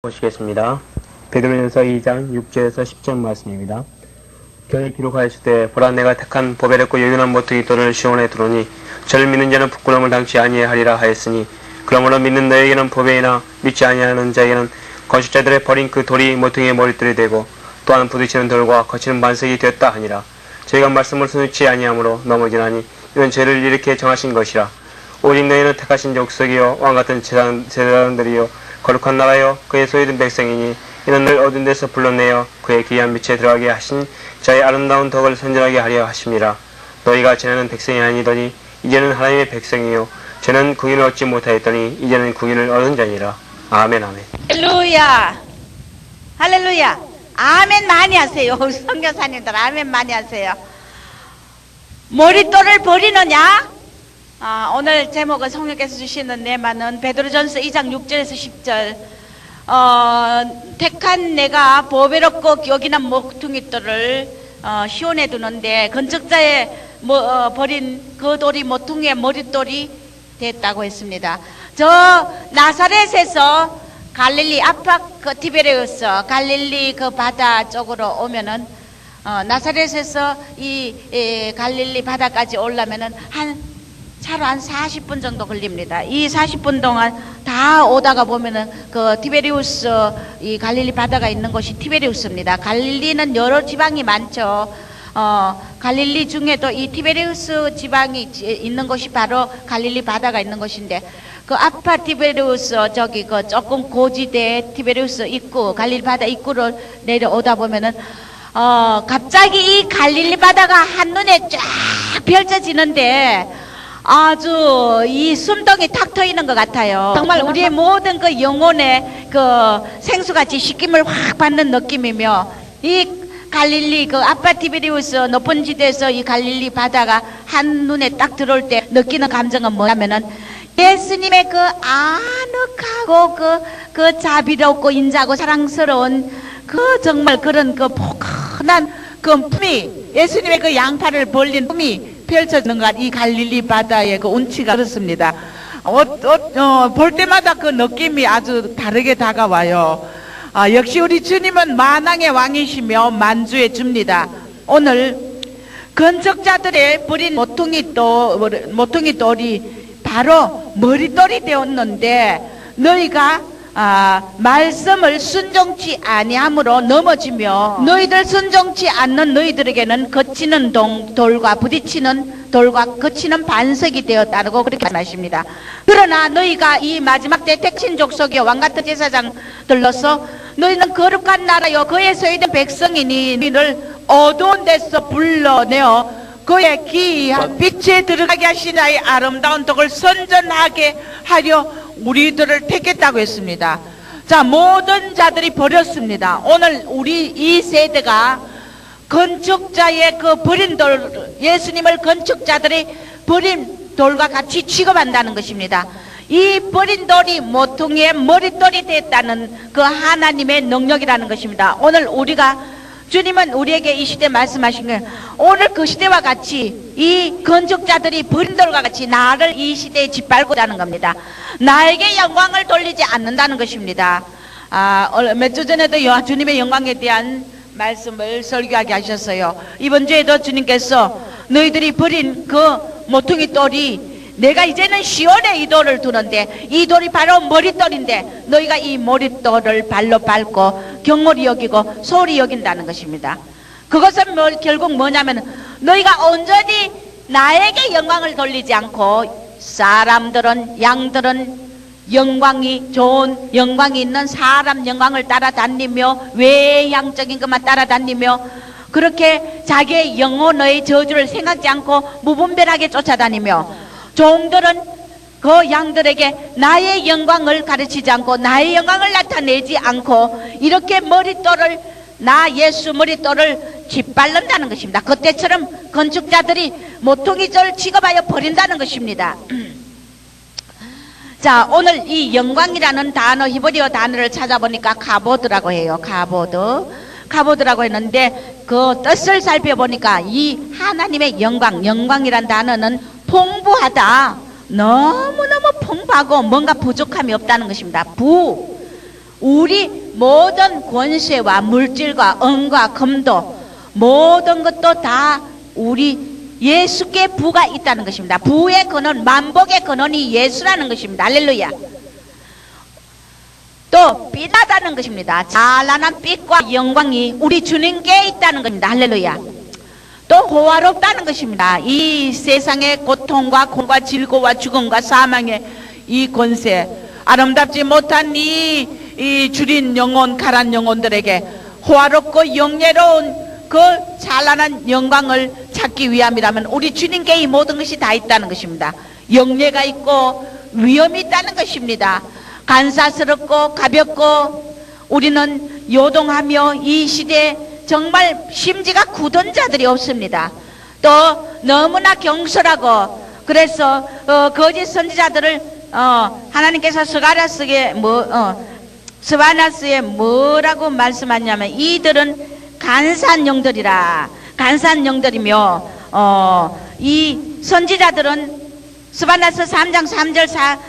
보시겠습니다. 베드로전서 2장 6절에서 10절 말씀입니다. 전에 기록하였을 보라 내가 택한 보배롭고 여유난 모퉁이 돌을 시온에 두르니 저를 믿는 자는 부끄러움을 당치 아니하리라 하였으니 그러므로 믿는 너에게는 보배이나 믿지 아니하는 자에게는 건축자들의 버린 그 돌이 모퉁이의 머릿돌이 되고 또한 부딪히는 돌과 거치는 반석이 되었다 하니라. 저희가 말씀을 순수치 아니하므로 넘어지나니 이는 죄를 일으켜 정하신 것이라. 오직 너희는 택하신 족속이요 왕같은 제사장들이요 거룩한 나라여 그의 소유된 백성이니 이는 늘 어두운 데서 불러내어 그의 귀한 빛에 들어가게 하신 자의 아름다운 덕을 선전하게 하려 하심이라. 너희가 전에는 백성이 아니더니 이제는 하나님의 백성이요 전에는 구원을 얻지 못하였더니 이제는 구원을 얻은 자니라. 아멘. 아멘. 할렐루야, 할렐루야, 아멘 많이 하세요. 선교사님들 아멘 많이 하세요. 머릿돌을 버리느냐? 오늘 제목은 성령께서 주시는 내마는 베드로전서 2장 6절에서 10절. 택한 내가 보배롭고 여기는 모퉁이돌을 시온에 두는데 건축자의 버린 그 돌이 모퉁이의 머릿돌이 됐다고 했습니다. 저 나사렛에서 갈릴리 아파 그 티베레우스 갈릴리 그 바다 쪽으로 오면은 나사렛에서 이 갈릴리 바다까지 오려면은 차로 한 40분 정도 걸립니다. 이 40분 동안 다 오다가 보면은 그 티베리우스 이 갈릴리 바다가 있는 곳이 티베리우스입니다. 갈릴리는 여러 지방이 많죠. 갈릴리 중에도 이 티베리우스 지방이 있는 곳이 바로 갈릴리 바다가 있는 곳인데 그 아파 티베리우스 저기 그 조금 고지대 티베리우스 입구 갈릴리 바다 입구를 내려오다 보면은 갑자기 이 갈릴리 바다가 한눈에 쫙 펼쳐지는데 아주 이 숨통이 탁 트이는 것 같아요. 정말 우리의 모든 그 영혼의 그 생수같이 식김을 확 받는 느낌이며 이 갈릴리 그 아파 티베리우스 높은 지대에서 이 갈릴리 바다가 한눈에 딱 들어올 때 느끼는 감정은 뭐냐면은 예수님의 그 아늑하고 그 자비롭고 인자하고 사랑스러운 그 정말 그런 그 포근한 그 품이 예수님의 그 양팔을 벌린 품이 펼쳐지는 것 이 갈릴리 바다의 그 운치가 그렇습니다. 볼 때마다 그 느낌이 아주 다르게 다가와요. 역시 우리 주님은 만왕의 왕이시며 만주의 주입니다. 오늘 건축자들의 버린 모퉁이돌이 바로 머릿돌이 되었는데 너희가 말씀을 순종치 아니함으로 넘어지며 너희들 순종치 않는 너희들에게는 거치는 돌과 부딪히는 돌과 거치는 반석이 되었다고 그렇게 말씀하십니다. 그러나 너희가 이 마지막 때 택신 족속이요 왕같은 제사장들로서 너희는 거룩한 나라요 그의 소유된 백성이니 너희를 어두운 데서 불러내어 그의 귀한 빛에 들어가게 하신 자의 아름다운 덕을 선전하게 하려 우리들을 택했다고 했습니다. 자, 모든 자들이 버렸습니다. 오늘 우리 이 세대가 건축자의 그 버린 돌, 예수님을 건축자들이 버린 돌과 같이 취급한다는 것입니다. 이 버린 돌이 모퉁이의 머릿돌이 됐다는 그 하나님의 능력이라는 것입니다. 오늘 주님은 우리에게 이 시대 말씀하신 거예요. 오늘 그 시대와 같이 이 건축자들이 버린 돌과 같이 나를 이 시대에 짓밟고자 하는 겁니다. 나에게 영광을 돌리지 않는다는 것입니다. 몇 주 전에도 주님의 영광에 대한 말씀을 설교하게 하셨어요. 이번 주에도 주님께서 너희들이 버린 그 모퉁이 돌이 내가 이제는 시온에 이 돌을 두는데 이 돌이 바로 머릿돌인데 너희가 이 머릿돌을 발로 밟고 경홀히 여기고 소홀히 여긴다는 것입니다. 그것은 결국 뭐냐면 너희가 온전히 나에게 영광을 돌리지 않고 사람들은 양들은 좋은 영광이 있는 사람 영광을 따라다니며 외향적인 것만 따라다니며 그렇게 자기의 영혼의 저주를 생각지 않고 무분별하게 쫓아다니며 종들은 그 양들에게 나의 영광을 가르치지 않고 나의 영광을 나타내지 않고 이렇게 예수 머릿돌을 짓밟는다는 것입니다. 그때처럼 건축자들이 모퉁이돌 취급하여 버린다는 것입니다. 자, 오늘 이 영광이라는 단어, 히브리어 단어를 찾아보니까 카보드라고 해요. 카보드라고 했는데 그 뜻을 살펴보니까 이 하나님의 영광이란 단어는 풍부하다, 너무너무 풍부하고 뭔가 부족함이 없다는 것입니다. 우리 모든 권세와 물질과 은과 금도 모든 것도 다 우리 예수께 부가 있다는 것입니다. 부의 근원, 만복의 근원이 예수라는 것입니다. 할렐루야. 또 빛나다는 것입니다. 찬란한 빛과 영광이 우리 주님께 있다는 것입니다. 할렐루야. 또 호화롭다는 것입니다. 이 세상의 고통과 공과 질고와 죽음과 사망의 이 권세, 아름답지 못한 이 줄인 영혼, 가란 영혼들에게 호화롭고 영예로운 그 찬란한 영광을 찾기 위함이라면 우리 주님께 이 모든 것이 다 있다는 것입니다. 영예가 있고 위엄이 있다는 것입니다. 간사스럽고 가볍고 우리는 요동하며 이 시대에 정말 심지가 굳은 자들이 없습니다. 또 너무나 경솔하고 그래서 거짓 선지자들을 하나님께서 스바나스에 뭐라고 말씀하냐면 이들은 간사한 영들이라. 간사한 영들이며 이 선지자들은 스바나스 3장 3절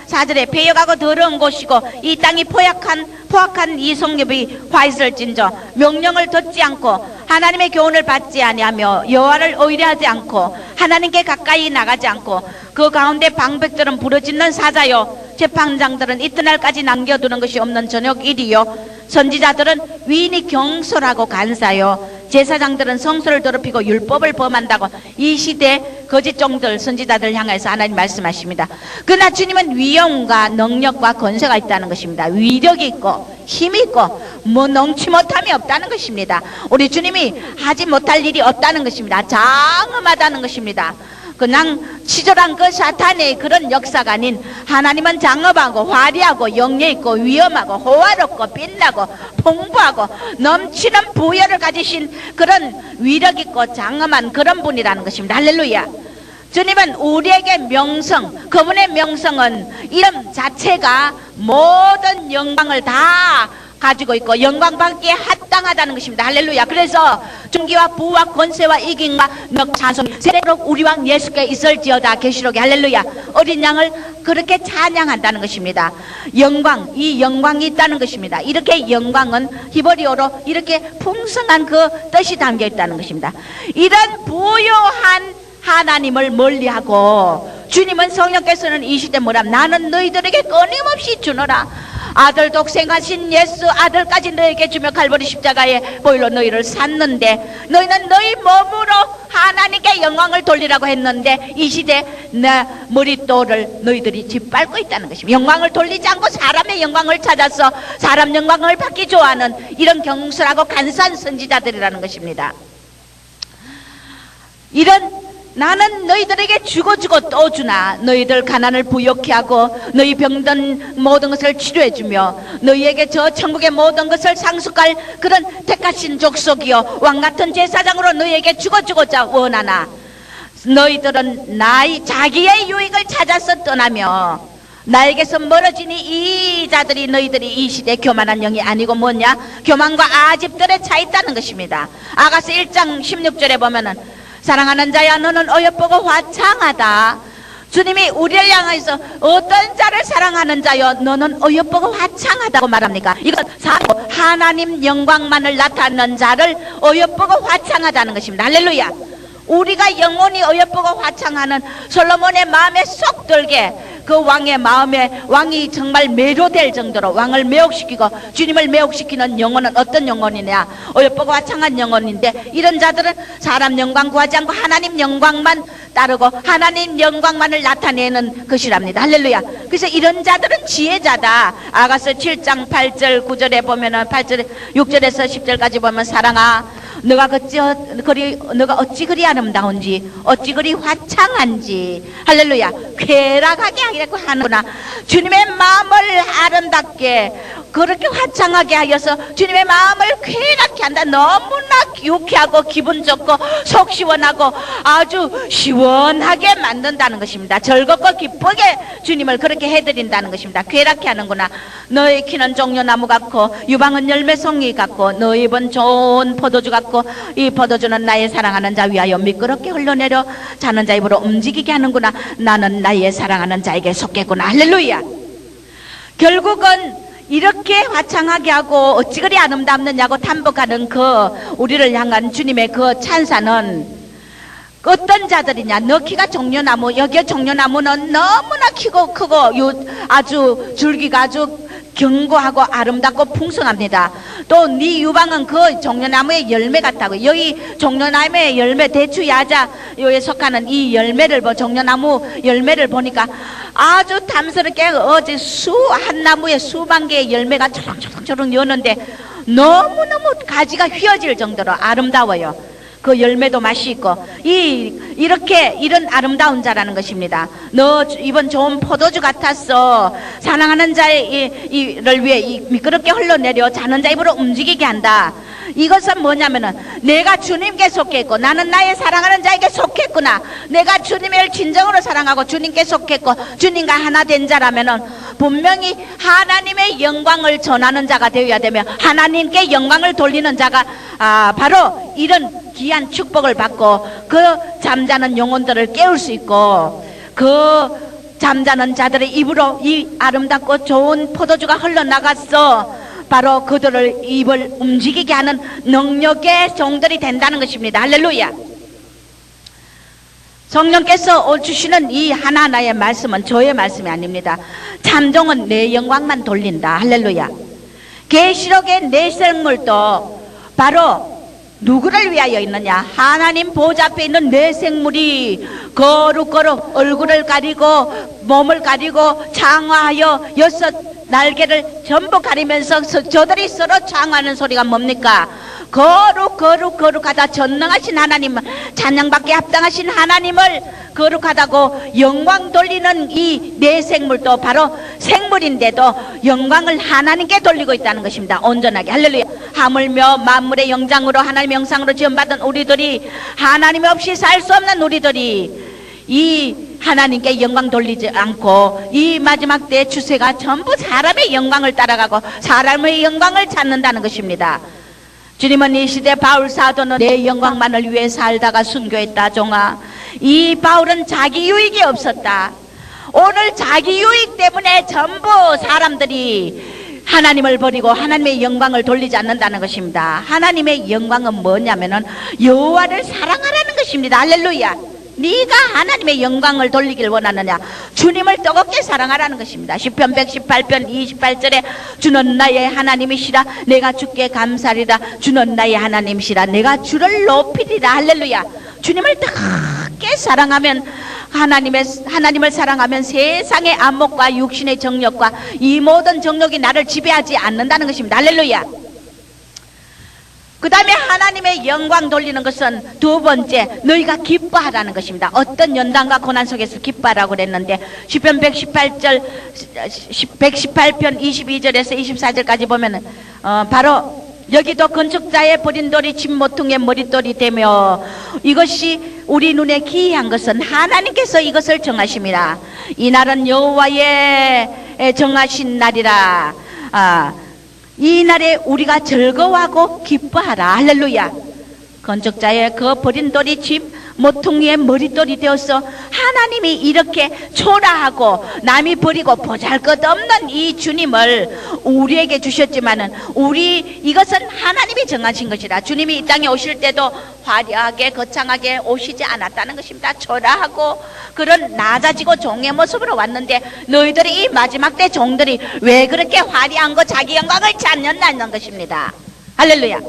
4절에 배역하고 더러운 곳이고 이 땅이 포악한 이 성읍이 화 있을진저 명령을 듣지 않고 하나님의 교훈을 받지 아니하며 여호와를 의뢰하지 않고 하나님께 가까이 나가지 않고 그 가운데 방백들은 부르짖는 사자요 재판장들은 이튿날까지 남겨두는 것이 없는 저녁 일이요 선지자들은 위인이 경솔하고 간사요 제사장들은 성소를 더럽히고 율법을 범한다고 이 시대 거짓종들 선지자들 향해서 하나님 말씀하십니다. 그러나 주님은 위엄과 능력과 권세가 있다는 것입니다. 위력이 있고 힘이 있고 뭐 넘치 못함이 없다는 것입니다. 우리 주님이 하지 못할 일이 없다는 것입니다. 장엄하다는 것입니다. 그냥 치졸한 그 사탄의 그런 역사가 아닌 하나님은 장엄하고 화려하고 영예 있고 위엄하고 호화롭고 빛나고 풍부하고 넘치는 부여를 가지신 그런 위력 있고 장엄한 그런 분이라는 것입니다. 할렐루야. 주님은 우리에게 명성, 그분의 명성은 이름 자체가 모든 영광을 다 가지고 있고 영광 받기에 합당하다는 것입니다. 할렐루야. 그래서 존귀와 부와 권세와 이김과 넉 찬송이 세대로 우리 왕 예수께 있을지어다. 계시록에 할렐루야. 어린 양을 그렇게 찬양한다는 것입니다. 영광, 이 영광이 있다는 것입니다. 이렇게 영광은 히브리어로 이렇게 풍성한 그 뜻이 담겨 있다는 것입니다. 이런 부요한 하나님을 멀리하고 주님은 성령께서는 이 시대 뭐라 나는 너희들에게 끊임없이 주노라. 아들 독생하신 예수 아들까지 너에게 주며 갈보리 십자가에 보일러 너희를 샀는데 너희는 너희 몸으로 하나님께 영광을 돌리라고 했는데 이 시대 내 머릿돌을 너희들이 짓밟고 있다는 것입니다. 영광을 돌리지 않고 사람의 영광을 찾아서 사람 영광을 받기 좋아하는 이런 경솔하고 간사한 선지자들이라는 것입니다. 이런 나는 너희들에게 주고 또 주나 너희들 가난을 부욕케 하고 너희 병든 모든 것을 치료해 주며 너희에게 저 천국의 모든 것을 상속할 그런 택하신 족속이요 왕같은 제사장으로 너희에게 주고자 원하나 너희들은 자기의 유익을 찾아서 떠나며 나에게서 멀어지니 이 자들이 너희들이 이 시대 교만한 영이 아니고 뭐냐 교만과 아집들에 차 있다는 것입니다. 아가서 1장 16절에 보면은 사랑하는 자야 너는 어여쁘고 화창하다. 주님이 우리를 향해서 어떤 자를 사랑하는 자여 너는 어여쁘고 화창하다고 말합니까? 이것 하나님 영광만을 나타내는 자를 어여쁘고 화창하다는 것입니다. 할렐루야. 우리가 영혼이 어여쁘고 화창하는 솔로몬의 마음에 쏙 들게 그 왕의 마음에 왕이 정말 매료될 정도로 왕을 매혹시키고 주님을 매혹시키는 영혼은 어떤 영혼이냐 어여쁘고 화창한 영혼인데 이런 자들은 사람 영광 구하지 않고 하나님 영광만 따르고 하나님 영광만을 나타내는 것이랍니다. 할렐루야. 그래서 이런 자들은 지혜자다. 아가서 7장 8절 9절에 보면은 8절 6절에서 10절까지 보면 사랑아 너가 어찌 그리 아름다운지 어찌 그리 화창한지 할렐루야. 쾌락하게 하기라고 하는구나. 주님의 마음을 아름답게 그렇게 화창하게 하여서 주님의 마음을 쾌락케 한다. 너무나 유쾌하고 기분 좋고 속 시원하고 아주 시원하게 만든다는 것입니다. 즐겁고 기쁘게 주님을 그렇게 해드린다는 것입니다. 쾌락케 하는구나. 너의 키는 종려나무 같고 유방은 열매송이 같고 너의 입은 좋은 포도주 같고 이 포도주는 나의 사랑하는 자 위하여 미끄럽게 흘러내려 자는 자 입으로 움직이게 하는구나. 나는 나의 사랑하는 자에게 속겠구나. 할렐루야. 결국은 이렇게 화창하게 하고 어찌 그리 아름답느냐고 탐복하는 그 우리를 향한 주님의 그 찬사는 어떤 자들이냐? 너 키가 종려나무, 여기 종려나무는 너무나 키고 크고 아주 줄기가 아주 견고하고 아름답고 풍성합니다. 또 네 유방은 그 종려나무의 열매 같다고. 여기 종려나무의 열매, 대추 야자요에 속하는 이 열매를 종려나무 열매를 보니까 아주 탐스럽게 어제 한 나무에 수만 개의 열매가 초롱초롱초롱 여는데 너무너무 가지가 휘어질 정도로 아름다워요. 그 열매도 맛이 있고 이렇게 이런 아름다운 자라는 것입니다. 너 이번 좋은 포도주 같았어. 사랑하는 자를 위해 미끄럽게 흘러내려 자는 자 입으로 움직이게 한다. 이것은 뭐냐면은 내가 주님께 속했고 나는 나의 사랑하는 자에게 속했구나. 내가 주님을 진정으로 사랑하고 주님께 속했고 주님과 하나 된 자라면은 분명히 하나님의 영광을 전하는 자가 되어야 되며 하나님께 영광을 돌리는 자가 바로 이런 귀한 축복을 받고 그 잠자는 영혼들을 깨울 수 있고 그 잠자는 자들의 입으로 이 아름답고 좋은 포도주가 흘러나갔어. 바로 그들을 입을 움직이게 하는 능력의 종들이 된다는 것입니다. 할렐루야. 성령께서 주시는 이 하나하나의 말씀은 저의 말씀이 아닙니다. 참종은 내 영광만 돌린다. 할렐루야. 계시록의 내 생물도 바로 누구를 위하여 있느냐? 하나님 보좌 앞에 있는 내 생물이 거룩거룩 얼굴을 가리고 몸을 가리고 창화하여 6 날개를 전부 가리면서 저들이 서로 창화하는 소리가 뭡니까? 거룩하다 전능하신 하나님, 찬양받게 합당하신 하나님을 거룩하다고 영광 돌리는 이 내 생물도 바로 생물인데도 영광을 하나님께 돌리고 있다는 것입니다. 온전하게. 할렐루야. 하물며 만물의 영장으로 하나님의 형상으로 지음받은 우리들이 하나님 없이 살 수 없는 우리들이 이 하나님께 영광 돌리지 않고 이 마지막 때의 추세가 전부 사람의 영광을 따라가고 사람의 영광을 찾는다는 것입니다. 주님은 이 시대 바울 사도는 내 영광만을 위해 살다가 순교했다. 종아, 이 바울은 자기 유익이 없었다. 오늘 자기 유익 때문에 전부 사람들이 하나님을 버리고 하나님의 영광을 돌리지 않는다는 것입니다. 하나님의 영광은 뭐냐면은 여호와를 사랑하라는 것입니다. 할렐루야. 네가 하나님의 영광을 돌리길 원하느냐? 주님을 뜨겁게 사랑하라는 것입니다. 시편 118편 28절에 주는 나의 하나님이시라 내가 주께 감사리라. 주는 나의 하나님이시라 내가 주를 높이리라. 할렐루야. 주님을 뜨겁게 사랑하면 하나님을 사랑하면 세상의 안목과 육신의 정욕과 이 모든 정욕이 나를 지배하지 않는다는 것입니다. 할렐루야. 그 다음에 하나님의 영광 돌리는 것은 두 번째, 너희가 기뻐하라는 것입니다. 어떤 연단과 고난 속에서 기뻐하라고 그랬는데 시편 118편 22절에서 24절까지 보면은 바로 여기도 건축자의 버린 돌이 집 모퉁이의 머릿돌이 되며 이것이 우리 눈에 기이한 것은 하나님께서 이것을 정하심이라. 이 날은 여호와의 정하신 날이라. 이 날에 우리가 즐거워하고 기뻐하라. 할렐루야. 건축자의 그 버린 돌이 집 모퉁이의 머릿돌이 되어서 하나님이 이렇게 초라하고 남이 버리고 보잘것없는 이 주님을 우리에게 주셨지만은 이것은 하나님이 정하신 것이라. 주님이 이 땅에 오실 때도 화려하게 거창하게 오시지 않았다는 것입니다. 초라하고 그런 낮아지고 종의 모습으로 왔는데 너희들이 이 마지막 때 종들이 왜 그렇게 화려한 거 자기 영광을 찾는다는 것입니다. 할렐루야.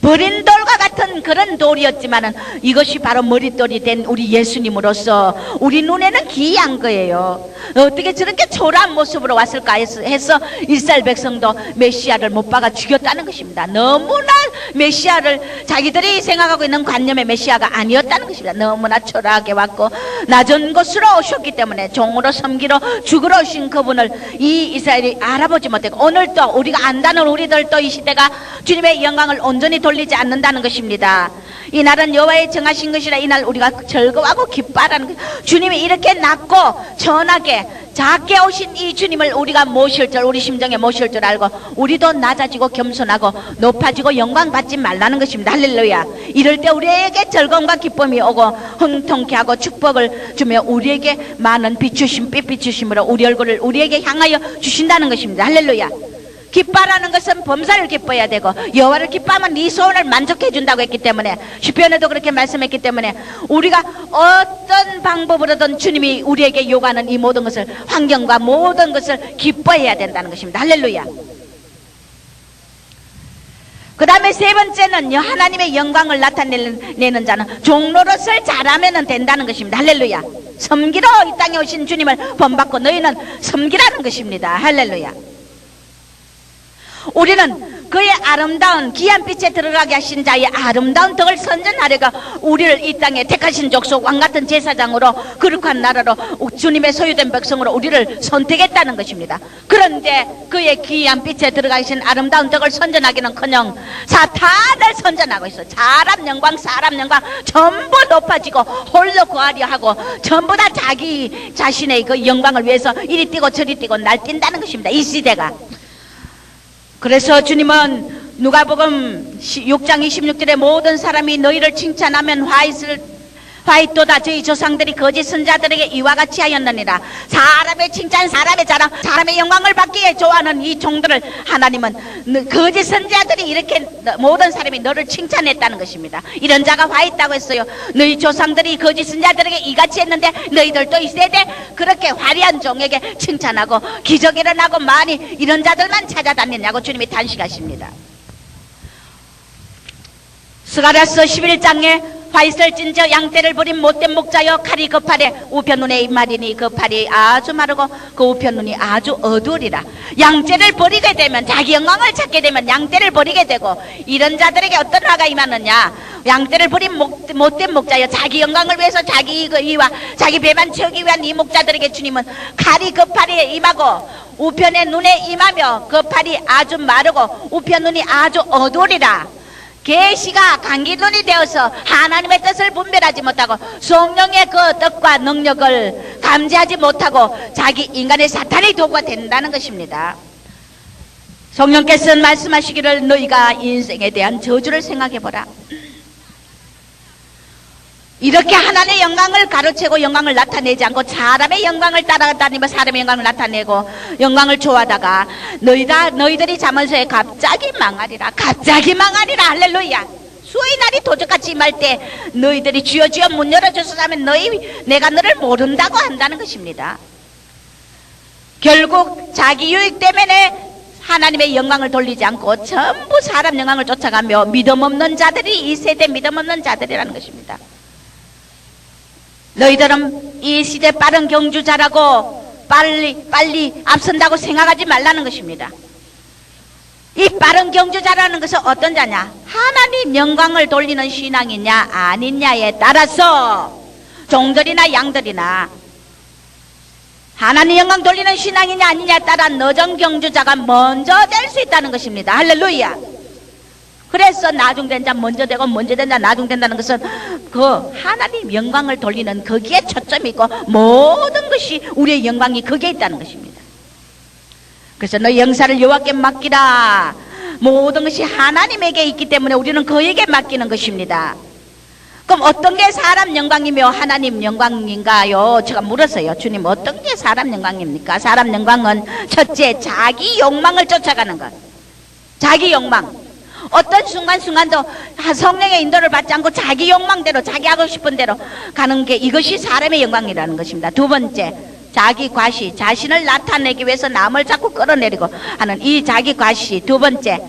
버린 돌과 같은 그런 돌이었지만은 이것이 바로 머릿돌이 된 우리 예수님으로서 우리 눈에는 기이한 거예요. 어떻게 저렇게 초라한 모습으로 왔을까 해서 이스라엘 백성도 메시아를 못 박아 죽였다는 것입니다. 너무나 메시아를 자기들이 생각하고 있는 관념의 메시아가 아니었다는 것입니다. 너무나 초라하게 왔고 낮은 곳으로 오셨기 때문에 종으로 섬기러 죽으러 오신 그분을 이 이스라엘이 알아보지 못했고 오늘 또 우리가 안다는 우리들도 이 시대가 주님의 영광을 온전히 돌리지 않는다는 것입니다. 이 날은 여호와의 정하신 것이라. 이 날 우리가 즐거워하고 기뻐하라는 것. 주님이 이렇게 낮고 천하게 작게 오신 이 주님을 우리가 모실 줄, 우리 심정에 모실 줄 알고 우리도 낮아지고 겸손하고 높아지고 영광 받지 말라는 것입니다. 할렐루야. 이럴 때 우리에게 즐거움과 기쁨이 오고 흥통케 하고 축복을 주며 우리에게 많은 비추심, 빛비추심으로 우리 얼굴을 우리에게 향하여 주신다는 것입니다. 할렐루야. 기뻐하라는 것은 범사를 기뻐해야 되고 여호와를 기뻐하면 네 소원을 만족해 준다고 했기 때문에, 시편에도 그렇게 말씀했기 때문에 우리가 어떤 방법으로든 주님이 우리에게 요구하는 이 모든 것을, 환경과 모든 것을 기뻐해야 된다는 것입니다. 할렐루야. 그 다음에 세 번째는요, 하나님의 영광을 나타내는 자는 종로릇을 잘하면 된다는 것입니다. 할렐루야. 섬기러 이 땅에 오신 주님을 본받고 너희는 섬기라는 것입니다. 할렐루야. 우리는 그의 아름다운 귀한 빛에 들어가게 하신 자의 아름다운 덕을 선전하려고 우리를 이 땅에 택하신 족속 왕같은 제사장으로 거룩한 나라로 주님의 소유된 백성으로 우리를 선택했다는 것입니다. 그런데 그의 귀한 빛에 들어가신 아름다운 덕을 선전하기는커녕 사탄을 선전하고 있어. 사람 영광 전부 높아지고 홀로 구하려 하고 전부 다 자기 자신의 그 영광을 위해서 이리 뛰고 저리 뛰고 날뛴다는 것입니다. 이 시대가. 그래서 주님은 누가복음 6장 26절에 모든 사람이 너희를 칭찬하면 화이토다. 저희 조상들이 거짓 선자들에게 이와 같이 하였느니라. 사람의 칭찬, 사람의 자랑, 사람의 영광을 받기에 좋아하는 이 종들을 하나님은 거짓 선자들이 이렇게 모든 사람이 너를 칭찬했다는 것입니다. 이런 자가 화 있다고 했어요. 너희 조상들이 거짓 선자들에게 이같이 했는데 너희들도 이 세대 그렇게 화려한 종에게 칭찬하고 기적 일어나고 많이 이런 자들만 찾아다녔냐고 주님이 단식하십니다. 스가랴서 11장에 화이슬 찐저 양떼를 버린 못된 목자여, 칼이 그 팔에 우편 눈에 입말이니 그 팔이 아주 마르고 그 우편 눈이 아주 어두우리라. 양떼를 버리게 되면, 자기 영광을 찾게 되면 양떼를 버리게 되고, 이런 자들에게 어떤 화가 임하느냐. 양떼를 버린 못된 목자여, 자기 영광을 위해서 자기 이와 자기 배만 채우기 위한 이 목자들에게 주님은 칼이 그 팔에 임하고 우편의 눈에 임하며 그 팔이 아주 마르고 우편 눈이 아주 어두우리라. 계시가 간기눈이 되어서 하나님의 뜻을 분별하지 못하고 성령의 그 뜻과 능력을 감지하지 못하고 자기 인간의 사탄의 도구가 된다는 것입니다. 성령께서는 말씀하시기를 너희가 인생에 대한 저주를 생각해보라. 이렇게 하나님의 영광을 가로채고 영광을 나타내지 않고 사람의 영광을 따라다니며 사람의 영광을 나타내고 영광을 좋아하다가 너희들이 자문서에 갑자기 망하리라. 갑자기 망하리라. 할렐루야. 수의 날이 도적같이 임할 때 너희들이 주여 주여 문 열어주소서 하면 내가 너를 모른다고 한다는 것입니다. 결국 자기 유익 때문에 하나님의 영광을 돌리지 않고 전부 사람 영광을 쫓아가며 믿음 없는 자들이 이 세대 믿음 없는 자들이라는 것입니다. 너희들은 이 시대 빠른 경주자라고 빨리 앞선다고 생각하지 말라는 것입니다. 이 빠른 경주자라는 것은 어떤 자냐? 하나님 영광을 돌리는 신앙이냐 아니냐에 따라서 종들이나 양들이나 하나님 영광 돌리는 신앙이냐 아니냐에 따라 너정 경주자가 먼저 될 수 있다는 것입니다. 할렐루야. 그래서 나중된 자 먼저 되고 먼저 된 자 나중된다는 것은 그 하나님 영광을 돌리는 거기에 초점이 있고 모든 것이 우리의 영광이 거기에 있다는 것입니다. 그래서 너희 영사를 여호와께 맡기라. 모든 것이 하나님에게 있기 때문에 우리는 그에게 맡기는 것입니다. 그럼 어떤 게 사람 영광이며 하나님 영광인가요? 제가 물었어요. 주님, 어떤 게 사람 영광입니까? 사람 영광은 첫째, 자기 욕망을 쫓아가는 것. 자기 욕망. 어떤 순간순간도 성령의 인도를 받지 않고 자기 욕망대로, 자기 하고 싶은 대로 가는 게, 이것이 사람의 영광이라는 것입니다. 두 번째, 자기 과시, 자신을 나타내기 위해서 남을 자꾸 끌어내리고 하는 이 자기 과시. 두 번째,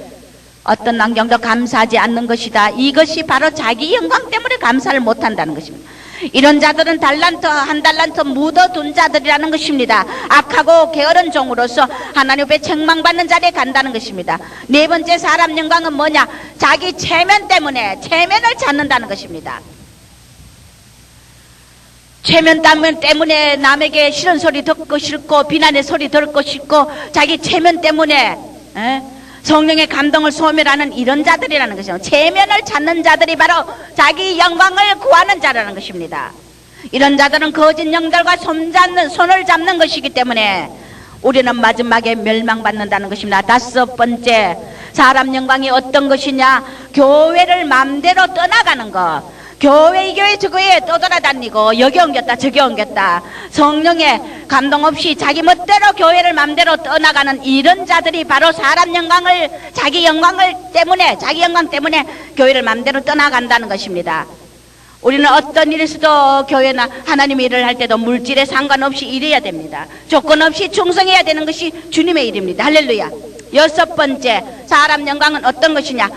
어떤 환경도 감사하지 않는 것이다. 이것이 바로 자기 영광 때문에 감사를 못한다는 것입니다. 이런 자들은 한 달란트 묻어둔 자들이라는 것입니다. 악하고 게으른 종으로서 하나님 앞에 책망받는 자리에 간다는 것입니다. 네 번째, 사람 영광은 뭐냐? 자기 체면 때문에 체면을 찾는다는 것입니다. 체면 때문에 남에게 싫은 소리 듣고 싫고 비난의 소리 듣고 싫고 자기 체면 때문에 성령의 감동을 소멸하는 이런 자들이라는 것이죠. 체면을 찾는 자들이 바로 자기 영광을 구하는 자라는 것입니다. 이런 자들은 거짓 영들과 손을 잡는 것이기 때문에 우리는 마지막에 멸망받는다는 것입니다. 다섯 번째, 사람 영광이 어떤 것이냐? 교회를 마음대로 떠나가는 것. 교회 이 교회 저 교회에 떠돌아다니고 여기 옮겼다 저기 옮겼다, 성령의 감동 없이 자기 멋대로 교회를 마음대로 떠나가는 이런 자들이 바로 사람 영광을, 자기 영광 때문에 교회를 마음대로 떠나간다는 것입니다. 우리는 어떤 일에서도 교회나 하나님의 일을 할 때도 물질에 상관없이 일해야 됩니다. 조건 없이 충성해야 되는 것이 주님의 일입니다. 할렐루야. 여섯 번째, 사람 영광은 어떤 것이냐?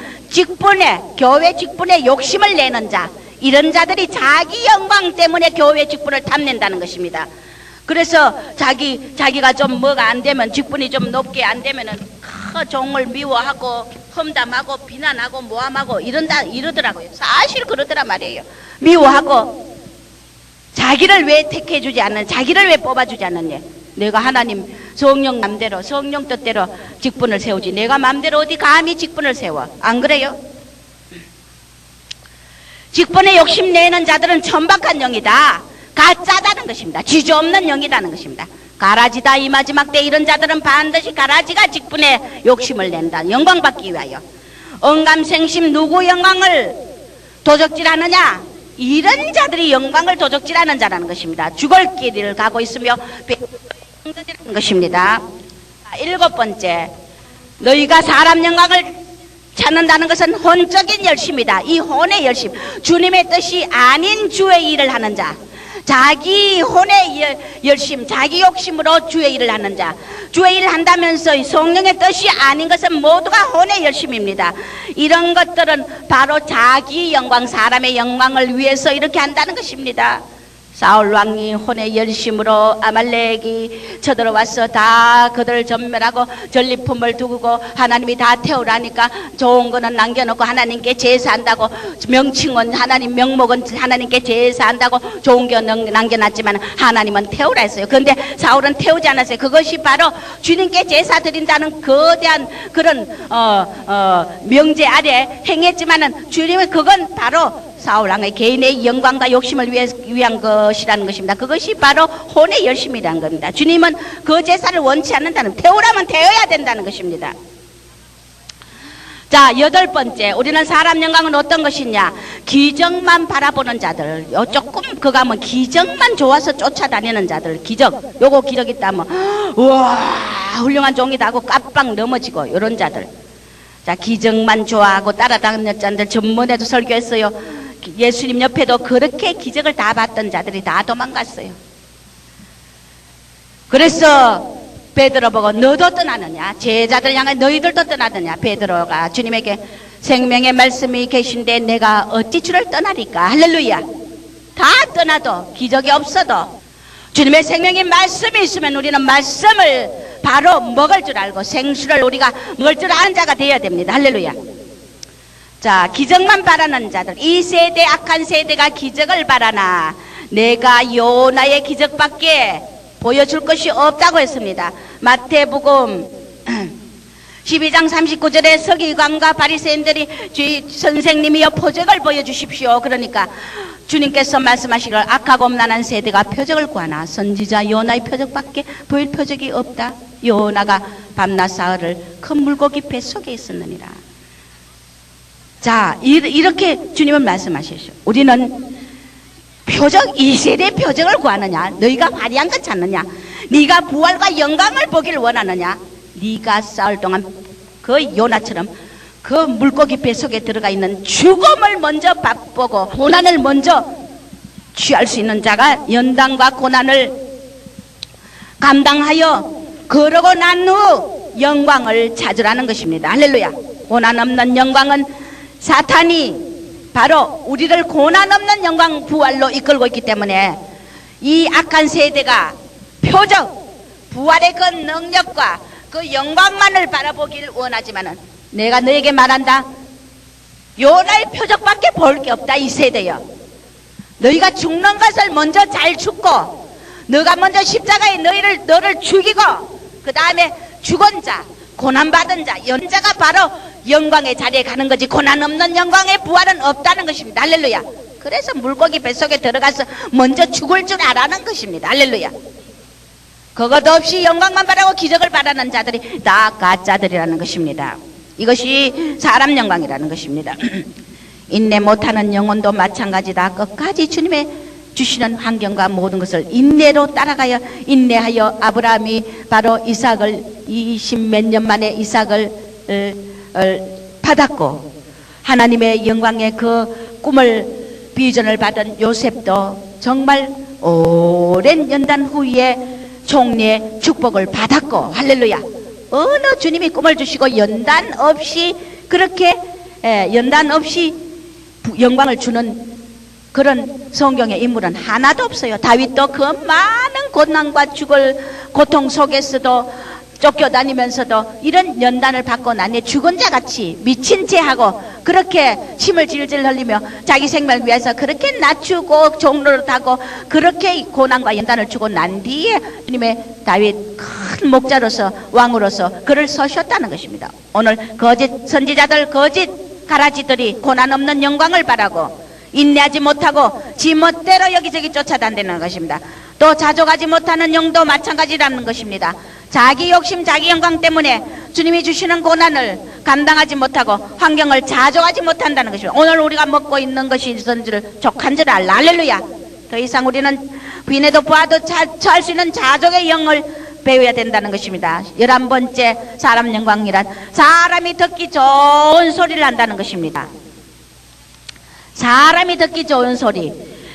교회 직분에 욕심을 내는 자. 이런 자들이 자기 영광 때문에 교회 직분을 탐낸다는 것입니다. 그래서 자기가 좀 뭐가 안 되면, 직분이 좀 높게 안 되면은 종을 미워하고 험담하고 비난하고 모함하고 이러더라고요. 사실 그러더란 말이에요. 미워하고 자기를 왜 택해주지 않는, 자기를 왜 뽑아주지 않느냐. 내가 하나님 성령 맘대로, 성령 뜻대로 직분을 세우지, 내가 맘대로 어디 감히 직분을 세워. 안 그래요? 직분에 욕심내는 자들은 천박한 영이다, 가짜다는 것입니다. 지조 없는 영이라는 것입니다. 가라지다. 이 마지막 때 이런 자들은 반드시 가라지가 직분에 욕심을 낸다. 영광 받기 위하여. 언감생심, 누구 영광을 도적질하느냐? 이런 자들이 영광을 도적질하는 자라는 것입니다. 죽을 길을 가고 있으며 배는 것입니다. 일곱 번째, 너희가 사람 영광을 찾는다는 것은 혼적인 열심이다. 이 혼의 열심, 주님의 뜻이 아닌 주의 일을 하는 자, 자기 혼의 열심, 자기 욕심으로 주의 일을 하는 자, 주의 일을 한다면서 성령의 뜻이 아닌 것은 모두가 혼의 열심입니다. 이런 것들은 바로 자기 영광, 사람의 영광을 위해서 이렇게 한다는 것입니다. 사울 왕이 혼의 열심으로 아말렉이 쳐들어와서 다 그들을 전멸하고 전리품을 두고 하나님이 다 태우라니까 좋은 거는 남겨놓고 하나님께 제사한다고, 명칭은 하나님, 명목은 하나님께 제사한다고 좋은 거 남겨놨지만 하나님은 태우라 했어요. 그런데 사울은 태우지 않았어요. 그것이 바로 주님께 제사 드린다는 거대한 그런 명제 아래 행했지만은 주님은 그건 바로 사울 왕의 개인의 영광과 욕심을 위한 것이라는 것입니다. 그것이 바로 혼의 열심이라는 겁니다. 주님은 그 제사를 원치 않는다는, 태우라면 태워야 된다는 것입니다. 자, 여덟 번째, 우리는 사람 영광은 어떤 것이냐? 기적만 바라보는 자들, 조금 그거 하면 기적만 좋아서 쫓아다니는 자들, 기적, 요거 기적 있다면 우와 훌륭한 종이다 하고 깜빡 넘어지고, 이런 자들. 자, 기적만 좋아하고 따라다니는 자들, 전문에도 설교했어요. 예수님 옆에도 그렇게 기적을 다 봤던 자들이 다 도망갔어요. 그래서 베드로 보고 너도 떠나느냐? 제자들 향해 너희들도 떠나느냐? 베드로가 주님에게 생명의 말씀이 계신데 내가 어찌 주를 떠나리까? 할렐루야. 다 떠나도 기적이 없어도 주님의 생명의 말씀이 있으면 우리는 말씀을 바로 먹을 줄 알고 생수를 우리가 먹을 줄 아는 자가 되어야 됩니다. 할렐루야. 자, 기적만 바라는 자들, 이 세대, 악한 세대가 기적을 바라나 내가 요나의 기적밖에 보여줄 것이 없다고 했습니다. 마태복음 12장 39절에 서기관과 바리새인들이 선생님이여 표적을 보여주십시오. 그러니까 주님께서 말씀하시기를 악하고 음란한 세대가 표적을 구하나 선지자 요나의 표적밖에 보일 표적이 없다. 요나가 밤낮 사흘을 큰 물고기 뱃속에 있었느니라. 자, 이렇게 주님은 말씀하시죠. 우리는 표적, 이 세대의 표적을 구하느냐? 너희가 화려한 것 찾느냐? 네가 부활과 영광을 보기를 원하느냐? 네가 싸울 동안 그 요나처럼 그 물고기 뱃속에 들어가 있는 죽음을 먼저 맛보고 고난을 먼저 취할 수 있는 자가 연단과 고난을 감당하여 그러고 난 후 영광을 찾으라는 것입니다. 할렐루야. 고난 없는 영광은 사탄이 바로 우리를 고난 없는 영광 부활로 이끌고 있기 때문에 이 악한 세대가 표적, 부활의 그 능력과 그 영광만을 바라보기를 원하지만은 내가 너에게 말한다. 요나의 표적밖에 볼 게 없다. 이 세대여. 너희가 죽는 것을 먼저 잘 죽고, 너가 먼저 십자가에 너를 죽이고, 그 다음에 죽은 자, 고난받은 자, 연자가 바로 영광의 자리에 가는 거지, 고난 없는 영광의 부활은 없다는 것입니다. 할렐루야. 그래서 물고기 뱃속에 들어가서 먼저 죽을 줄 알아는 것입니다. 할렐루야. 그것 없이 영광만 바라고 기적을 바라는 자들이 다 가짜들이라는 것입니다. 이것이 사람 영광이라는 것입니다. 인내 못하는 영혼도 마찬가지다. 끝까지 주님의 주시는 환경과 모든 것을 인내로 따라가야 인내하여 아브라함이 바로 이삭을 20몇 년 만에 이삭을 받았고, 하나님의 영광의 그 꿈을 비전을 받은 요셉도 정말 오랜 연단 후에 총리의 축복을 받았고, 할렐루야. 어느 주님이 꿈을 주시고 연단 없이 그렇게 연단 없이 영광을 주는 그런 성경의 인물은 하나도 없어요. 다윗도 그 많은 고난과 죽을 고통 속에서도 쫓겨다니면서도 이런 연단을 받고 나니 죽은 자같이 미친 채하고 그렇게 침을 질질 흘리며 자기 생명을 위해서 그렇게 낮추고 종로를 타고 그렇게 고난과 연단을 주고 난 뒤에 주님의 다윗 큰 목자로서 왕으로서 그를 서셨다는 것입니다. 오늘 거짓 선지자들, 거짓 가라지들이 고난 없는 영광을 바라고 인내하지 못하고 지멋대로 여기저기 쫓아다니는 것입니다. 또 자족하지 못하는 영도 마찬가지라는 것입니다. 자기 욕심, 자기 영광 때문에 주님이 주시는 고난을 감당하지 못하고 환경을 자족하지 못한다는 것입니다. 오늘 우리가 먹고 있는 것이 있었는지를 족한 줄 알라. 할렐루야. 더 이상 우리는 비내도 보아도 처할 수 있는 자족의 영을 배워야 된다는 것입니다. 11번째 사람 영광이란 사람이 듣기 좋은 소리를 한다는 것입니다. 사람이 듣기 좋은 소리,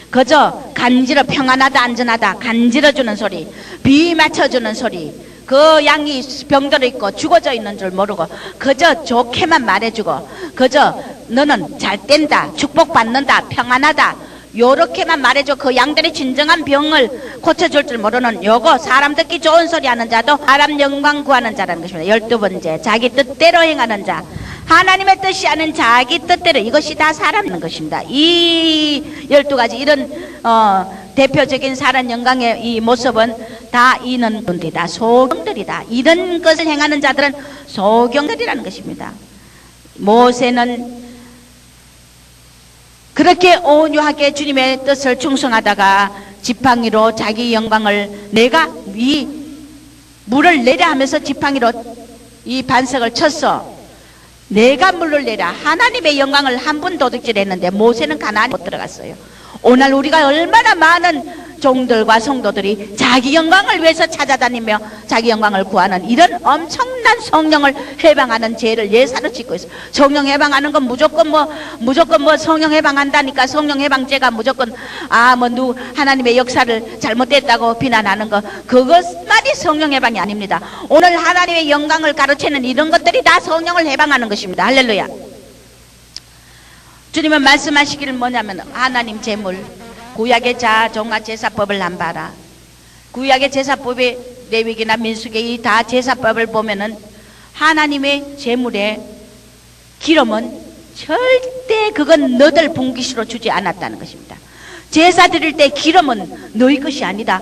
그저 간지러 평안하다 안전하다 간지러주는 소리, 비 맞춰주는 소리, 그 양이 병들어 있고 죽어져 있는 줄 모르고 그저 좋게만 말해주고 그저 너는 잘 뗀다, 축복받는다, 평안하다 요렇게만 말해줘. 그 양들의 진정한 병을 고쳐줄 줄 모르는 요거 사람 듣기 좋은 소리 하는 자도 사람 영광 구하는 자라는 것입니다. 12번째 자기 뜻대로 행하는 자, 하나님의 뜻이 아닌 자기 뜻대로, 이것이 다 사람인 것입니다. 이 12가지 이런 대표적인 사람 영광의 이 모습은 다 이는 분들이다, 소경들이다. 이런 것을 행하는 자들은 소경들이라는 것입니다. 모세는 그렇게 온유하게 주님의 뜻을 충성하다가 지팡이로 자기 영광을, 내가 이 물을 내려 하면서 지팡이로 이 반석을 쳤어. 내가 물을 내라. 하나님의 영광을 한 번 도둑질했는데 모세는 가나안에 못 들어갔어요. 오늘 우리가 얼마나 많은 종들과 성도들이 자기 영광을 위해서 찾아다니며 자기 영광을 구하는 이런 엄청난 성령을 해방하는 죄를 예사로 짓고 있어요. 성령 해방하는 건 무조건 성령 해방한다니까 성령 해방죄가 무조건 하나님의 역사를 잘못됐다고 비난하는 거, 그것만이 성령 해방이 아닙니다. 오늘 하나님의 영광을 가로채는 이런 것들이 다 성령을 해방하는 것입니다. 할렐루야. 주님은 말씀하시기를 뭐냐면 하나님 제물, 구약의 종과 제사법을 안 봐라. 구약의 제사법의 레위기나 민수기 이 다 제사법을 보면은 하나님의 제물에 기름은 절대 그건 너들 분깃으로 주지 않았다는 것입니다. 제사 드릴 때 기름은 너희 것이 아니다.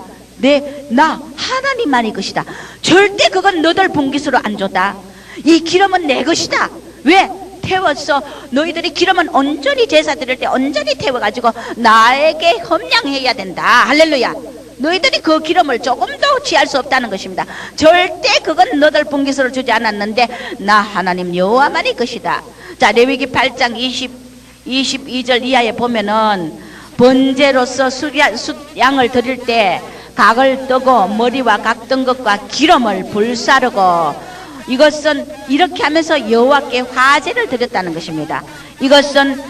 나 하나님만의 것이다. 절대 그건 너들 분깃으로 안 줬다. 이 기름은 내 것이다. 왜? 태웠어. 너희들이 기름은 온전히 제사 드릴 때 온전히 태워가지고 나에게 헌양해야 된다. 할렐루야. 너희들이 그 기름을 조금도 취할 수 없다는 것입니다. 절대 그건 너들 분깃으로 주지 않았는데 나 하나님 여호와만의 것이다. 자, 레위기 8장 22절 이하에 보면은 번제로서 양을 드릴 때 각을 뜨고 머리와 각든 것과 기름을 불사르고, 이것은 이렇게 하면서 여호와께 화제를 드렸다는 것입니다. 이것은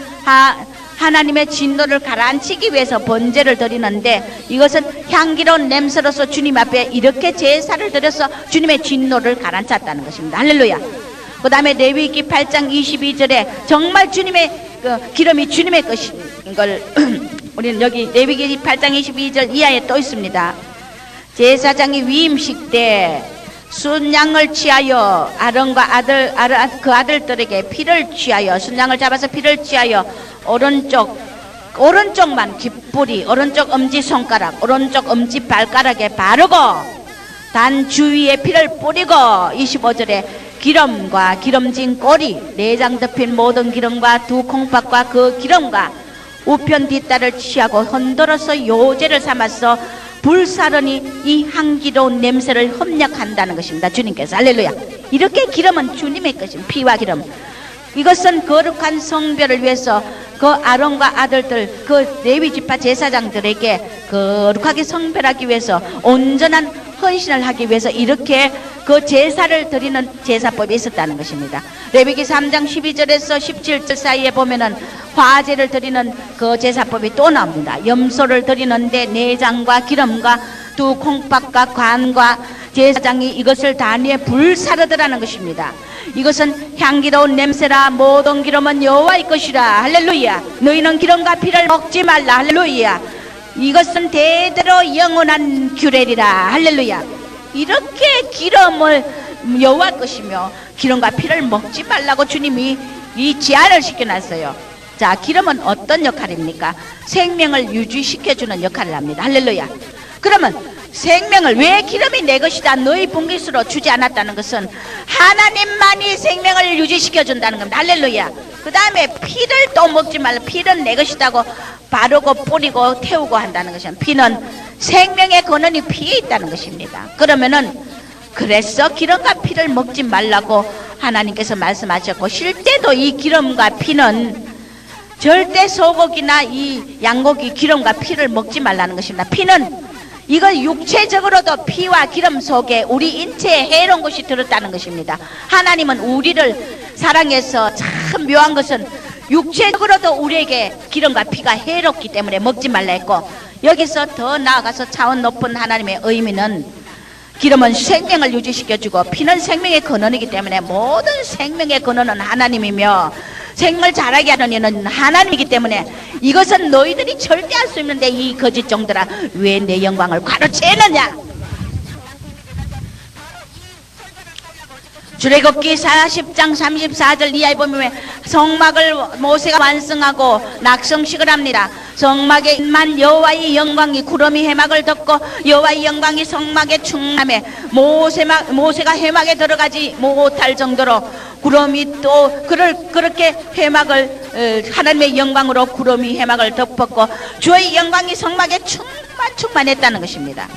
하나님의 진노를 가라앉히기 위해서 번제를 드리는데, 이것은 향기로운 냄새로서 주님 앞에 이렇게 제사를 드려서 주님의 진노를 가라앉혔다는 것입니다. 할렐루야. 그 다음에 레위기 8장 22절에 정말 주님의 기름이 주님의 것인 걸 우리는 여기 레위기 8장 22절 이하에 또 있습니다. 제사장이 위임식 때 순양을 취하여 아론과 그 아들들에게 피를 취하여, 순양을 잡아서 피를 취하여 오른쪽만 귓불이, 오른쪽 엄지손가락, 오른쪽 엄지발가락에 바르고 단 주위에 피를 뿌리고, 25절에 기름과 기름진 꼬리, 내장 덮인 모든 기름과 두 콩팥과 그 기름과 우편 뒷달을 취하고 흔들어서 요제를 삼아서 불사르니 이 향기로운 냄새를 흡력한다는 것입니다. 주님께서 할렐루야. 이렇게 기름은 주님의 것입니다. 피와 기름. 이것은 거룩한 성별을 위해서 그 아론과 아들들 그 레위 지파 제사장들에게 거룩하게 성별하기 위해서 온전한 헌신을 하기 위해서 이렇게 그 제사를 드리는 제사법이 있었다는 것입니다. 레위기 3장 12절에서 17절 사이에 보면은 화제를 드리는 그 제사법이 또 나옵니다. 염소를 드리는데 내장과 기름과 두 콩팥과 관과 제사장이 이것을 단위에 불사르더라는 것입니다. 이것은 향기로운 냄새라 모든 기름은 여호와의 것이라. 할렐루야. 너희는 기름과 피를 먹지 말라. 할렐루야. 이것은 대대로 영원한 규례리라. 할렐루야. 이렇게 기름을 여호와 것이며 기름과 피를 먹지 말라고 주님이 이 제한을 시켜놨어요. 자, 기름은 어떤 역할입니까? 생명을 유지시켜주는 역할을 합니다. 할렐루야. 그러면 생명을 왜 기름이 내 것이다 너희 분깃으로 주지 않았다는 것은 하나님만이 생명을 유지시켜준다는 겁니다. 할렐루야. 그 다음에 피를 또 먹지 말라. 피는 내 것이다고 바르고 뿌리고 태우고 한다는 것입니다. 피는 생명의 근원이 피에 있다는 것입니다. 그러면은 그래서 기름과 피를 먹지 말라고 하나님께서 말씀하셨고, 실제도 이 기름과 피는 절대 소고기나 이 양고기 기름과 피를 먹지 말라는 것입니다. 피는 이거 육체적으로도 피와 기름 속에 우리 인체에 해로운 것이 들었다는 것입니다. 하나님은 우리를 사랑해서 참 묘한 것은 육체적으로도 우리에게 기름과 피가 해롭기 때문에 먹지 말라 했고, 여기서 더 나아가서 차원 높은 하나님의 의미는 기름은 생명을 유지시켜주고 피는 생명의 근원이기 때문에 모든 생명의 근원은 하나님이며 생명을 자라게 하는 이는 하나님이기 때문에 이것은 너희들이 절대 할 수 없는데 이 거짓 종들아 왜 내 영광을 가로채느냐. 출애굽기 40장 34절 이하에 보면 성막을 모세가 완성하고 낙성식을 합니다. 성막에 임한 여호와의 영광이 구름이 해막을 덮고 여호와의 영광이 성막에 충만해 모세가 해막에 들어가지 못할 정도로 구름이 또 그렇게 해막을 하나님의 영광으로 구름이 해막을 덮었고 주의 영광이 성막에 충만했다는 것입니다.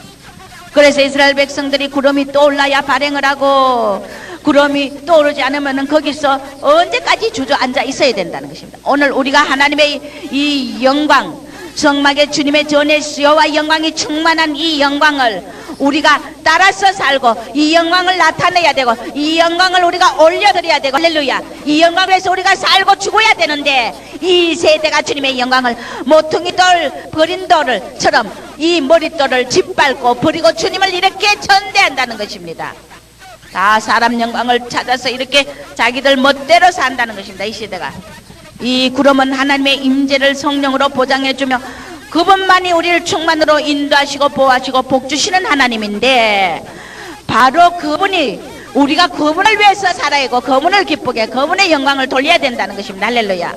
그래서 이스라엘 백성들이 구름이 떠올라야 발행을 하고 구름이 떠오르지 않으면 거기서 언제까지 주저앉아 있어야 된다는 것입니다. 오늘 우리가 하나님의 이 영광, 성막에 주님의 전에 여호와의 영광이 충만한 이 영광을 우리가 따라서 살고 이 영광을 나타내야 되고 이 영광을 우리가 올려드려야 되고, 할렐루야. 이 영광을 위해서 우리가 살고 죽어야 되는데 이 세대가 주님의 영광을 모퉁이 돌 버린 돌을처럼 이 머릿돌을 짓밟고 버리고 주님을 이렇게 전대한다는 것입니다. 다 사람 영광을 찾아서 이렇게 자기들 멋대로 산다는 것입니다. 이 시대가. 이 구름은 하나님의 임재를 성령으로 보장해주며 그분만이 우리를 충만으로 인도하시고 보호하시고 복주시는 하나님인데, 바로 그분이 우리가 그분을 위해서 살아야 하고 그분을 기쁘게 그분의 영광을 돌려야 된다는 것입니다. 할렐루야.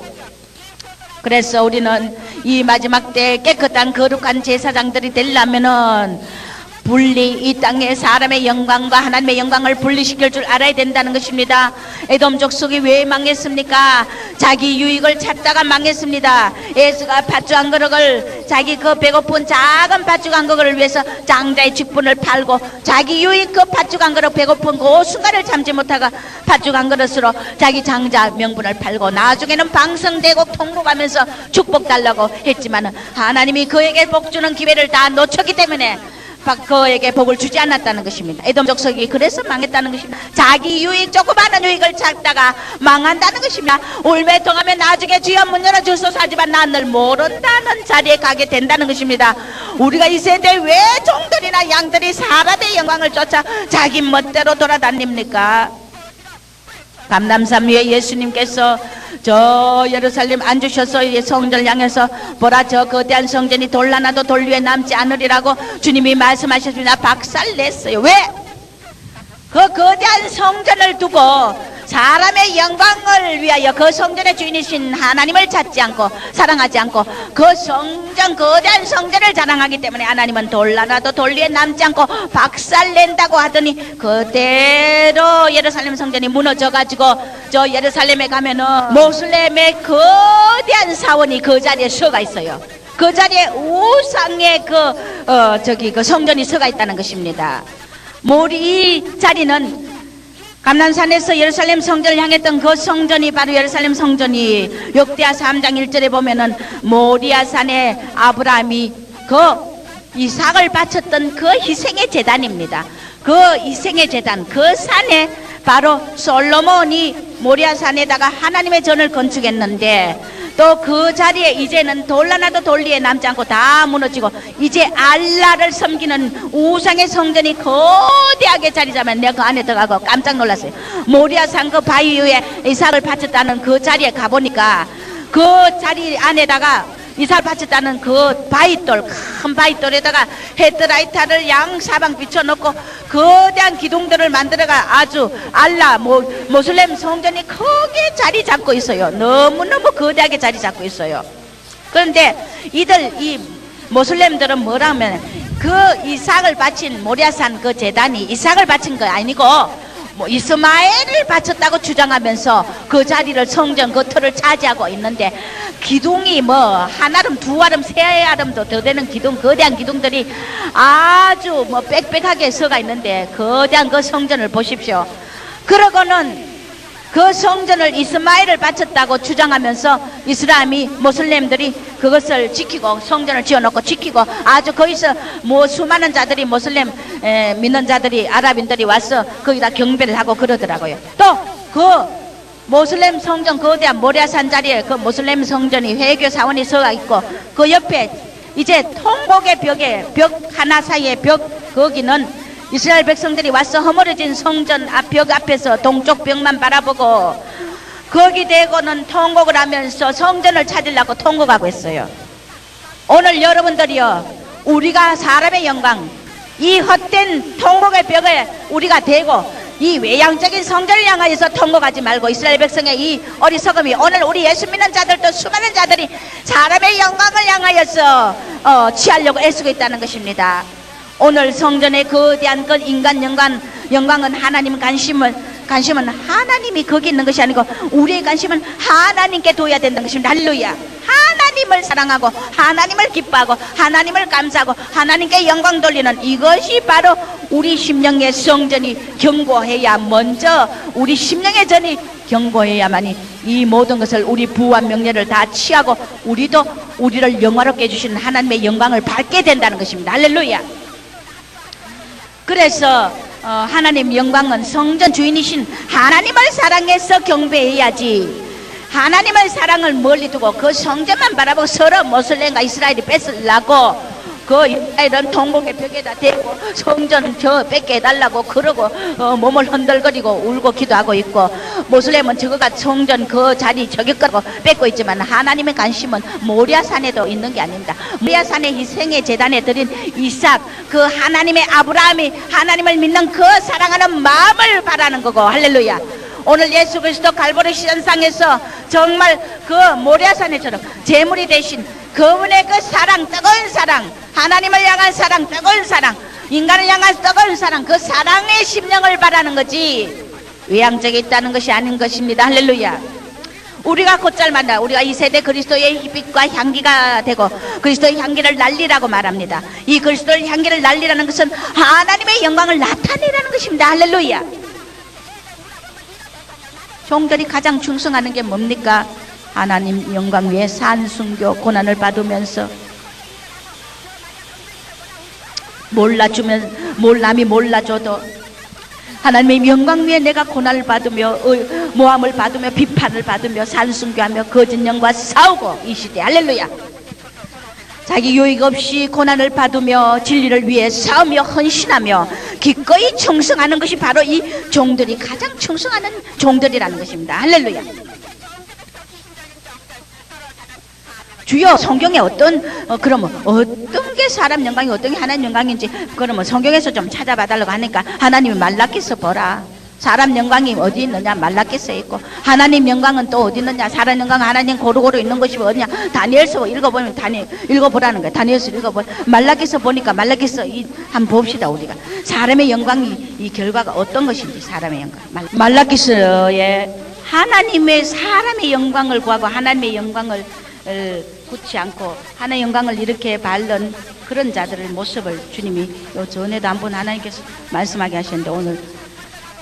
그래서 우리는 이 마지막 때 깨끗한 거룩한 제사장들이 되려면은 분리, 이 땅에 사람의 영광과 하나님의 영광을 분리시킬 줄 알아야 된다는 것입니다. 에돔 족속이 왜 망했습니까? 자기 유익을 찾다가 망했습니다. 에스가 팥죽 한 그릇을 자기 그 배고픈 작은 팥죽 한 그릇을 위해서 장자의 직분을 팔고 자기 유익 그 팥죽 한 그릇 배고픈 그 순간을 참지 못하가 팥죽 한 그릇으로 자기 장자 명분을 팔고 나중에는 방성대국 통곡하면서 축복 달라고 했지만 하나님이 그에게 복 주는 기회를 다 놓쳤기 때문에 그에게 복을 주지 않았다는 것입니다. 에돔 족속이 그래서 망했다는 것입니다. 자기 유익, 조그마한 유익을 찾다가 망한다는 것입니다. 울매통하면 나중에 주여 문 열어주소서 하지만 나를 모른다는 자리에 가게 된다는 것입니다. 우리가 이 세대에 왜 종들이나 양들이 사람의 영광을 쫓아 자기 멋대로 돌아다닙니까? 감람산 위에 예수님께서 저 예루살렘 앉으셔서 성전을 향해서 보라 저 거대한 성전이 돌 하나도 돌 위에 남지 않으리라고 주님이 말씀하셨습니다. 박살냈어요. 왜? 그 거대한 성전을 두고 사람의 영광을 위하여 그 성전의 주인이신 하나님을 찾지 않고 사랑하지 않고 그 성전, 거대한 성전을 자랑하기 때문에 하나님은 돌 하나도 돌 위에 남지 않고 박살낸다고 하더니 그대로 예루살렘 성전이 무너져 가지고 저 예루살렘에 가면은 모슬렘의 거대한 사원이 그 자리에 서가 있어요. 그 자리에 우상의 그 성전이 서가 있다는 것입니다. 이 자리는 감난산에서 예루살렘 성전을 향했던 그 성전이 바로 예루살렘 성전이 역대하 3장 1절에 보면은 모리아산에 아브라함이 그 이삭을 바쳤던 그 희생의 제단입니다. 그 희생의 제단, 그 산에 바로 솔로몬이 모리아산에다가 하나님의 전을 건축했는데 또 그 자리에 이제는 돌 하나도 돌리에 남지 않고 다 무너지고 이제 알라를 섬기는 우상의 성전이 거대하게 자리 잡으면 내가 그 안에 들어가고 깜짝 놀랐어요. 모리아산 그 바위 위에 이삭을 바쳤다는 그 자리에 가보니까 그 자리 안에다가 이삭을 바쳤다는 그 바위돌, 큰 바위돌에다가 헤드라이트를 양사방 비춰놓고 거대한 기둥들을 만들어가 아주 알라 모슬렘 성전이 크게 자리 잡고 있어요. 너무너무 거대하게 자리 잡고 있어요. 그런데 이 모슬렘들은 뭐라면 그 이삭을 바친 모리아산 그 제단이 이삭을 바친 거 아니고 이스마엘을 바쳤다고 주장하면서 그 자리를 성전 그 틀을 차지하고 있는데 기둥이 한 아름 두 아름 세 아름도 더 되는 기둥 거대한 기둥들이 아주 빽빽하게 서가 있는데 거대한 그 성전을 보십시오. 그러고는 그 성전을 이스마엘을 바쳤다고 주장하면서 이스라엘이 모슬렘들이 그것을 지키고 성전을 지어놓고 지키고 아주 거기서 수많은 자들이 모슬렘 믿는 자들이 아랍인들이 와서 거기다 경배를 하고 그러더라고요. 또 그 모슬렘 성전 거대한 모리아산 자리에 그 모슬렘 성전이 회교 사원이 서가 있고 그 옆에 이제 통곡의 벽 하나 사이에 벽 거기는 이스라엘 백성들이 와서 허물어진 성전 벽 앞에서 동쪽 벽만 바라보고 거기 대고는 통곡을 하면서 성전을 찾으려고 통곡하고 있어요. 오늘 여러분들이요, 우리가 사람의 영광, 이 헛된 통곡의 벽에 우리가 대고 이 외향적인 성전을 향하여서 통곡하지 말고 이스라엘 백성의 이 어리석음이 오늘 우리 예수 믿는 자들도 수많은 자들이 사람의 영광을 향하여서 취하려고 애쓰고 있다는 것입니다. 오늘 성전의 거대한 그 인간 영광은 하나님 관심은 하나님이 거기 있는 것이 아니고 우리의 관심은 하나님께 둬야 된다는 것입니다. 할렐루야. 하나님을 사랑하고 하나님을 기뻐하고 하나님을 감사하고 하나님께 영광 돌리는 이것이 바로 우리 심령의 성전이 견고해야 먼저 우리 심령의 전이 견고해야만이 이 모든 것을 우리 부와 명예를 다 취하고 우리도 우리를 영화롭게 해주시는 하나님의 영광을 받게 된다는 것입니다. 할렐루야. 그래서 하나님 영광은 성전 주인이신 하나님을 사랑해서 경배해야지 하나님의 사랑을 멀리 두고 그 성전만 바라보고 서로 모슬렘과 이스라엘이 뺏으려고 그 이스라엘은 통곡의 벽에다 대고 성전 저 뺏게 해달라고 그러고 몸을 흔들거리고 울고 기도하고 있고 모슬렘은 저거가 성전 그 자리 저기 거고 뺏고 있지만 하나님의 관심은 모리아산에도 있는 게 아닙니다. 모리아산의 희생의 제단에 드린 이삭 그 하나님의 아브라함이 하나님을 믿는 그 사랑하는 마음을 바라는 거고 할렐루야. 오늘 예수 그리스도 갈보리 시전상에서 정말 그 모리아산에처럼 제물이 되신 그분의 그 사랑, 뜨거운 사랑, 하나님을 향한 사랑, 뜨거운 사랑, 인간을 향한 뜨거운 사랑, 그 사랑의 심령을 바라는 거지 외향적에 있다는 것이 아닌 것입니다. 할렐루야. 우리가 곧잘 만나 우리가 이 세대 그리스도의 빛과 향기가 되고 그리스도의 향기를 날리라고 말합니다. 이 그리스도의 향기를 날리라는 것은 하나님의 영광을 나타내라는 것입니다. 할렐루야. 종들이 가장 충성하는 게 뭡니까? 하나님 영광 위에 산순교 고난을 받으면서 남이 몰라줘도 하나님의 영광 위에 내가 고난을 받으며 모함을 받으며 비판을 받으며 산순교하며 거짓 영과 싸우고 이 시대 할렐루야. 자기 유익 없이 고난을 받으며 진리를 위해 싸우며 헌신하며 기꺼이 충성하는 것이 바로 이 종들이 가장 충성하는 종들이라는 것입니다. 할렐루야. 주여 성경에 그러면 어떤 게 사람 영광이 어떤 게 하나님 영광인지 그러면 성경에서 좀 찾아봐 달라고 하니까 하나님이 말라기서 보라. 사람 영광이 어디 있느냐 말라기서 있고 하나님 영광은 또 어디 있느냐 사람 영광은 하나님 고루고루 있는 것이 어디냐 다니엘서 읽어보면 읽어보라는 거야. 다니엘서 읽어보면 말라기서 보니까 말라기서 한번 봅시다. 우리가 사람의 영광이 이 결과가 어떤 것인지 사람의 영광 말라기서에 하나님의 사람의 영광을 구하고 하나님의 영광을 굳지 않고 하나님의 영광을 이렇게 바른 그런 자들의 모습을 주님이 요 전에도 한번 하나님께서 말씀하게 하셨는데, 오늘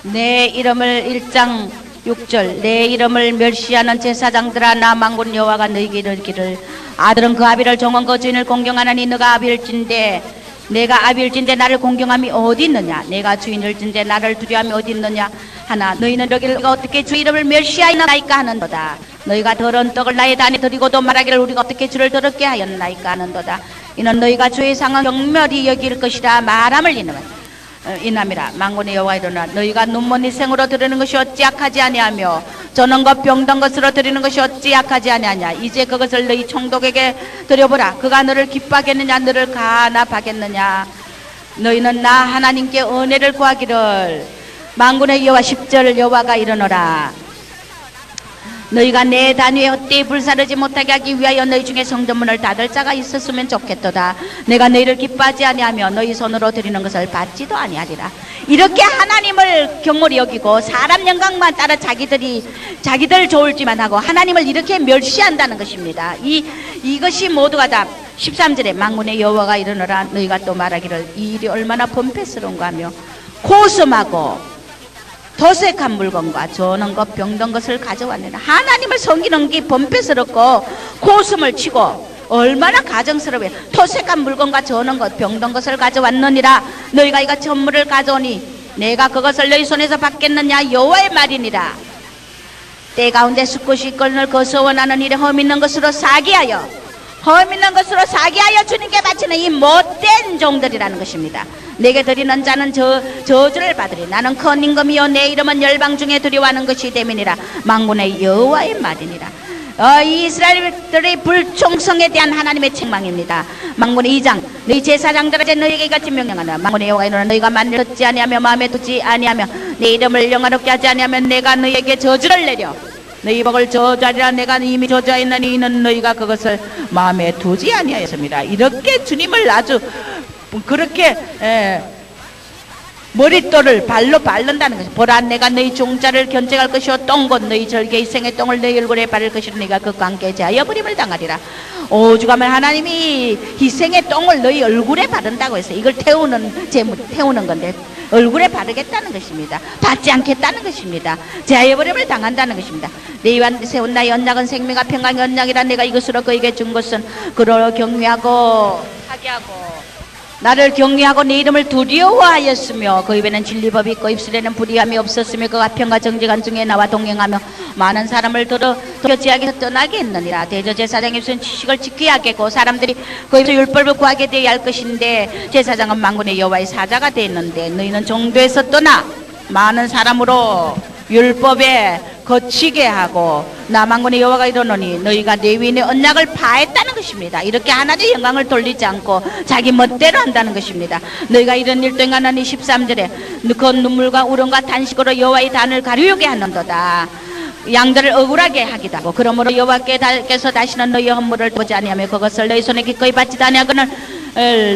내 이름을 1장 6절 내 이름을 멸시하는 제사장들아 나 만군 여호와가 너희에게 이르기를 아들은 그 아비를 종은 그 주인을 공경하나니 너가 아비일진데 내가 아비일진데 나를 공경함이 어디 있느냐, 내가 주인일진데 나를 두려움이 어디 있느냐 하나 너희는 이르기를 우리가 어떻게 주 이름을 멸시하였나이까 하는도다. 너희가 더러운 떡을 나의 단에 드리고도 말하기를 우리가 어떻게 주를 더럽게 하였나이까 하는도다. 이는 너희가 주의 상을 경멸히 여길 것이라 말함을 이남이라. 만군의 여호와 이르노라 너희가 눈먼 희생으로 드리는 것이 어찌 악하지 아니하며 저는 것 병든 것으로 드리는 것이 어찌 악하지 아니하냐. 이제 그것을 너희 총독에게 드려보라. 그가 너를 기뻐하겠느냐 너를 간합하겠느냐. 너희는 나 하나님께 은혜를 구하기를. 만군의 여호와 10절 여호와가 이르노라 너희가 내 단위에 헛되이 불사르지 못하게 하기 위하여 너희 중에 성전문을 닫을 자가 있었으면 좋겠도다. 내가 너희를 기뻐하지 아니하며 너희 손으로 드리는 것을 받지도 아니하리라. 이렇게 하나님을 경홀히 여기고 사람 영광만 따라 자기들 좋을지만 하고 하나님을 이렇게 멸시한다는 것입니다. 이것이 모두가 다 13절에 만군의 여호와가 이르노라 너희가 또 말하기를 이 일이 얼마나 범패스러운가 하며 고슴하고 도색한 물건과 저는 것 병든 것을 가져왔느라. 하나님을 섬기는 게 범패스럽고 고슴을 치고 얼마나 가정스러워요. 토색한 물건과 저는 것 병든 것을 가져왔느니라. 너희가 이거 천물을 가져오니 내가 그것을 너희 손에서 받겠느냐 여호와의 말이니라. 때 가운데 수컷이 이끌을 거스원하는 일에 험 있는 것으로 사기하여 주님께 바치는 이 못된 종들이라는 것입니다. 내게 드리는 자는 저주를 받으리. 나는 큰 임금이요 내 이름은 열방 중에 두려워하는 것이 됨이니라. 만군의 여호와의 말이니라. 이스라엘들의 불충성에 대한 하나님의 책망입니다. 만군의 2장 너희 제사장들아 너희에게 이같이 명령하노라. 만군의 여호와가 이르노라 너희가 만일 듣지 아니하며 마음에 두지 아니하며 내 이름을 영화롭게 하지 아니하면 내가 너희에게 저주를 내려 너희 복을 저주하리라. 내가 이미 저주하였나니 이는 너희가 그것을 마음에 두지 아니하였습니다. 이렇게 주님을 아주 그렇게 머릿돌을 발로 밟는다는 것이. 보라 내가 너희 종자를 견책할 것이요 똥곧 너희 절개 희생의 똥을 너희 얼굴에 바를 것이라. 네가 그과 함께 제하여 버림을 당하리라. 오죽하면 하나님이 희생의 똥을 너희 얼굴에 바른다고 해서 이걸 태우는 건데 얼굴에 바르겠다는 것입니다. 받지 않겠다는 것입니다. 제하여 버림을 당한다는 것입니다. 너희와 세운 나의 언약은 생명과 평강의 언약이라. 내가 이것으로 그에게 준 것은 그로 경외하고 하게 하고 나를 경외하고 내 이름을 두려워하였으며 그 입에는 진리법이 있고 입술에는 불의함이 없었으며 그가 평과 정직한 중에 나와 동행하며 많은 사람을 도려 지하게서 떠나게 했느니라. 대저제사장의 입술은 지식을 지켜야 하겠고 사람들이 그 입술 율법을 구하게 되어야 할 것인데 제사장은 만군의 여호와의 사자가 되었는데 너희는 종교에서 떠나 많은 사람으로 율법에 거치게 하고 나 만군의 여호와가 이르노니 너희가 레위인의 언약을 파했다는 것입니다. 이렇게 하나님의 영광을 돌리지 않고 자기 멋대로 한다는 것입니다. 너희가 이런 일도 행하나니 13절에 그 눈물과 울음과 탄식으로 여호와의 단을 가리우게 하는도다. 양들을 억울하게 하기도 하고 그러므로 여호와께서 다시는 너희의 헌물을 보지 아니하며 그것을 너희 손에 기꺼이 받지도 아니하거늘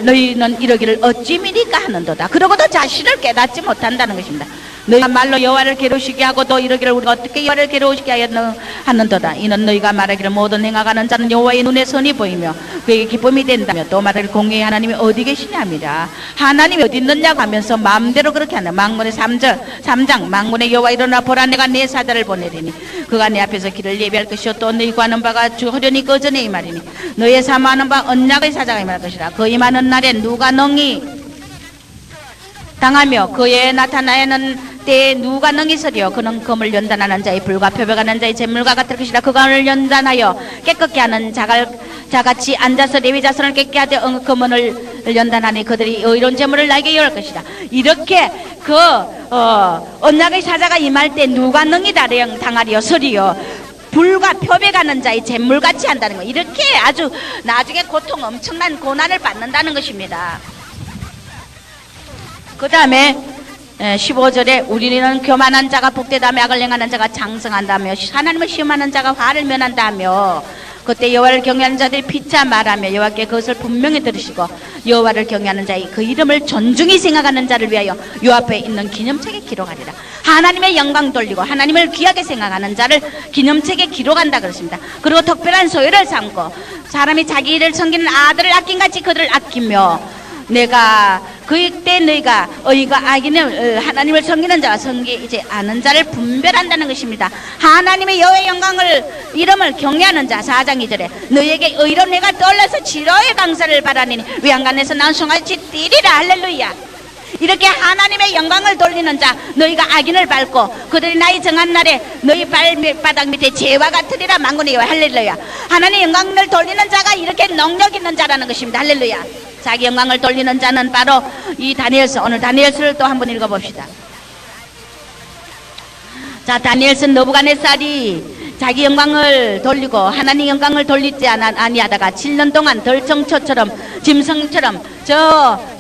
너희는 이러기를 어찌 미리까 하는도다. 그러고도 자신을 깨닫지 못한다는 것입니다. 너희가 말로 여호와를 괴로우시게 하고 또 이러기를 우리가 어떻게 여호와를 괴로우시게 하는도다. 이는 너희가 말하기를 모든 행하가는 자는 여호와의 눈에 선이 보이며 그에게 기쁨이 된다며 또 말하기를 공의의 하나님이 어디 계시냐미라. 하나님이 어디 있느냐고 하면서 마음대로 그렇게 한다. 만군의 3장 만군의 여호와 일어나 보라 내가 내 사자를 보내리니 그가 내 앞에서 길을 예비할 것이요 또 너희 구하는 바가 호련히 꺼져내 이 말이니 너희의 사모하는 바 언약의 사자가 임할 것이라. 그 임하는 날에 누가 능히 당하며 그의 나타나는 때에 누가 능히 서리요. 그는 금을 연단하는 자의 불과 표백하는 자의 재물과 같을 것이라. 그간을 연단하여 깨끗게 하는 자같이 앉아서 레위 자손을 깨끗게 하되 금을 연단하니 그들이 의로운 재물을 나에게 요할 것이다. 이렇게 언약의 사자가 임할 때 누가 능히 당하리요 서리요. 불과 표백하는 자의 재물같이 한다는 거. 이렇게 아주 나중에 고통 엄청난 고난을 받는다는 것입니다. 그 다음에 15절에 우리는 교만한 자가 복되다며 악을 행하는 자가 장성한다며 하나님을 시험하는 자가 화를 면한다며 그때 여호와를 경외하는 자들이 피차 말하며 여호와께 그것을 분명히 들으시고 여호와를 경외하는 자의 그 이름을 존중히 생각하는 자를 위하여 요 앞에 있는 기념책에 기록하리라. 하나님의 영광 돌리고 하나님을 귀하게 생각하는 자를 기념책에 기록한다 그랬습니다. 그리고 특별한 소유를 삼고 사람이 자기 일을 섬기는 아들을 아낀같이 그들을 아끼며 내가 그때 너희가 의가 악인을 하나님을 섬기는 자와 섬기지 않은 자를 분별한다는 것입니다. 하나님의 여호와의 영광을 이름을 경외하는 자 4장 2절에 너희에게 의로 내가 떠올라서 지로의 강사를 바라니 외양간에서 나온 송아지 띠리라 할렐루야. 이렇게 하나님의 영광을 돌리는 자 너희가 악인을 밟고 그들이 나의 정한 날에 너희 발바닥 밑에 재와 같으리라 만군의 여호와 할렐루야. 하나님의 영광을 돌리는 자가 이렇게 능력 있는 자라는 것입니다. 할렐루야. 자기 영광을 돌리는 자는 바로 이 다니엘서, 오늘 다니엘서를 또 한번 읽어봅시다. 자, 다니엘서 너부갓네살이 자기 영광을 돌리고 하나님 영광을 돌리지 아니하다가 7년 동안 덜청초처럼 짐승처럼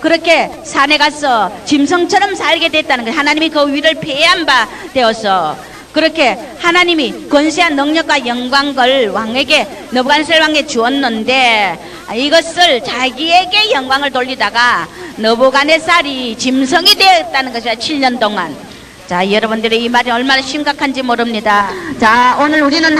그렇게 산에 가서 짐승처럼 살게 됐다는 거예요. 하나님이 그 위를 폐한 바 되어서 그렇게 하나님이 권세한 능력과 영광을 왕에게 너부갓네살 왕에 주었는데 이것을 자기에게 영광을 돌리다가 너부갓네살이 짐승이 되었다는 것이야. 7년 동안. 자, 여러분들의 이 말이 얼마나 심각한지 모릅니다. 자, 오늘 우리는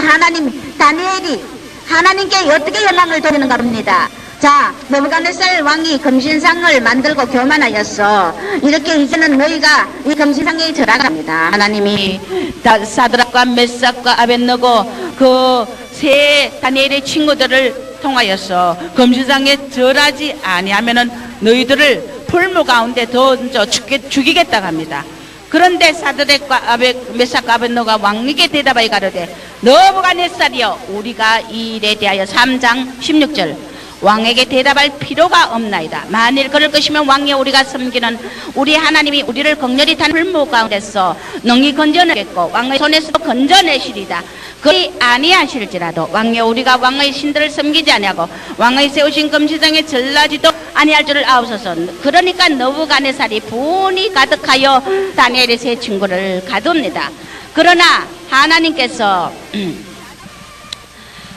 다니엘이 하나님께 어떻게 영광을 돌리는가 합니다. 자, 너부갓네살 왕이 금신상을 만들고 교만하였어. 이렇게 이제는 너희가 이 금신상에 절하랍니다. 하나님이 사드락과 메삭과 아벳느고 그 세 다니엘의 친구들을 통하여서 금신상에 절하지 아니하면은 너희들을 풀무 가운데 던져 죽이겠다고 합니다. 그런데 사드락과 메삭과 아벳느고가 왕에게 대답하여 가로되 너부갓네살이여 우리가 이 일에 대하여 3장 16절 왕에게 대답할 필요가 없나이다. 만일 그럴 것이면 왕이 우리가 섬기는 우리 하나님이 우리를 극렬히 탄 풀무 가운데서 능히 건져내겠고 왕의 손에서도 건져내시리다. 그리 아니하실지라도 왕이 우리가 왕의 신들을 섬기지 아니하고 왕의 세우신 금신상에 절라지도 아니할 줄을 아옵소서. 그러니까 너부갓네살이 분이 가득하여 다니엘의 세 친구를 가둡니다. 그러나 하나님께서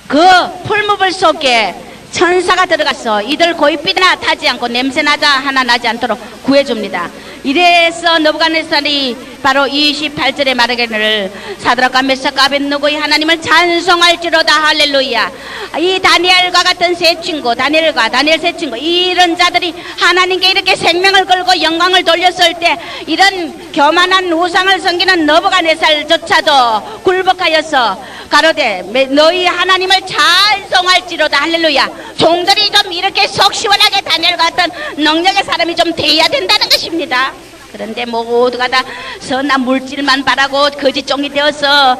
그 풀무불 속에 천사가 들어가서 이들 고이빛이나 타지 않고 냄새나자 하나 나지 않도록 구해줍니다. 이래서 너부갓네살이 바로 28절에 말하기를 사드락과 메삭과 아벳느고의 하나님을 찬송할지로다 할렐루야. 이 다니엘과 같은 세 친구, 다니엘 세 친구, 이런 자들이 하나님께 이렇게 생명을 걸고 영광을 돌렸을 때 이런 교만한 우상을 섬기는 너부갓네살조차도 굴복하여서 가로되 너희 하나님을 찬송할지로다 할렐루야. 종들이 좀 이렇게 속 시원하게 다니엘과 같은 능력의 사람이 좀 돼야 된다는 것입니다. 그런데 모두가 다 선한 물질만 바라고 거짓종이 되어서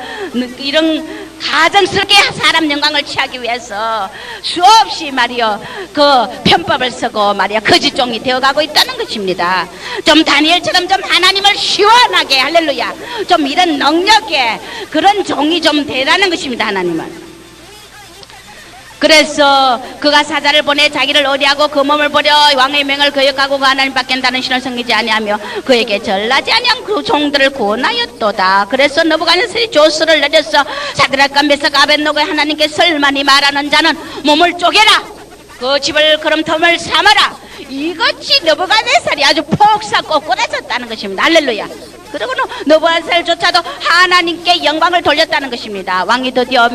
이런 가정스럽게 사람 영광을 취하기 위해서 수없이 말이요 그 편법을 쓰고 말이야 거짓종이 되어가고 있다는 것입니다. 좀 다니엘처럼 좀 하나님을 시원하게 할렐루야 좀 이런 능력에 그런 종이 좀 되라는 것입니다. 하나님은. 그래서 그가 사자를 보내 자기를 의뢰하고 그 몸을 버려 왕의 명을 거역하고 그 하나님 밖엔 다른 신을 섬기지 아니하며 그에게 절하지 아니한 그 종들을 구원하였도다. 그래서 너부갓네살이 조서를 내려서 사드락과 메삭과 아벳느고의 하나님께 설만이 말하는 자는 몸을 쪼개라. 그 집을 그럼터을 삼아라. 이것이 너부갓네살이 아주 폭삭 꼬꾸라졌다는 것입니다. 할렐루야. 그리고 너부갓네살조차도 하나님께 영광을 돌렸다는 것입니다. 왕이 드디어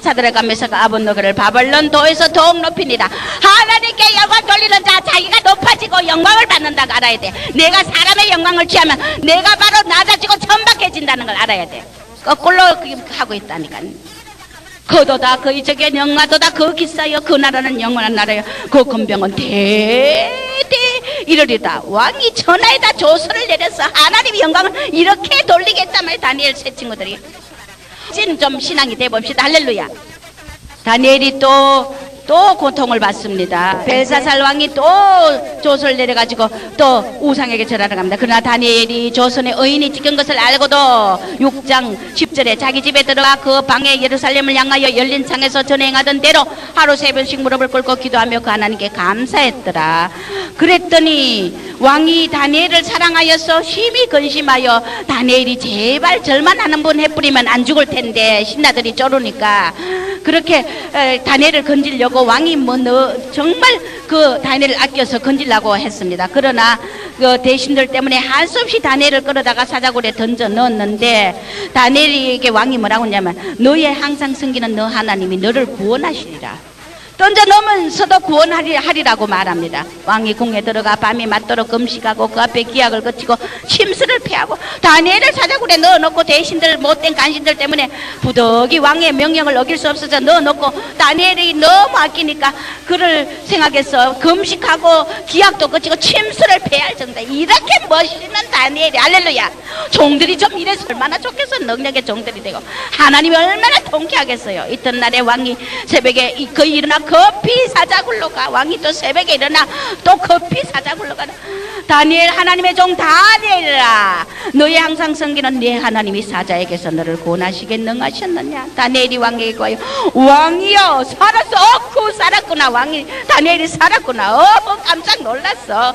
사드락과 메삭과 아벳느고를 바벨론 도에서 더욱 높이니라. 하나님께 영광 돌리는 자 자기가 높아지고 영광을 받는다고 알아야 돼. 내가 사람의 영광을 취하면 내가 바로 낮아지고 천박해진다는 걸 알아야 돼. 거꾸로 하고 있다니까. 그도다 그 이적의 영화도다 그 기사여 그 나라는 영원한 나라여 그 군병은 대대 이르리다. 왕이 전하에다 조서를 내려서 하나님의 영광을 이렇게 돌리겠다 말 다니엘 세 친구들이 좀 신앙이 돼봅시다. 할렐루야. 다니엘이 또 고통을 받습니다. 벨사살 왕이 또 조서를 내려가지고 또 우상에게 절하러 갑니다. 그러나 다니엘이 조선의 의인이 찍은 것을 알고도 6장 10절에 자기 집에 들어가 그 방에 예루살렘을 향하여 열린 창에서 전행하던 대로 하루 3번씩 무릎을 꿇고 기도하며 그 하나님께 감사했더라. 그랬더니 왕이 다니엘을 사랑하여서 심히 근심하여 다니엘이 제발 절만 하는 분 해뿌리면 안 죽을 텐데 신하들이 쪼르니까 그렇게 다니엘을 건지려고 왕이 정말 그 다니엘을 아껴서 건지려고 했습니다. 그러나 그 대신들 때문에 할 수 없이 다니엘을 끌어다가 사자굴에 던져 넣었는데 다니엘에게 왕이 뭐라고 했냐면 너의 항상 섬기는 너 하나님이 너를 구원하시리라. 던져 넣으면서도 구원하리라고 말합니다. 왕이 궁에 들어가 밤이 맞도록 금식하고 그 앞에 기약을 거치고 침수를 피하고 다니엘을 사자굴에 넣어놓고 대신들 못된 간신들 때문에 부득이 왕의 명령을 어길 수 없어서 넣어놓고 다니엘이 너무 아끼니까 그를 생각해서 금식하고 기약도 거치고 침수를 피할 정도. 이렇게 멋있는 다니엘이 할렐루야. 종들이 좀 이래서 얼마나 좋겠어. 능력의 종들이 되고 하나님이 얼마나 통쾌하겠어요. 이튿날에 왕이 새벽에 거의 일어나 급히 사자굴로 가. 왕이 또 새벽에 일어나 또 급히 사자굴로 가라. 다니엘 하나님의 종 다니엘아, 너의 항상 섬기는 네 하나님이 사자에게서 너를 구원하시게 능하셨느냐. 다니엘이 왕에게 와요. 왕이여 살았어. 살았구나. 왕이 다니엘이 살았구나. 깜짝 놀랐어.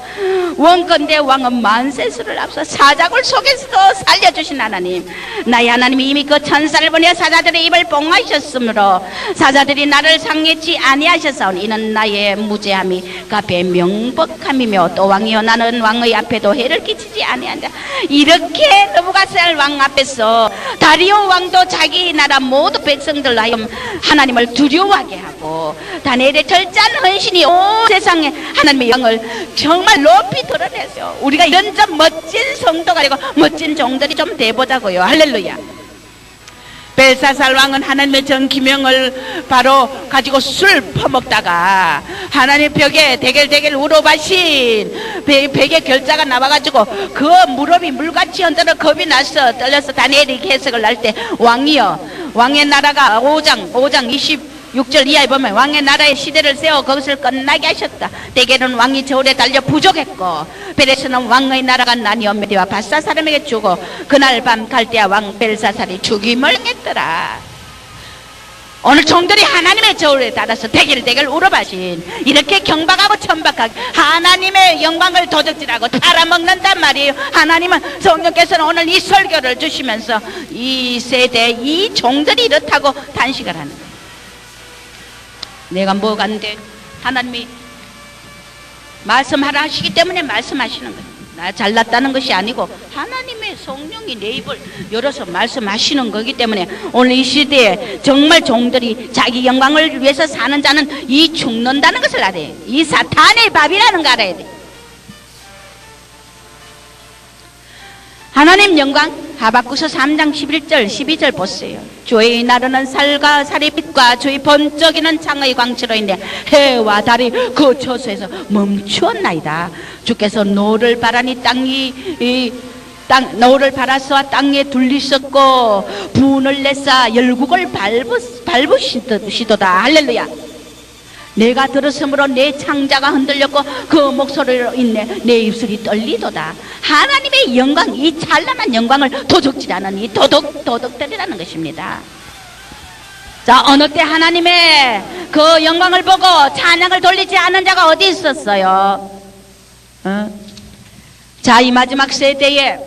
원건대 왕은 만세수를 앞서 사자굴 속에서도 살려주신 하나님, 나의 하나님이 이미 그 천사를 보내 사자들의 입을 봉하셨으므로 사자들이 나를 상해치 아니하셨사오니 이는 나의 무죄함이 그 앞에 명백함이며 또 왕이여 나는 왕의 앞에도 해를 끼치지 아니한다. 이렇게 느부갓네살 왕 앞에서 다리오 왕도 자기 나라 모두 백성들로 하여금 하나님을 두려워하게 하고 다니엘의 철저한 헌신이 온 세상에 하나님의 영을 정말 높이 드러내세요. 우리가 이런 좀 멋진 성도가 되고 멋진 종들이 좀 돼보자고요. 할렐루야. 벨사살 왕은 하나님의 정기명을 바로 가지고 술 퍼먹다가 하나님 벽에 대결 우러바신 벽에 결자가 나와가지고 그 무릎이 물같이 흔들어 겁이 나서 떨려서 다니엘이 해석을 할 때 왕이여, 왕의 나라가 5장 26절 이하에 보면 왕의 나라의 시대를 세워 그것을 끝나게 하셨다. 대개는 왕이 저울에 달려 부족했고 베레스는 왕의 나라가 나뉘어 메디와 바사 사람에게 주고 그날 밤 갈대아 왕 벨사살이 죽임을 했더라. 오늘 종들이 하나님의 저울에 달아서 대결 우러바신 이렇게 경박하고 천박하게 하나님의 영광을 도적질하고 팔아먹는단 말이에요. 하나님은 성령께서는 오늘 이 설교를 주시면서 이 세대 이 종들이 이렇다고 단식을 하는 거예요. 내가 뭐가 안 돼? 하나님이 말씀하라 하시기 때문에 말씀하시는 거예요. 나 잘났다는 것이 아니고 하나님의 성령이 내 입을 열어서 말씀하시는 거기 때문에 오늘 이 시대에 정말 종들이 자기 영광을 위해서 사는 자는 이 죽는다는 것을 알아야 돼. 이 사탄의 밥이라는 거 알아야 돼. 하나님 영광 하박국서 3장 11절 12절 보세요. 주의 나르는 살과 살의 빛과 주의 번쩍이는 창의 광채로 인해 해와 달이 그 처소에서 멈추었나이다. 주께서 노를 바라니 노를 바라서 땅에 둘리셨고 분을 내사 열국을 밟으시도다. 할렐루야. 내가 들었으므로 내 창자가 흔들렸고 그 목소리로 인해 내 입술이 떨리도다. 하나님의 영광, 이 찬란한 영광을 도둑질하는 이 도둑들이라는 것입니다. 자, 어느 때 하나님의 그 영광을 보고 찬양을 돌리지 않은 자가 어디 있었어요? 자, 이 마지막 세대에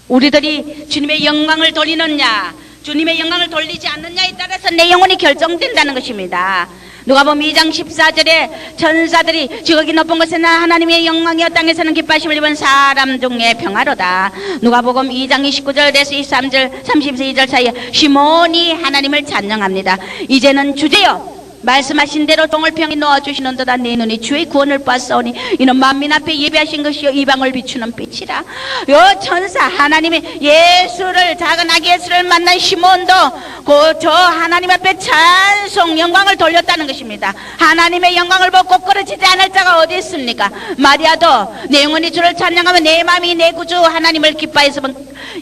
우리들이 주님의 영광을 돌리느냐 주님의 영광을 돌리지 않느냐에 따라서 내 영혼이 결정된다는 것입니다. 누가복음 2장 14절에 천사들이 지극히 높은 곳에나 하나님의 영광이여 땅에서는 기뻐하심을 입은 사람 중에 평화로다. 누가복음 2장 29절에서 23절 32절 사이에 시몬이 하나님을 찬양합니다. 이제는 주제여 말씀하신 대로 종을 평히 놓아주시는도다. 내 눈이 주의 구원을 봤사오니 이는 만민 앞에 예비하신 것이요 이방을 비추는 빛이라. 요 천사 하나님의 예수를 작은 아기 예수를 만난 시몬도 저 하나님 앞에 찬송 영광을 돌렸다는 것입니다. 하나님의 영광을 보고 꼬꾸러지지 않을 자가 어디 있습니까? 마리아도 내 영혼이 주를 찬양하면 내 마음이 내 구주 하나님을 기뻐해서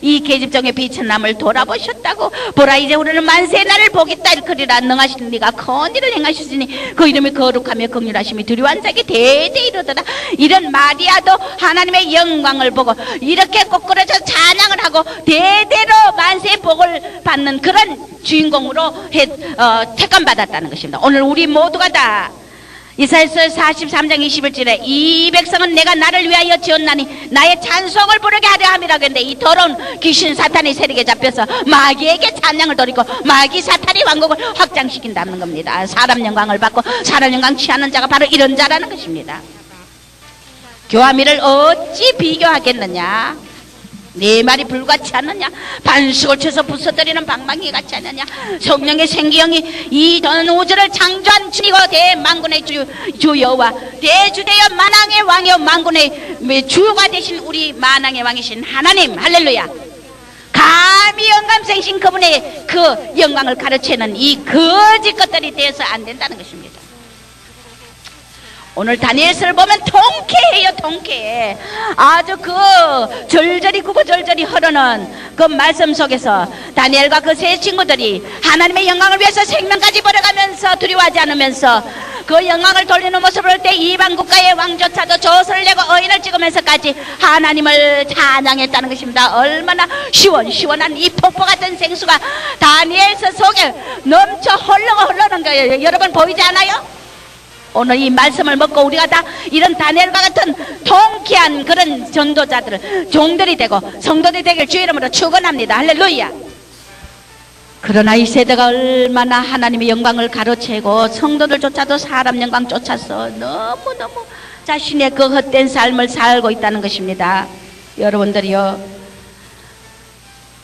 이 계집종의 빛은 남을 돌아보셨다고. 보라 이제 우리는 만세의 날을 보겠다 일컬이라. 능하신 네가 큰 일을 행하셨으니 그 이름이 거룩하며 긍휼하심이 두려워한 자에게 대대 이르도다. 이런 마리아도 하나님의 영광을 보고 이렇게 꼬꾸러져 찬양을 하고 대대로 만세의 복을 받는 그런 주인공으로 택함 받았다는 것입니다. 오늘 우리 모두가 다 이사야서 43장 21절에 이 백성은 내가 나를 위하여 지었나니 나의 찬송을 부르게 하려 함이라고 했는데, 이 더러운 귀신 사탄의 세력에 잡혀서 마귀에게 찬양을 돌리고 마귀 사탄의 왕국을 확장시킨다는 겁니다. 사람 영광을 받고 사람 영광 취하는 자가 바로 이런 자라는 것입니다. 교화미를 어찌 비교하겠느냐? 네 말이 불같지 않느냐? 반석을 쳐서 부숴뜨리는 방망이 같지 않느냐? 성령의 생기형이 이 전 우주를 창조한 주이고 대만군의 주 여호와, 대주대여 만왕의 왕이요 만군의 주가 되신 우리 만왕의 왕이신 하나님, 할렐루야. 감히 영감생신 그분의 그 영광을 가르치는 이 거짓 것들이 되어서 안 된다는 것입니다. 오늘 다니엘서를 보면 통쾌해요. 통쾌해. 아주 그 절절히 구고 절절히 흐르는 그 말씀 속에서 다니엘과 그 세 친구들이 하나님의 영광을 위해서 생명까지 버려가면서 두려워하지 않으면서 그 영광을 돌리는 모습을 볼 때 이방 국가의 왕조차도 조소를 내고 어인을 찍으면서까지 하나님을 찬양했다는 것입니다. 얼마나 시원시원한 이 폭포 같은 생수가 다니엘서 속에 넘쳐 흐르는 거예요. 여러분 보이지 않아요? 오늘 이 말씀을 먹고 우리가 다 이런 다니엘과 같은 통쾌한 그런 전도자들, 종들이 되고 성도들이 되길 주의 이름으로 축원합니다. 할렐루야. 그러나 이 세대가 얼마나 하나님의 영광을 가로채고 성도들조차도 사람 영광 쫓아서 너무너무 자신의 그 헛된 삶을 살고 있다는 것입니다. 여러분들이요,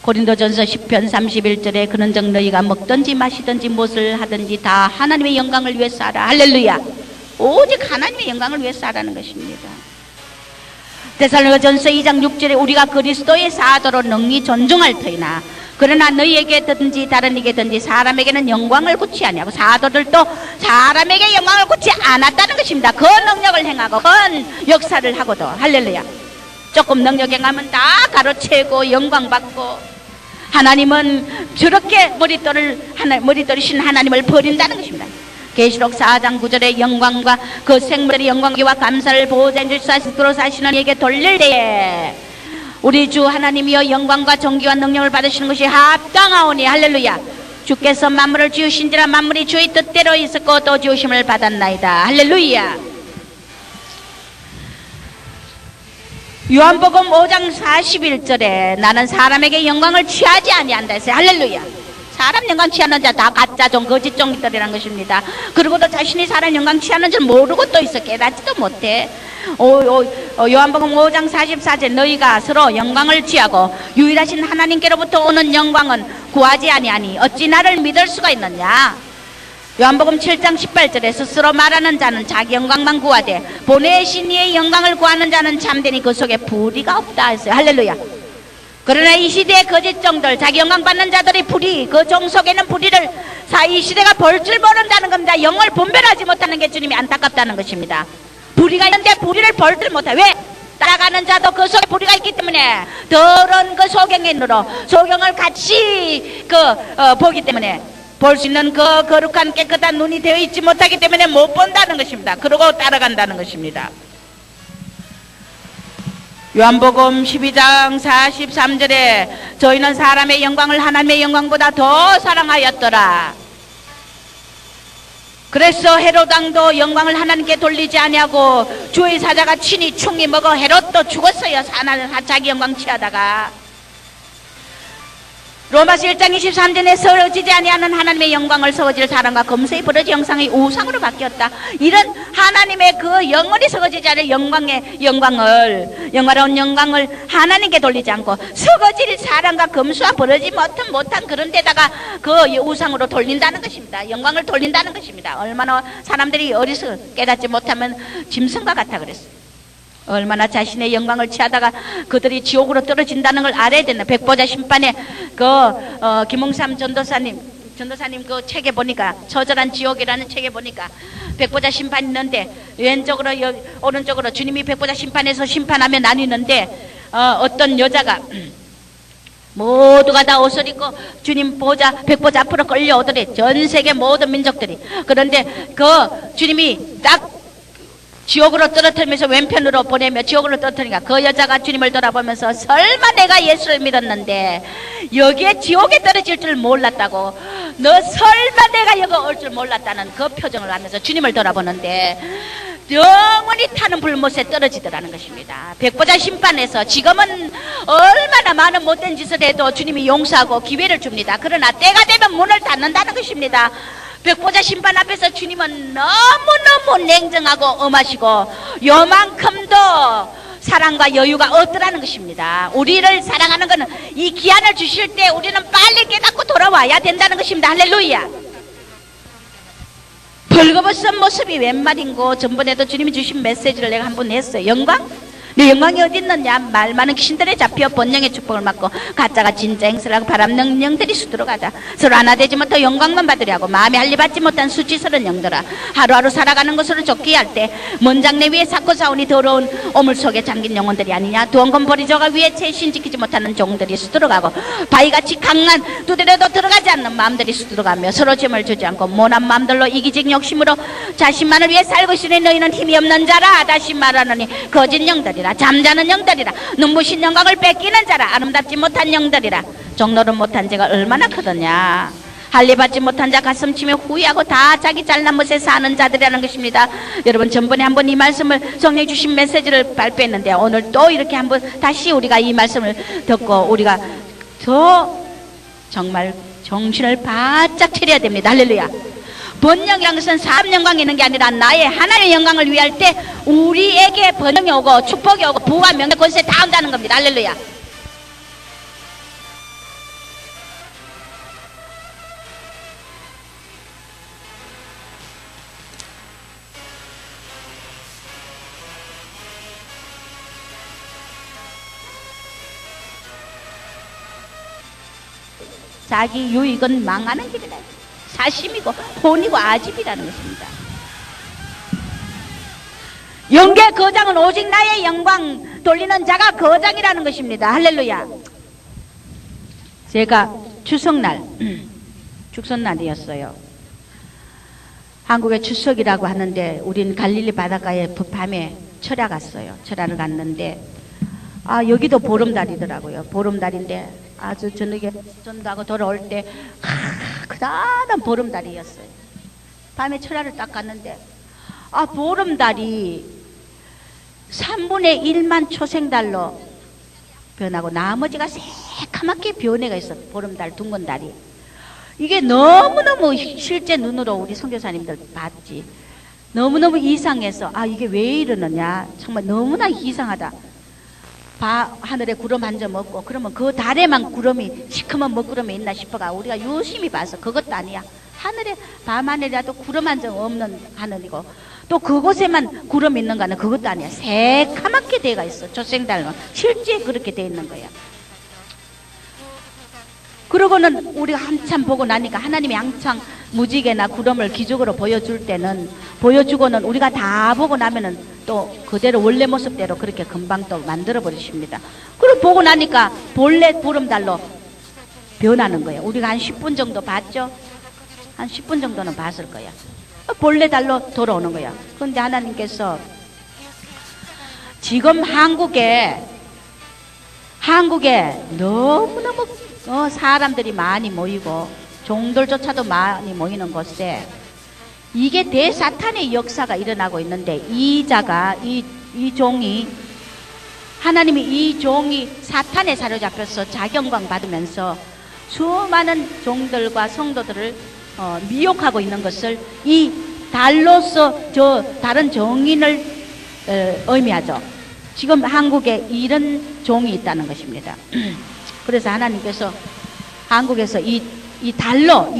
고린도전서 10편 31절에 그런즉 너희가 먹든지 마시든지 무엇을 하든지 다 하나님의 영광을 위해서 하라. 할렐루야. 오직 하나님의 영광을 위해서 하라는 것입니다. 데살로니가전서 2장 6절에 우리가 그리스도의 사도로 능히 존중할 터이나 그러나 너희에게든지 다른 이게든지 사람에게는 영광을 굳이 아니하고, 사도들도 사람에게 영광을 굳이 않았다는 것입니다. 그 능력을 행하고 큰 역사를 하고도, 할렐루야, 조금 능력 행하면 다 가로채고 영광 받고, 하나님은 저렇게 머리떨이신 하나님을 버린다는 것입니다. 계시록 4장 9절의 영광과 그 생물의 영광과 감사를 보호자인 줄 스스로 사시는 이에게 돌릴 때에 우리 주 하나님이여 영광과 존귀와 능력을 받으시는 것이 합당하오니, 할렐루야. 주께서 만물을 지으신지라 만물이 주의 뜻대로 있었고 또 지으심을 받았나이다. 할렐루야. 요한복음 5장 41절에 나는 사람에게 영광을 취하지 아니한다 했어요. 할렐루야. 사람 영광 취하는 자 다 가짜종 거짓종이들이라는 것입니다. 그리고도 자신이 사람 영광 취하는 줄 모르고 또 있어 깨닫지도 못해. 요한복음 5장 44절 너희가 서로 영광을 취하고 유일하신 하나님께로부터 오는 영광은 구하지 아니하니 어찌 나를 믿을 수가 있느냐. 요한복음 7장 18절에 스스로 말하는 자는 자기 영광만 구하되 보내신 이의 영광을 구하는 자는 참되니 그 속에 불의가 없다 했어요. 할렐루야. 그러나 이 시대의 거짓종들, 자기 영광 받는 자들이 불의, 그 종 속에는 불의를 이 시대가 볼 줄 모른다는 겁니다. 영을 분별하지 못하는 게 주님이 안타깝다는 것입니다. 불의가 있는데 불의를 볼 줄 못해. 왜? 따라가는 자도 그 속에 불의가 있기 때문에, 더러운 그 소경인으로 소경을 같이 보기 때문에, 볼 수 있는 그 거룩한 깨끗한 눈이 되어 있지 못하기 때문에 못 본다는 것입니다. 그러고 따라간다는 것입니다. 요한복음 12장 43절에 저희는 사람의 영광을 하나님의 영광보다 더 사랑하였더라. 그래서 헤롯 왕도 영광을 하나님께 돌리지 아니하고 주의 사자가 친히 충이 먹어 헤롯도 죽었어요. 자기 영광 취하다가. 로마서 1장 23절에 서러지지 아니하는 하나님의 영광을 서거질 사람과 검새의 버러지 형상의 우상으로 바뀌었다. 이런 하나님의 그 영원히 서거지지 않을 영광로운 영광을 하나님께 돌리지 않고 서거질 사람과 검수와 버러지 못한 그런 데다가 그 우상으로 돌린다는 것입니다. 영광을 돌린다는 것입니다. 얼마나 사람들이 어리석어 깨닫지 못하면 짐승과 같아 그랬어요. 얼마나 자신의 영광을 취하다가 그들이 지옥으로 떨어진다는 걸 알아야 된다. 백보자 심판에 김홍삼 전도사님 그 책에 보니까, 처절한 지옥이라는 책에 보니까 백보자 심판이 있는데 왼쪽으로 오른쪽으로 주님이 백보자 심판에서 심판하며 나뉘는데 어떤 여자가 모두가 다 옷을 입고 주님 백보자 앞으로 끌려오더래. 전 세계 모든 민족들이. 그런데 그 주님이 딱 지옥으로 떨어뜨리면서 왼편으로 보내며 지옥으로 떨어뜨리니까 그 여자가 주님을 돌아보면서 설마 내가 예수를 믿었는데 여기에 지옥에 떨어질 줄 몰랐다고, 너 설마 내가 여기 올 줄 몰랐다는 그 표정을 하면서 주님을 돌아보는데 영원히 타는 불못에 떨어지더라는 것입니다. 백보자 심판에서 지금은 얼마나 많은 못된 짓을 해도 주님이 용서하고 기회를 줍니다. 그러나 때가 되면 문을 닫는다는 것입니다. 백보자 심판 앞에서 주님은 너무너무 냉정하고 엄하시고 요만큼도 사랑과 여유가 없더라는 것입니다. 우리를 사랑하는 것은 이 기한을 주실 때 우리는 빨리 깨닫고 돌아와야 된다는 것입니다. 할렐루야. 벌거벗은 모습이 웬 말인고, 전번에도 주님이 주신 메시지를 내가 한 번 했어요. 영광? 네 영광이 어디 있느냐? 말 많은 귀신들에 잡혀 번영의 축복을 받고 가짜가 진짜 행세하고 바람는 영들이 수두룩하다. 서로 하나 되지 못하고 영광만 받으려고 마음에 할리 받지 못한 수치스러운 영들아, 하루하루 살아가는 것으로 쫓기 할 때 먼장내 위에 삭고 사오니 더러운 오물 속에 잠긴 영혼들이 아니냐? 두엉건 버리저가 위에 채신 지키지 못하는 종들이 수두룩하고 바위같이 강한 두드려도 들어가지 않는 마음들이 수두룩하며 서로 짐을 주지 않고 모난 마음들로 이기적 욕심으로 자신만을 위해 살고 있으니 너희는 힘이 없는 자라. 다시 말하노니 거짓 영들이라, 잠자는 영들이라, 눈부신 영광을 뺏기는 자라, 아름답지 못한 영들이라. 종노릇 못한 죄가 얼마나 크더냐. 할례받지 못한 자, 가슴치며 후회하고 다 자기 잘난 못에 사는 자들이라는 것입니다. 여러분, 전번에 한번 이 말씀을 성령이 주신 메시지를 발표했는데 오늘 또 이렇게 한번 다시 우리가 이 말씀을 듣고 우리가 더 정말 정신을 바짝 차려야 됩니다. 할렐루야. 번영이라는 것은 사람 영광이 있는 게 아니라 나의 하나님의 영광을 위할 때 우리에게 번영이 오고 축복이 오고 부와 명예 권세 다 온다는 겁니다. 할렐루야. 자기 유익은 망하는 길이다. 사심이고 혼이고 아집이라는 것입니다. 영계 거장은 오직 나의 영광 돌리는 자가 거장이라는 것입니다. 할렐루야. 제가 추석날 축석날이었어요. 한국의 추석이라고 하는데 우린 갈릴리 바닷가에 밤에 철야 갔어요. 철야를 갔는데 여기도 보름달이더라고요. 보름달인데 아주 저녁에 전도하고 돌아올 때 그다란 보름달이었어요. 밤에 철야를 딱 갔는데 보름달이 3분의 1만 초생달로 변하고 나머지가 새카맣게 변해가 있어. 보름달, 둥근달이. 이게 너무너무 실제 눈으로 우리 선교사님들 봤지. 너무너무 이상해서 이게 왜 이러느냐. 정말 너무나 이상하다. 하늘에 구름 한 점 없고 그러면 그 달에만 구름이 시커먼 먹구름이 있나 싶어가 우리가 유심히 봐서 그것도 아니야. 하늘에 밤하늘이라도 구름 한 점 없는 하늘이고 또 그곳에만 구름 있는 거는 그것도 아니야. 새카맣게 돼가 있어. 초생달은 실제 그렇게 돼 있는 거야. 그러고는 우리가 한참 보고 나니까 하나님이 한창 무지개나 구름을 기적으로 보여줄 때는 보여주고는 우리가 다 보고 나면은 또 그대로 원래 모습대로 그렇게 금방 또 만들어 버리십니다. 그리고 보고 나니까 본래 보름달로 변하는 거예요. 우리가 한 10분 정도 봤죠? 한 10분 정도는 봤을 거야. 본래 달로 돌아오는 거야. 그런데 하나님께서 지금 한국에 너무너무 사람들이 많이 모이고 종들조차도 많이 모이는 곳에 이게 대사탄의 역사가 일어나고 있는데 이 종이 하나님이 이 종이 사탄에 사로잡혀서 자경광 받으면서 수많은 종들과 성도들을 미혹하고 있는 것을 이 달로서 저 다른 정인을 의미하죠. 지금 한국에 이런 종이 있다는 것입니다. 그래서 하나님께서 한국에서 이 달로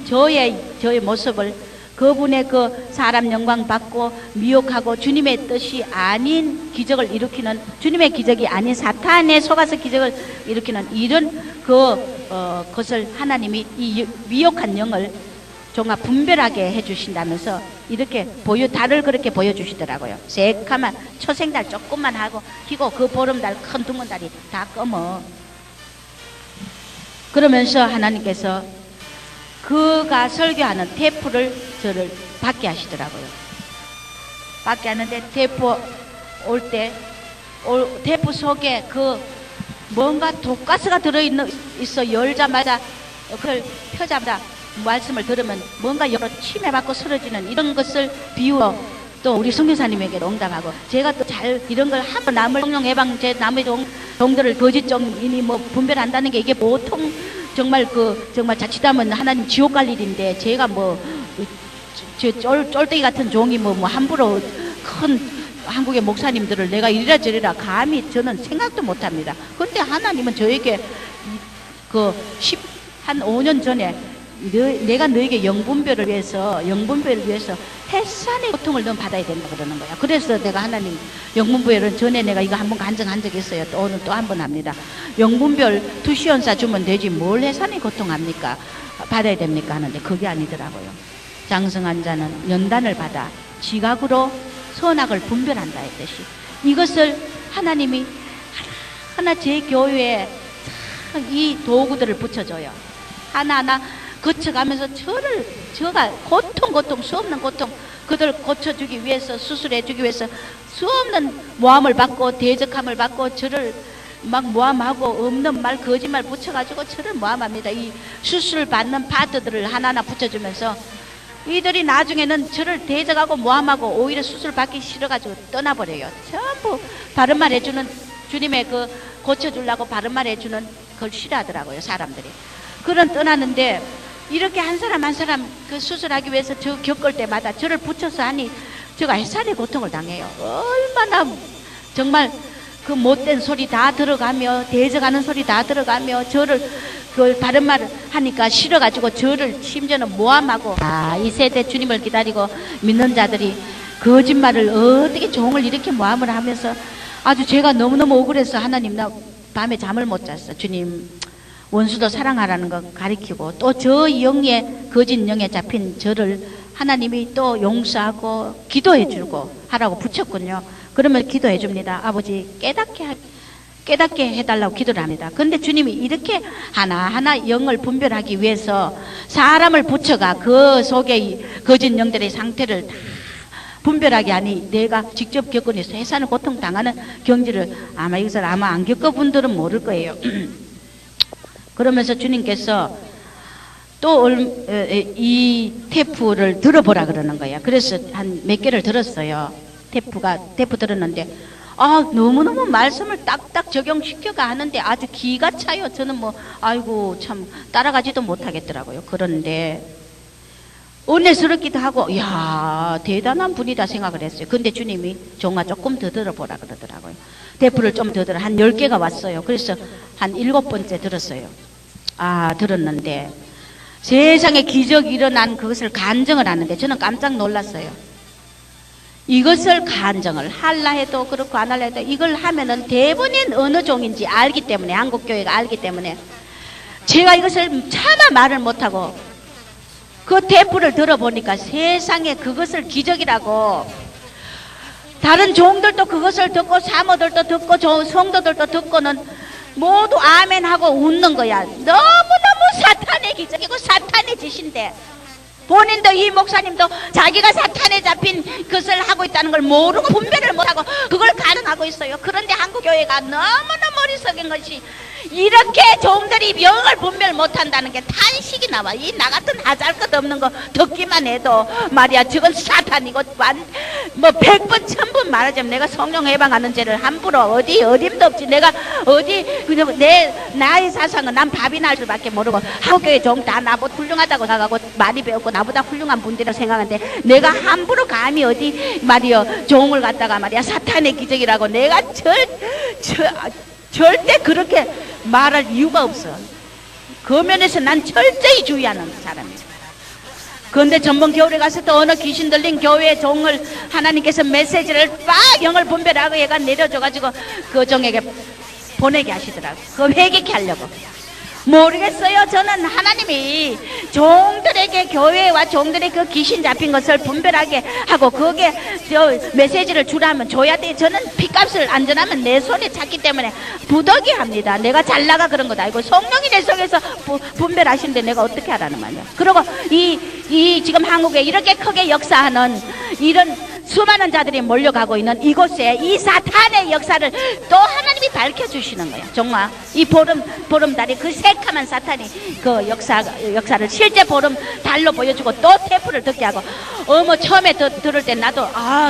저의 모습을 그분의 그 사람 영광 받고 미혹하고 주님의 뜻이 아닌 기적을 일으키는 주님의 기적이 아닌 사탄에 속아서 기적을 일으키는 이런 것을 하나님이 이 미혹한 영을 종합 분별하게 해주신다면서 이렇게 달을 그렇게 보여주시더라고요. 새카만 초생달 조금만 하고 희고 그 보름달 큰 둥근달이 다 검어. 그러면서 하나님께서 그가 설교하는 테이프를 저를 받게 하시더라고요. 받게 하는데 테이프 올 때 테이프 속에 그 뭔가 독가스가 들어있어 열자마자 그걸 펴자마자 말씀을 들으면 뭔가 여러 침해받고 쓰러지는 이런 것을 비유어 또 우리 성교사님에게 응답하고 제가 또 잘 이런 걸 하고 남을 성령 해방 제 남의 종들을 거짓종이니 뭐 분별한다는 게 이게 보통 정말 정말 자칫하면 하나님 지옥 갈 일인데 제가 뭐 쫄대기 같은 종이 뭐 함부로 큰 한국의 목사님들을 내가 이리라 저리라 감히 저는 생각도 못합니다. 근데 하나님은 저에게 한 5년 전에 내가 너에게 영분별을 위해서 해산의 고통을 넌 받아야 된다 그러는 거야. 그래서 내가 하나님 영분별은 전에 내가 이거 한번 간증한 적이 있어요. 또 오늘 또 한 번 합니다. 영분별 투시온사 주면 되지 뭘 해산의 고통합니까? 받아야 됩니까? 하는데 그게 아니더라고요. 장성한 자는 연단을 받아 지각으로 선악을 분별한다 했듯이 이것을 하나님이 하나 제 교회에 이 도구들을 붙여줘요. 하나하나 거쳐가면서 저가 고통 수 없는 고통 그들 고쳐주기 위해서 수술해주기 위해서 수 없는 모함을 받고 대적함을 받고 저를 막 모함하고 없는 말 거짓말 붙여가지고 저를 모함합니다. 이 수술 받는 파트들을 하나하나 붙여주면서 이들이 나중에는 저를 대적하고 모함하고 오히려 수술 받기 싫어가지고 떠나버려요. 전부 바른말 해주는 주님의 고쳐주려고 바른말 해주는 걸 싫어하더라고요. 사람들이. 그런 떠나는데 이렇게 한 사람 한 사람 수술하기 위해서 저 겪을 때마다 저를 붙여서 하니 제가 해산의 고통을 당해요. 얼마나 정말 그 못된 소리 다 들어가며 대적하는 소리 다 들어가며 저를 다른 말 하니까 싫어가지고 저를 심지어는 모함하고 이 세대 주님을 기다리고 믿는 자들이 거짓말을 어떻게 종을 이렇게 모함을 하면서 아주 제가 너무너무 억울해서 하나님 나 밤에 잠을 못 잤어. 주님 원수도 사랑하라는 거 가리키고 또 저 영에 거짓 영에 잡힌 저를 하나님이 또 용서하고 기도해 주고 하라고 붙였군요. 그러면 기도해 줍니다. 아버지 깨닫게 해달라고 기도를 합니다. 근데 주님이 이렇게 하나하나 영을 분별하기 위해서 사람을 붙여가 그 속에 거짓 영들의 상태를 다 분별하게 하니 내가 직접 겪으면서 해산을 고통 당하는 경지를 이것을 아마 안 겪어본 분들은 모를 거예요. 그러면서 주님께서 또 이 테프를 들어보라 그러는 거예요. 그래서 한 몇 개를 들었어요. 테프 들었는데 너무너무 말씀을 딱딱 적용시켜가 하는데 아주 기가 차요. 저는 아이고 참 따라가지도 못하겠더라고요. 그런데 은혜스럽기도 하고 대단한 분이다 생각을 했어요. 근데 주님이 종아 조금 더 들어보라 그러더라고요. 테프를 좀 더 들어 한 10개가 왔어요. 그래서 한 7번째 들었어요. 들었는데 세상에 기적이 일어난 그것을 간증을 하는데 저는 깜짝 놀랐어요. 이것을 간증을 할라 해도 그렇고 안 할라 해도 이걸 하면은 대부분 어느 종인지 알기 때문에 한국교회가 알기 때문에 제가 이것을 차마 말을 못하고 그 테이프를 들어보니까 세상에 그것을 기적이라고 다른 종들도 그것을 듣고 사모들도 듣고 성도들도 듣고는 모두 아멘 하고 웃는 거야. 너무너무 사탄의 기적이고 사탄의 짓인데 본인도 이 목사님도 자기가 사탄에 잡힌 것을 하고 있다는 걸 모르고 분별을 못하고 그걸 가능하고 있어요. 그런데 한국교회가 너무너무 어리석은 것이 이렇게 종들이 영을 분별 못한다는 게 탄식이 나와. 이 나 같은 하잘 것 없는 거 듣기만 해도 말이야 저건 사탄이고 100번 1000번 말하자면 내가 성령 해방하는 죄를 함부로 어림도 없지. 내가 그냥 나의 사상은 난 밥이나 할 줄밖에 모르고 한국교회 종 다 나보다 훌륭하다고 생각하고 많이 배웠고 나보다 훌륭한 분들이라고 생각하는데 내가 함부로 감히 말이요 종을 갖다가 말이야 사탄의 기적이라고 내가 절대 그렇게 말할 이유가 없어. 그 면에서 난 철저히 주의하는 사람이야. 그런데 전번 겨울에 가서 또 어느 귀신 들린 교회 종을 하나님께서 메시지를 빡 영을 분별하고 얘가 내려줘가지고 그 종에게 보내게 하시더라고. 그 회개케 하려고. 모르겠어요. 저는 하나님이 종들에게 교회와 종들의 그 귀신 잡힌 것을 분별하게 하고 거기에 메시지를 주라면 줘야 돼. 저는 핏값을 안전하면 내 손에 찼기 때문에 부덕이 합니다. 내가 잘 나가 그런 것 아니고 성령이 내 속에서 분별하시는데 내가 어떻게 하라는 말이야. 그리고 이 지금 한국에 이렇게 크게 역사하는 이런 수많은 자들이 몰려가고 있는 이곳에 이 사탄의 역사를 또 하나님이 밝혀주시는 거예요. 정말 이 보름달이 그 새카만 사탄이 그 역사를 실제 보름달로 보여주고 또 테이프를 듣게 하고 처음에 들을 때 나도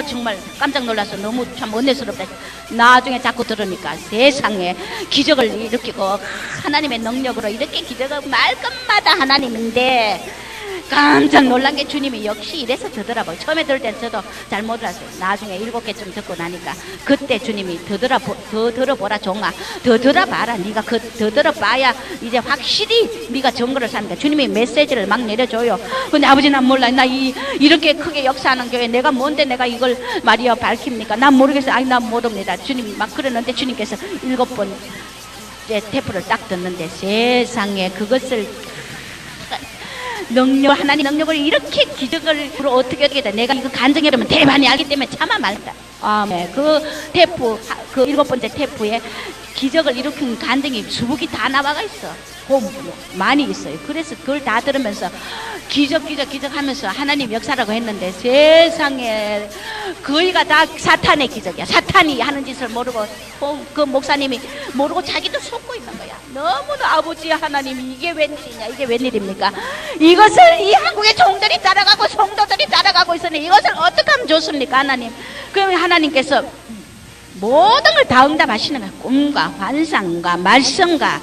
정말 깜짝 놀라서 너무 참 은혜스럽다. 나중에 자꾸 들으니까 세상에 기적을 일으키고 하나님의 능력으로 이렇게 기적을 말끝마다 하나님인데 깜짝 놀란 게 주님이 역시 이래서 더더라고요. 처음에 들을 땐 저도 잘 못 알았어요. 나중에 7개쯤 듣고 나니까 그때 주님이 더 들어보라 종아, 더 들어봐라. 네가 더 들어봐야 이제 확실히 네가 정거를 사니까 주님이 메시지를 막 내려줘요. 근데 아버지 난 몰라. 나 이렇게 크게 역사하는 교회 내가 뭔데 내가 이걸 말이야 밝힙니까? 난 모르겠어요. 아니 난 모릅니다. 주님이 막 그러는데 주님께서 7번 테이프를 딱 듣는데 세상에 그것을 하나님 능력을 이렇게 기적을 어떻게 돼? 내가 이거 간증해 보면 대반이 알기 때문에 차마 말다. 네. 그 테이프, 그 7번째 테이프에 기적을 일으킨 간증이 수북이 다 나와가 있어. 많이 있어요. 그래서 그걸 다 들으면서 기적 하면서 하나님 역사라고 했는데 세상에 거의가 다 사탄의 기적이야. 사탄이 하는 짓을 모르고 그 목사님이 모르고 자기도 속고 있는 거야. 너무나 아버지 하나님이 이게 웬일이냐, 이게 웬일입니까? 이것을 이 한국의 종들이 따라가고 성도들이 따라가고 있으니 이것을 어떻게 하면 좋습니까, 하나님? 그러면 하나님께서 모든 걸 다 응답하시는 거야. 꿈과 환상과 말씀과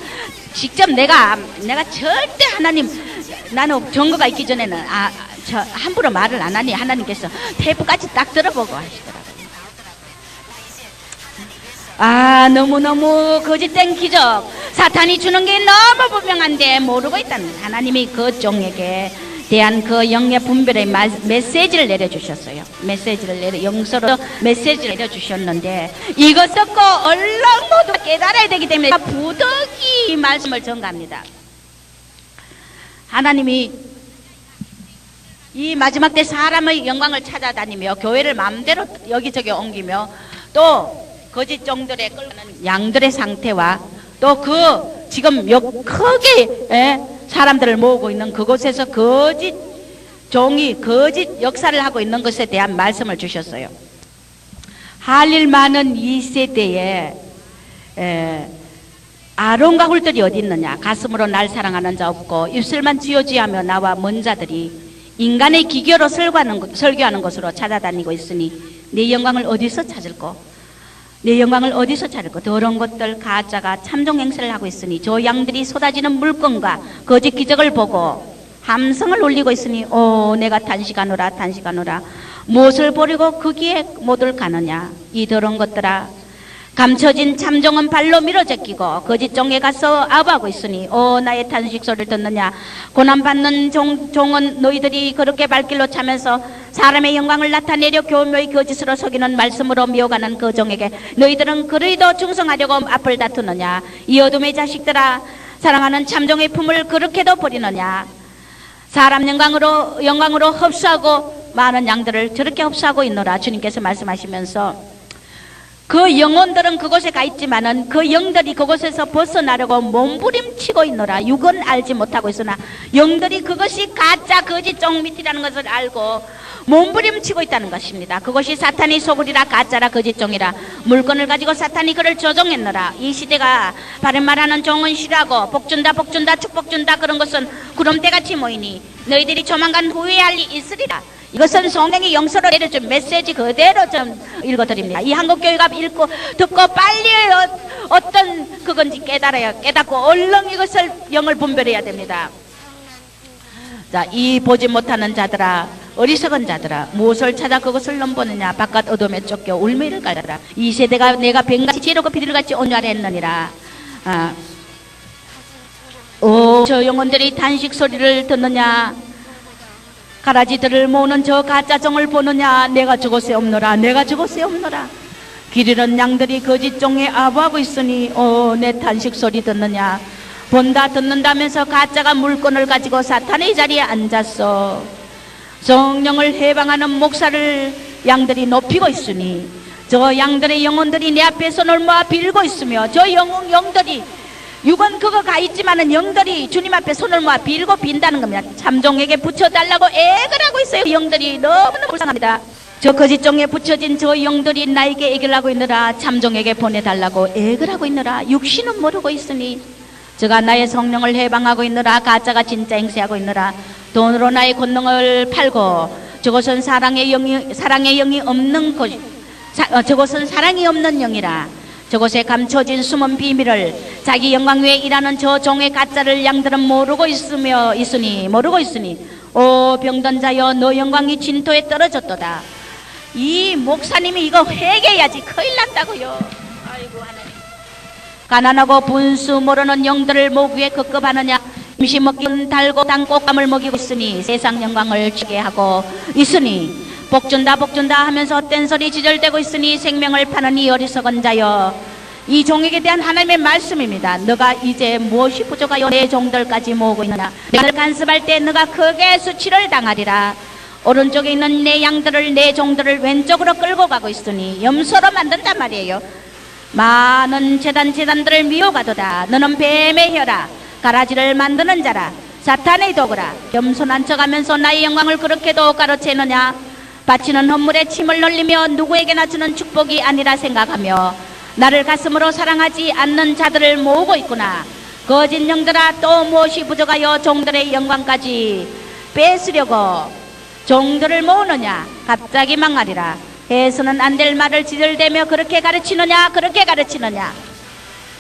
직접 내가 절대 하나님, 나는 증거가 있기 전에는 저 함부로 말을 안 하니 하나님께서 테이프까지 딱 들어보고 하시더라고요. 너무너무 거짓된 기적, 사탄이 주는 게 너무 분명한데 모르고 있다는 거예요. 하나님이 그 종에게 대한 그 영의 분별의 메시지를 내려주셨어요. 영서로 메시지를 내려주셨는데 이것 듣고 얼른 모두 깨달아야 되기 때문에 부득이 말씀을 전가합니다. 하나님이 이 마지막 때 사람의 영광을 찾아다니며 교회를 마음대로 여기저기 옮기며 또 거짓 종들의 끌려가는 양들의 상태와 또 그 지금 크게 사람들을 모으고 있는 그곳에서 거짓 종이 거짓 역사를 하고 있는 것에 대한 말씀을 주셨어요. 할 일 많은 이 세대에 아론과 훌들이 어디 있느냐? 가슴으로 날 사랑하는 자 없고 입술만 쥐어쥐하며 나와 먼 자들이 인간의 기교로 설교하는 것으로 찾아다니고 있으니 네 영광을 어디서 찾을꼬? 내 영광을 어디서 찾을까? 더러운 것들 가짜가 참종 행세를 하고 있으니 저 양들이 쏟아지는 물건과 거짓 기적을 보고 함성을 울리고 있으니 내가 탄식하노라 무엇을 버리고 거기에 못을 가느냐? 이 더러운 것들아, 감춰진 참종은 발로 밀어제끼고 거짓 종에 가서 아부하고 있으니 나의 탄식 소리를 듣느냐? 고난받는 종은 너희들이 그렇게 발길로 차면서 사람의 영광을 나타내려 교묘히 거짓으로 속이는 말씀으로 미워가는 그 종에게 너희들은 그리도 충성하려고 앞을 다투느냐? 이 어둠의 자식들아, 사랑하는 참종의 품을 그렇게도 버리느냐? 사람 영광으로 흡수하고 많은 양들을 저렇게 흡수하고 있노라. 주님께서 말씀하시면서 그 영혼들은 그곳에 가 있지만은 그 영들이 그곳에서 벗어나려고 몸부림치고 있노라. 육은 알지 못하고 있으나 영들이 그것이 가짜 거짓 종밑이라는 것을 알고 몸부림치고 있다는 것입니다. 그것이 사탄이 속으리라, 가짜라, 거짓 종이라. 물건을 가지고 사탄이 그를 조종했노라. 이 시대가 바른 말하는 종은 싫어하고 복준다 축복준다 그런 것은 구름대같이 모이니 너희들이 조만간 후회할 일이 있으리라. 이것은 성경이 영서로 내려준 메시지 그대로 좀 읽어드립니다. 이 한국교회가 읽고 듣고 빨리 어떤 그건지 깨닫고 얼른 이것을 영을 분별해야 됩니다. 자, 이 보지 못하는 자들아, 어리석은 자들아, 무엇을 찾아 그것을 넘보느냐? 바깥 어둠에 쫓겨 울매를 갈더라. 이 세대가 내가 뱀같이 지혜롭고 비둘같이 온유하랬느니라. 저 영혼들이 탄식 소리를 듣느냐? 가라지들을 모으는 저 가짜 종을 보느냐? 내가 저곳에 없노라. 길 잃은 양들이 거짓 종에 아부하고 있으니 내 탄식 소리 듣느냐? 본다 듣는다면서 가짜가 물건을 가지고 사탄의 자리에 앉았어. 성령을 해방하는 목사를 양들이 높이고 있으니 저 양들의 영혼들이 내 앞에 손을 모아 빌고 있으며 저 영들이 육은 그거 가 있지만은 영들이 주님 앞에 손을 모아 빌고 빈다는 겁니다. 참종에게 붙여달라고 애걸 하고 있어요. 영들이 너무나 불쌍합니다. 저 거짓종에 붙여진 저 영들이 나에게 애를 하고 있느라 참종에게 보내달라고 애를 하고 있느라 육신은 모르고 있으니 저가 나의 성령을 해방하고 있느라 가짜가 진짜 행세하고 있느라 돈으로 나의 권능을 팔고 저것은 사랑의 영이 없는 곳 저것은 사랑이 없는 영이라 저곳에 감춰진 숨은 비밀을 자기 영광 위에 일하는 저 종의 가짜를 양들은 모르고 있으니 오 병든 자여 너 영광이 진토에 떨어졌도다. 이 목사님이 이거 회개해야지 큰일 난다고요. 아이고 하나님. 가난하고 분수 모르는 영들을 목 위에 급급하느냐 임시 먹기는 달고 단 꽃감을 먹이고 있으니 세상 영광을 주게 하고 있으니 복준다 하면서 헛된 소리 지절대고 있으니 생명을 파는 이 어리석은 자여 이 종에게 대한 하나님의 말씀입니다. 너가 이제 무엇이 부족하여 내 종들까지 모으고 있느냐 내가 간섭할 때 너가 크게 수치를 당하리라. 오른쪽에 있는 내 양들을 내 종들을 왼쪽으로 끌고 가고 있으니 염소로 만든단 말이에요. 많은 재단들을 미워가도다. 너는 뱀의 혀라 가라지를 만드는 자라 사탄의 도구라. 겸손한 척하면서 나의 영광을 그렇게도 가로채느냐 바치는 헌물에 침을 흘리며 누구에게나 주는 축복이 아니라 생각하며 나를 가슴으로 사랑하지 않는 자들을 모으고 있구나. 거짓 영들아 또 무엇이 부족하여 종들의 영광까지 뺏으려고 종들을 모으느냐 갑자기 망하리라. 해서는 안 될 말을 지들대며 그렇게 가르치느냐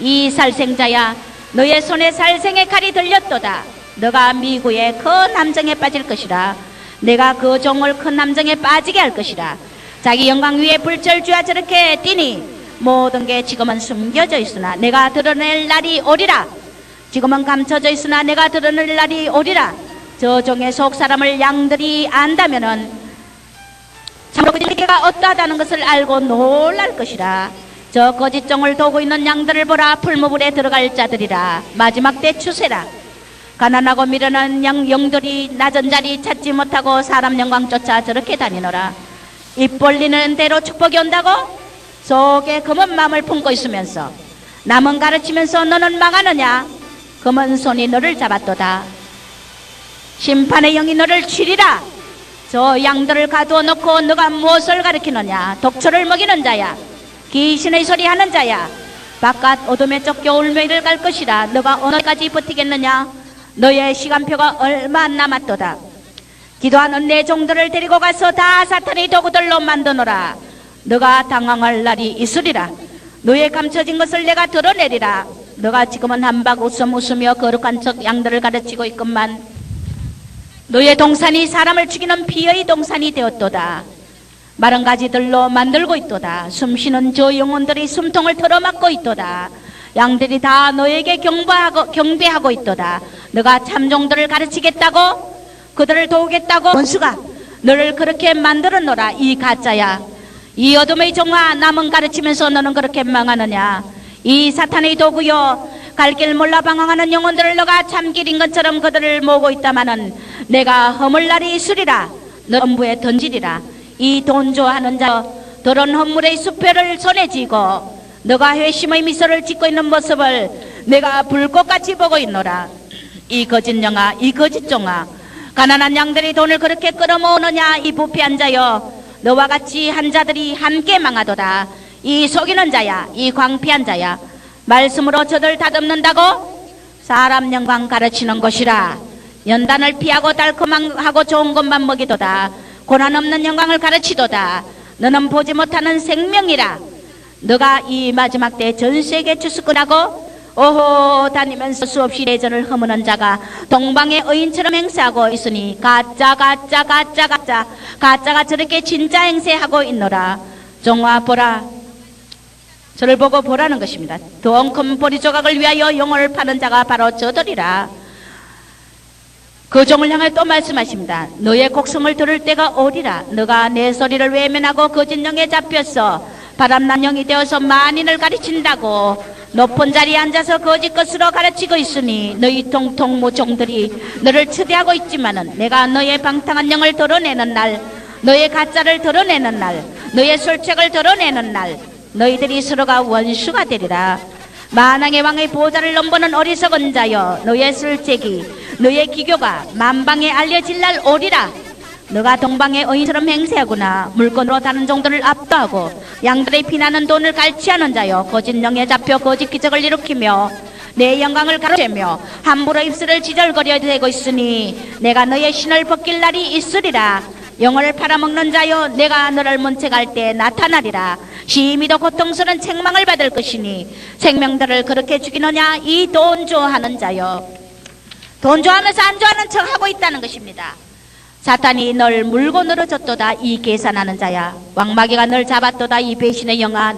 이 살생자야 너의 손에 살생의 칼이 들렸도다. 너가 미구의 큰 함정에 빠질 것이라. 내가 그 종을 큰 함정에 빠지게 할 것이라. 자기 영광 위에 불철주야 저렇게 뛰니 모든 게 지금은 숨겨져 있으나 내가 드러낼 날이 오리라. 지금은 감춰져 있으나 내가 드러낼 날이 오리라. 저 종의 속 사람을 양들이 안다면은 참으로 그들에게가 어떠하다는 것을 알고 놀랄 것이라. 저 거짓 종을 도고 있는 양들을 보라. 풀무불에 들어갈 자들이라. 마지막 때 추세라. 가난하고 미련한 영들이 낮은 자리 찾지 못하고 사람 영광 쫓아 저렇게 다니노라. 입 벌리는 대로 축복이 온다고 속에 검은 마음을 품고 있으면서 남은 가르치면서 너는 망하느냐. 검은 손이 너를 잡았도다. 심판의 영이 너를 치리라. 저 양들을 가두어 놓고 너가 무엇을 가르치느냐. 독초를 먹이는 자야 귀신의 소리 하는 자야 바깥 어둠에 쫓겨 울매를 갈 것이라. 너가 어느까지 버티겠느냐. 너의 시간표가 얼마 남았도다. 기도하는 내 종들을 데리고 가서 다 사탄의 도구들로 만드노라. 너가 당황할 날이 있으리라. 너의 감춰진 것을 내가 드러내리라. 너가 지금은 한박 웃으며 거룩한 척 양들을 가르치고 있건만 너의 동산이 사람을 죽이는 비의 동산이 되었도다. 마른 가지들로 만들고 있도다. 숨쉬는 저 영혼들이 숨통을 털어막고 있도다. 양들이 다 너에게 경배하고 있도다. 너가 참종들을 가르치겠다고 그들을 도우겠다고 원수가 너를 그렇게 만들어놓으라. 이 가짜야 이 어둠의 종아 남은 가르치면서 너는 그렇게 망하느냐. 이 사탄의 도구요 갈 길 몰라 방황하는 영혼들을 너가 참길인 것처럼 그들을 모으고 있다마는 내가 허물 날이 있으리라. 너 엄부에 던지리라. 이 돈 좋아하는 자 더러운 헌물의 수표를 손에 쥐고 너가 회심의 미소를 짓고 있는 모습을 내가 불꽃같이 보고 있노라. 이 거짓 영아 이 거짓 종아 가난한 양들이 돈을 그렇게 끌어모으느냐. 이 부패한 자여 너와 같이 한 자들이 함께 망하도다. 이 속이는 자야 이 광피한 자야 말씀으로 저들 다듬는다고 사람 영광 가르치는 것이라. 연단을 피하고 달콤하고 좋은 것만 먹이도다. 고난 없는 영광을 가르치도다. 너는 보지 못하는 생명이라. 너가 이 마지막 때 전 세계 주수꾼하고 오호 다니면서 수없이 내전을 허무는 자가 동방의 의인처럼 행세하고 있으니 가짜가 저렇게 진짜 행세하고 있노라. 종아 보라. 저를 보고 보라는 것입니다. 더 큰 보리 조각을 위하여 영혼을 파는 자가 바로 저들이라. 그 종을 향해 또 말씀하십니다. 너의 곡성을 들을 때가 오리라. 너가 내 소리를 외면하고 거짓 영에 잡혔어 바람난 영이 되어서 만인을 가르친다고 높은 자리에 앉아서 거짓 것으로 가르치고 있으니 너희 통통무 종들이 너를 추대하고 있지만은 내가 너의 방탕한 영을 드러내는 날 너의 가짜를 드러내는 날 너의 술책을 드러내는 날 너희들이 서로가 원수가 되리라. 만왕의 왕의 보좌를 넘보는 어리석은 자여 너의 술책이 너의 기교가 만방에 알려질 날 오리라. 너가 동방의 의인처럼 행세하구나. 물건으로 다른 종들을 압도하고 양들의 피나는 돈을 갈취하는 자여, 거짓 영에 잡혀 거짓 기적을 일으키며 내 영광을 가로채며 함부로 입술을 지절거려 대고 있으니 내가 너의 신을 벗길 날이 있으리라. 영혼을 팔아먹는 자여, 내가 너를 문책할 때 나타나리라. 심히도 고통스러운 책망을 받을 것이니 생명들을 그렇게 죽이느냐, 이 돈 좋아하는 자여. 돈 좋아하면서 안 좋아하는 척 하고 있다는 것입니다. 사탄이 널 물고 늘어졌도다, 이 계산하는 자야. 왕마귀가 널 잡았도다, 이 배신의 영아.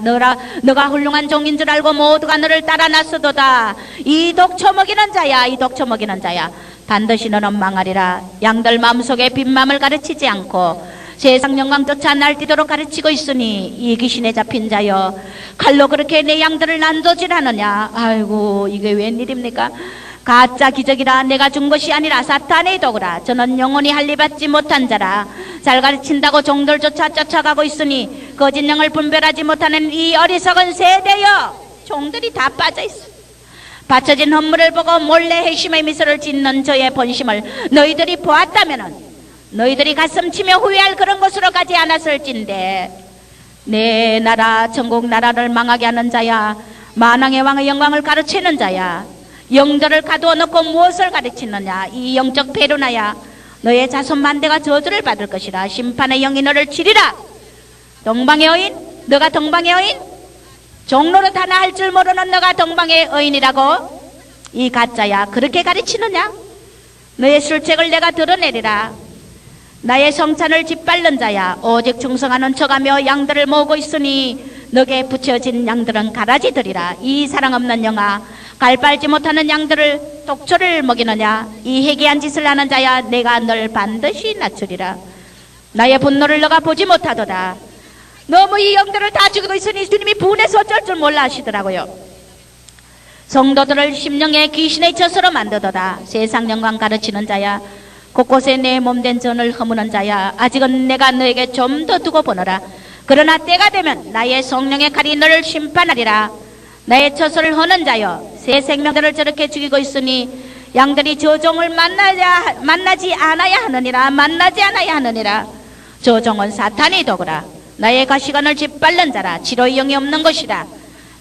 너가 훌륭한 종인 줄 알고 모두가 너를 따라 났어도다, 이 독초 먹이는 자야. 이 독초 먹이는 자야. 반드시 너는 망하리라. 양들 마음속에 빈맘을 가르치지 않고 세상 영광 쫓아 날뛰도록 가르치고 있으니 이 귀신에 잡힌 자여, 칼로 그렇게 내 양들을 난도질하느냐. 아이고, 이게 웬일입니까? 가짜 기적이라. 내가 준 것이 아니라 사탄의 도구라. 저는 영원히 할례받지 못한 자라. 잘 가르친다고 종들조차 쫓아가고 있으니 거짓 영을 분별하지 못하는 이 어리석은 세대여, 종들이 다 빠져있어. 바쳐진 헌물을 보고 몰래 회심의 미소를 짓는 저의 본심을 너희들이 보았다면은 너희들이 가슴치며 후회할 그런 곳으로 가지 않았을진데. 내 나라 천국 나라를 망하게 하는 자야. 만왕의 왕의 영광을 가르치는 자야. 영들을 가두어 놓고 무엇을 가르치느냐, 이 영적 페루나야. 너의 자손 만대가 저주를 받을 것이라. 심판의 영이 너를 치리라. 동방의 여인, 너가 동방의 여인? 종로릇 하나 할 줄 모르는 너가 동방의 의인이라고? 이 가짜야, 그렇게 가르치느냐? 너의 술책을 내가 드러내리라. 나의 성찬을 짓밟는 자야. 오직 충성하는 척하며 양들을 모으고 있으니 너게 붙여진 양들은 가라지들이라. 이 사랑 없는 영아, 갈 빨지 못하는 양들을 독초를 먹이느냐. 이 해괴한 짓을 하는 자야, 내가 널 반드시 낮추리라. 나의 분노를 너가 보지 못하도다. 너무 이 영들을 다 죽이고 있으니 주님이 분해서 어쩔 줄 몰라 하시더라고요. 성도들을 심령의 귀신의 젖으로 만들도다. 세상 영광 가르치는 자야. 곳곳에 내 몸된 전을 허무는 자야. 아직은 내가 너에게 좀 더 두고 보노라. 그러나 때가 되면 나의 성령의 칼이 너를 심판하리라. 나의 젖을 허는 자여, 새 생명들을 저렇게 죽이고 있으니 양들이 저 종을 만나지 않아야 하느니라. 만나지 않아야 하느니라. 저 종은 사탄의 도구라. 나의 가시관을 짓밟는 자라. 치료의 영이 없는 것이라.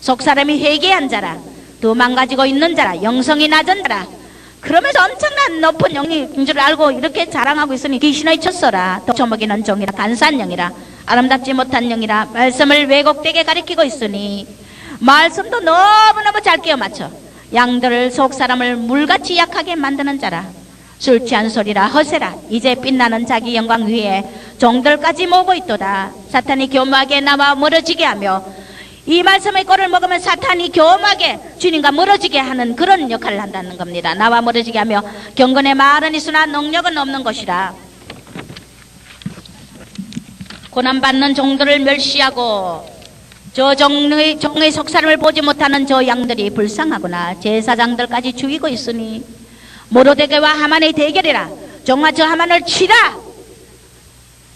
속사람이 회개한 자라. 도망가지고 있는 자라. 영성이 낮은 자라. 그러면서 엄청난 높은 영인 줄 알고 이렇게 자랑하고 있으니 귀신의 쳤어라. 독초먹이는 종이라. 간사한 영이라. 아름답지 못한 영이라. 말씀을 왜곡되게 가리키고 있으니 말씀도 너무너무 잘 끼워 맞춰 양들을, 속사람을 물같이 약하게 만드는 자라. 술 취한 소리라 허세라. 이제 빛나는 자기 영광 위에 종들까지 모으고 있도다. 사탄이 교묘하게 나와 멀어지게 하며, 이 말씀의 꼴을 먹으면 사탄이 교묘하게 주님과 멀어지게 하는 그런 역할을 한다는 겁니다. 나와 멀어지게 하며 경건의 말은 있으나 능력은 없는 것이라. 고난받는 종들을 멸시하고 저 종의 속사람을 보지 못하는 저 양들이 불쌍하구나. 제사장들까지 죽이고 있으니 모로데게와 하만의 대결이라. 종아, 저 하만을 치라.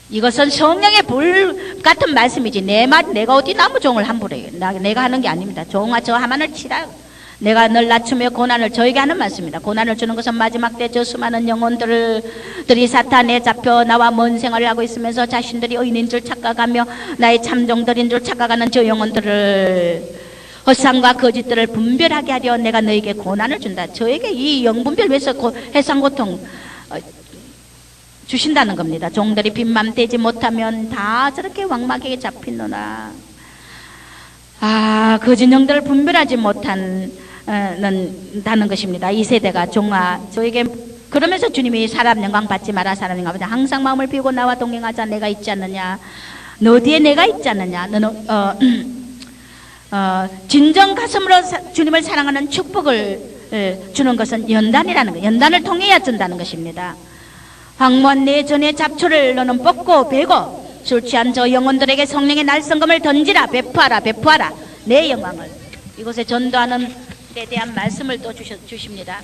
이것은 성령의 불 같은 말씀이지 내가 어디 나무 종을 함부로 해요. 내가 하는 게 아닙니다. 종아, 저 하만을 치라. 내가 널 낮추며 고난을 저에게 하는 말씀입니다. 고난을 주는 것은 마지막 때 저 수많은 영혼들이 사탄에 잡혀 나와 먼 생활을 하고 있으면서 자신들이 의인인 줄 착각하며 나의 참종들인 줄 착각하는 저 영혼들을, 헛상과 거짓들을 분별하게 하려 내가 너에게 고난을 준다. 저에게 이 영분별 위해서 해상고통 주신다는 겁니다. 종들이 빈맘 되지 못하면 다 저렇게 왕마귀에 잡히노라. 거짓 영들을 분별하지 못하는 다는 것입니다. 이 세대가. 종아, 저에게 그러면서 주님이 사람 영광 받지 마라. 사람 영광 받지 마라. 항상 마음을 비우고 나와 동행하자. 내가 있지 않느냐. 너 뒤에 내가 있지 않느냐. 너는 진정 가슴으로 주님을 사랑하는 축복을 주는 것은 연단이라는 것. 연단을 통해야 준다는 것입니다. 황무한 내 전의 잡초를 너는 뽑고 베고 술 취한 저 영혼들에게 성령의 날성금을 던지라. 베푸하라. 베푸하라. 내 영광을. 이곳에 전도하는 데 대한 말씀을 또 주십니다.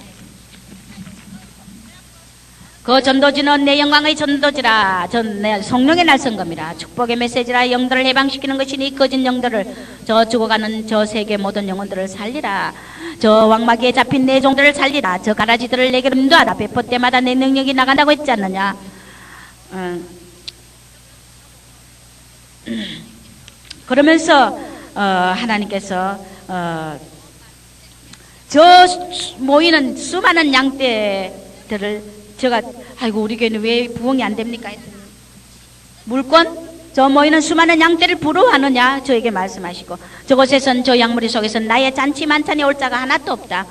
그 전도지는 내 영광의 전도지라. 내 성령의 날성금이라. 축복의 메시지라. 영들을 해방시키는 것이니 거짓 영들을, 저 죽어가는 저 세계 모든 영혼들을 살리라. 저 왕마귀에 잡힌 내 종들을 살리라. 저 가라지들을 내게로 인도하라. 배포 때마다 내 능력이 나간다고 했지 않느냐. 그러면서 하나님께서 저 모이는 수많은 양떼들을 제가 아이고 우리 교회는 왜 부흥이 안 됩니까? 물권? 저 모이는 수많은 양떼를 부러워하느냐? 저에게 말씀하시고 저곳에선 저 양무리 속에선 나의 잔치 만찬에 올 자가 하나도 없다.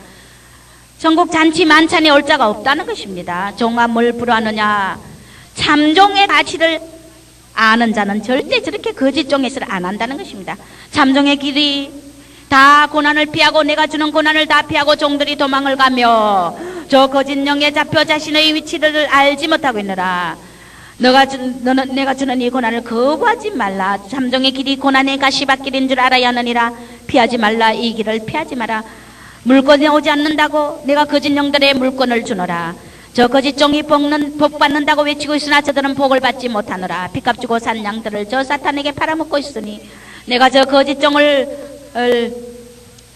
전국 잔치 만찬에 올 자가 없다는 것입니다. 종아 뭘 부러워하느냐? 참종의 가치를 아는 자는 절대 저렇게 거짓 종에서를 안 한다는 것입니다. 참종의 길이 다 고난을 피하고 내가 주는 고난을 다 피하고 종들이 도망을 가며 저 거짓 영에 잡혀 자신의 위치를 알지 못하고 있느라. 내가 주는 이 고난을 거부하지 말라. 참종의 길이 고난의 가시밭길인 줄 알아야 하느니라. 피하지 말라. 이 길을 피하지 마라. 물건이 오지 않는다고 내가 거짓 영들의 물건을 주노라. 저 거짓 종이 복 받는다고 외치고 있으나 저들은 복을 받지 못하노라. 핏값 주고 산 양들을 저 사탄에게 팔아먹고 있으니 내가 저 거짓 종을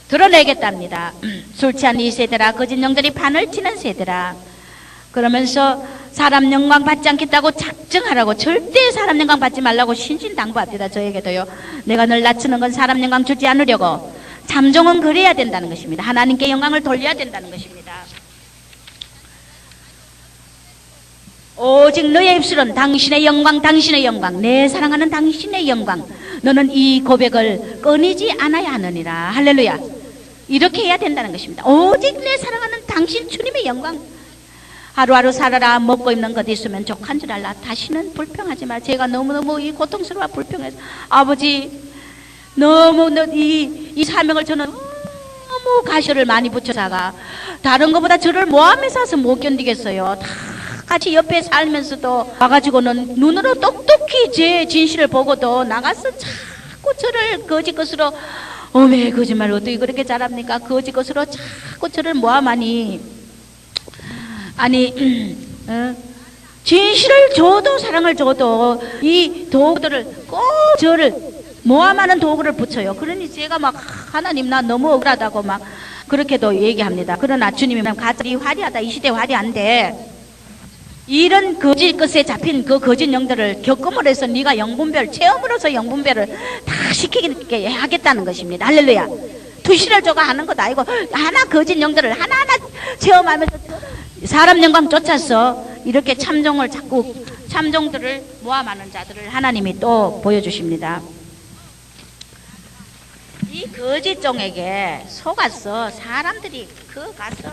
드러내겠답니다. 술 취한 이 세대라. 거짓 영들이 판을 치는 세대라. 그러면서 사람 영광 받지 않겠다고 작정하라고, 절대 사람 영광 받지 말라고 신신당부합니다. 저에게도요. 내가 늘 낮추는 건 사람 영광 주지 않으려고. 참종은 그래야 된다는 것입니다. 하나님께 영광을 돌려야 된다는 것입니다. 오직 너의 입술은 당신의 영광, 당신의 영광, 내 사랑하는 당신의 영광, 너는 이 고백을 끊이지 않아야 하느니라. 할렐루야. 이렇게 해야 된다는 것입니다. 오직 내 사랑하는 당신 주님의 영광. 하루하루 살아라. 먹고 입는 것 있으면 족한 줄 알라. 다시는 불평하지 마. 제가 너무너무 이 고통스러워 불평해서 아버지 너무 이 사명을 저는 너무 가시를 많이 붙여사가 다른 것보다 저를 모함해서 와서 못 견디겠어요. 다 같이 옆에 살면서도 와가지고는 눈으로 똑똑히 제 진실을 보고도 나가서 자꾸 저를 거짓 것으로 어메 거짓말 어떻게 그렇게 잘합니까? 거짓 것으로 자꾸 저를 모함하니 아니 진실을 줘도 사랑을 줘도 이 도구들을 꼭 저를 모함하는 도구를 붙여요. 그러니 제가 막 하나님 나 너무 억울하다고 막 그렇게도 얘기합니다. 그러나 주님이 가들이 화려하다. 이 시대 화려한데 이런 거짓 것에 잡힌 그 거짓 영들을 겪음으로 해서 네가 영분별 체험으로서 영분별을 다 시키게 하겠다는 것입니다. 할렐루야. 투시를 줘가 하는 것 아니고 하나 거짓 영들을 하나하나 체험하면서 사람 영광 쫓아서 이렇게 참종을 자꾸 참종들을 모함하는 자들을 하나님이 또 보여주십니다. 이 거짓 종에게 속아서 사람들이 가서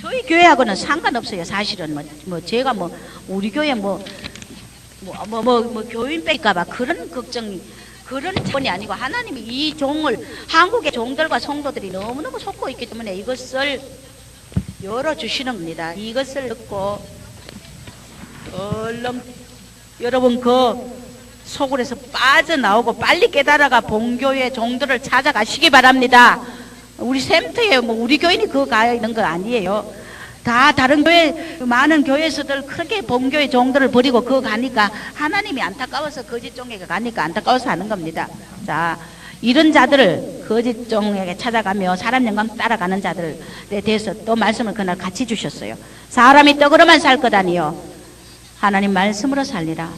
저희 교회하고는 상관없어요. 사실은 제가 우리 교회 교인 뺄까봐 그런 걱정 그런 차원이 아니고 하나님이 이 종을 한국의 종들과 성도들이 너무너무 속고 있기 때문에 이것을 열어주시는 겁니다. 이것을 듣고 얼른 여러분 그 속으로서 빠져나오고 빨리 깨달아가 본교회 종들을 찾아가시기 바랍니다. 우리 샘터에 우리 교인이 그거 가 있는 거 아니에요. 다 다른 교회 많은 교회에서들 그렇게 본교회 종들을 버리고 그거 가니까 하나님이 안타까워서 거짓 종에게 가니까 안타까워서 하는 겁니다. 자, 이런 자들을 거짓 종에게 찾아가며 사람 영광 따라가는 자들에 대해서 또 말씀을 그날 같이 주셨어요. 사람이 떡으로만 살 것 아니요 하나님 말씀으로 살리라.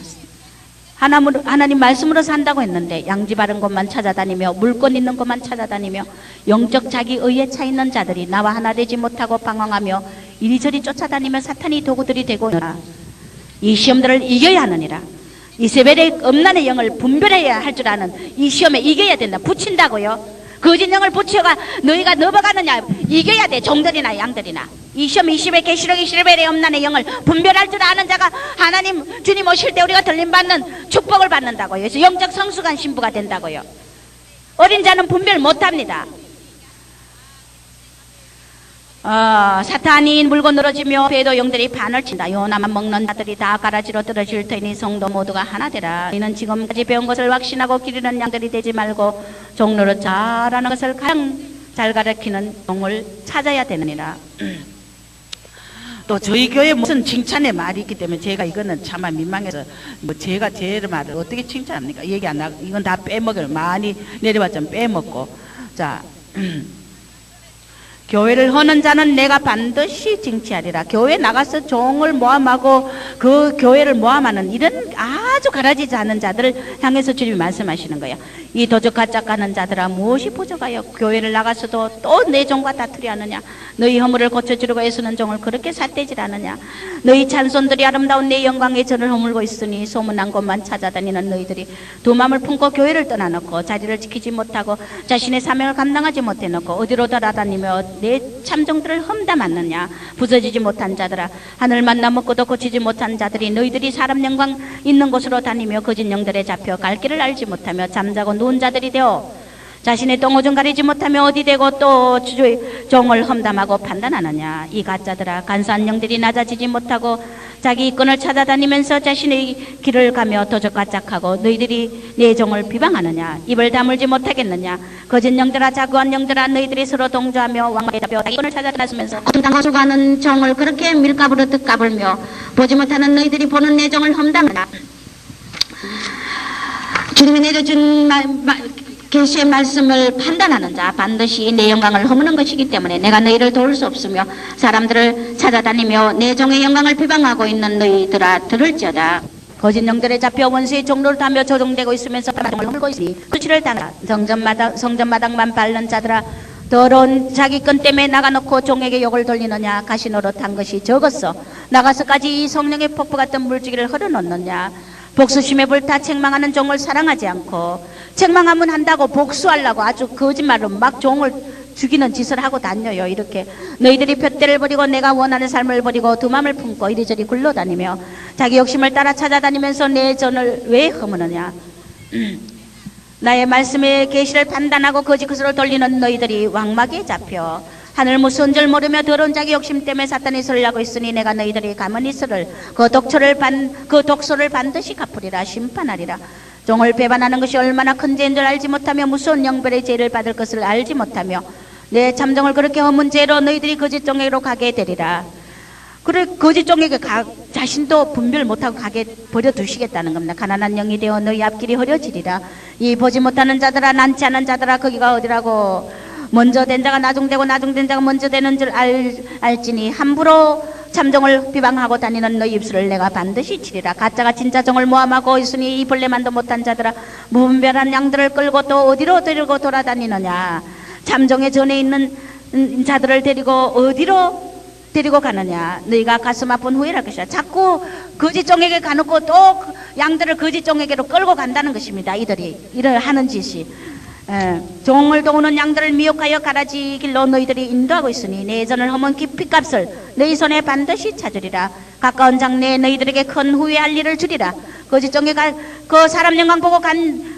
하나님 말씀으로 산다고 했는데 양지 바른 곳만 찾아다니며 물건 있는 곳만 찾아다니며 영적 자기의에 차 있는 자들이 나와 하나 되지 못하고 방황하며 이리저리 쫓아다니며 사탄이 도구들이 되고 있노라. 이 시험들을 이겨야 하느니라. 이세벨의 음란의 영을 분별해야 할 줄 아는 이 시험에 이겨야 된다. 붙인다고요. 거짓 영을 붙여가 너희가 넘어가느냐. 이겨야 돼. 종들이나 양들이나. 이 시험 20의 계시록 21의 음란의 영을 분별할 줄 아는 자가 하나님 주님 오실 때 우리가 들림받는 축복을 받는다고요. 그래서 영적 성숙한 신부가 된다고요. 어린 자는 분별 못합니다. 사탄이 물고 늘어지며 배도 영들이 반을 친다. 요나만 먹는 자들이 다 가라지로 떨어질 테니 성도 모두가 하나 되라. 너희는 지금까지 배운 것을 확신하고 기르는 양들이 되지 말고 종로로 잘하는 것을 가장 잘 가르치는 종을 찾아야 되느니라. 또 저희 교회 무슨 칭찬의 말이 있기 때문에 제가 이거는 차마 민망해서 제가 제 말을 어떻게 칭찬합니까? 얘기 안 하고 이건 다 빼먹을 많이 내려봤자면 빼먹고 자 교회를 허는 자는 내가 반드시 징치하리라. 교회 나가서 종을 모함하고 그 교회를 모함하는 이런 아주 가라지지 않은 자들을 향해서 주님이 말씀하시는 거예요. 이 도적 가짜 가는 자들아 무엇이 부족하여 교회를 나가서도 또 내 종과 다투려 하느냐. 너희 허물을 고쳐주려고 애쓰는 종을 그렇게 삿대질 하느냐. 너희 찬손들이 아름다운 내 영광의 전을 허물고 있으니 소문난 곳만 찾아다니는 너희들이 두 마음을 품고 교회를 떠나놓고 자리를 지키지 못하고 자신의 사명을 감당하지 못해놓고 어디로 돌아다니며 내 참종들을 험담하느냐. 부서지지 못한 자들아 하늘 만나 먹고도 고치지 못한 자들이 너희들이 사람 영광 있는 곳으로 다니며 거짓 영들에 잡혀 갈 길을 알지 못하며 잠자고 누운 자들이 되어 자신의 똥오줌 가리지 못하며 어디 되고 또 주의 종을 험담하고 판단하느냐. 이 가짜들아 간사한 영들이 낮아지지 못하고 자기 이권을 찾아다니면서 자신의 길을 가며 도적 가짝하고 너희들이 내 종을 비방하느냐. 입을 다물지 못하겠느냐. 거짓 영들아 자구한 영들아 너희들이 서로 동조하며 왕에게 잡혀 자기 이권을 찾아다니면서 고통당하고 가는 종을 그렇게 밀가부로 뜻가불며 보지 못하는 너희들이 보는 내 종을 험담하느냐. 주님이 내려준 계시의 말씀을 판단하는 자 반드시 내 영광을 허무는 것이기 때문에 내가 너희를 도울 수 없으며 사람들을 찾아다니며 내 종의 영광을 비방하고 있는 너희들아 들을지어다. 거짓 영들에 잡혀 원수의 종로를 타며 조종되고 있으면서 종을 헐고 있으니 수치를 당하라. 성전마당만 밟는 자들아 더러운 자기 건 때문에 나가놓고 종에게 욕을 돌리느냐. 가시노릇 한 것이 적었어. 나가서까지 이 성령의 폭포 같은 물지기를 흘러놓느냐. 복수심에 불타 책망하는 종을 사랑하지 않고 책망하면 한다고 복수하려고 아주 거짓말로 막 종을 죽이는 짓을 하고 다녀요. 이렇게 너희들이 푯대를 버리고 내가 원하는 삶을 버리고 두 마음을 품고 이리저리 굴러다니며 자기 욕심을 따라 찾아다니면서 내 전을 왜 허무느냐. 나의 말씀의 계시를 판단하고 거짓것으로 돌리는 너희들이 왕막에 잡혀 하늘 무서운 줄 모르며 더러운 자기 욕심 때문에 사탄이 설하고 있으니 내가 너희들이 가만히 있으를 그 독소를 반드시 갚으리라. 심판하리라. 종을 배반하는 것이 얼마나 큰 죄인 줄 알지 못하며 무서운 영벌의 죄를 받을 것을 알지 못하며 내 참종을 그렇게 허문 죄로 너희들이 거짓 종에게로 가게 되리라. 그래 거짓 종에게 자신도 분별 못하고 가게 버려두시겠다는 겁니다. 가난한 영이 되어 너희 앞길이 흐려지리라. 이 보지 못하는 자들아 난치 않은 자들아 거기가 어디라고. 먼저 된 자가 나중되고 나중된 자가 먼저 되는 줄 알지니 함부로 참종을 비방하고 다니는 너희 입술을 내가 반드시 치리라. 가짜가 진짜 종을 모함하고 있으니 이 벌레만도 못한 자들아 무분별한 양들을 끌고 또 어디로 데리고 돌아다니느냐. 참종의 전에 있는 자들을 데리고 어디로 데리고 가느냐. 너희가 가슴 아픈 후회할 것이야. 자꾸 거짓 종에게 가놓고 또 양들을 거짓 종에게로 끌고 간다는 것입니다. 이들이 이를 하는 짓이. 종을 도우는 양들을 미혹하여 가라지길로 너희들이 인도하고 있으니 내 전을 허문 깊이값을 너희 손에 반드시 찾으리라. 가까운 장래에 너희들에게 큰 후회할 일을 주리라. 거짓 종에가 그 사람 영광 보고 간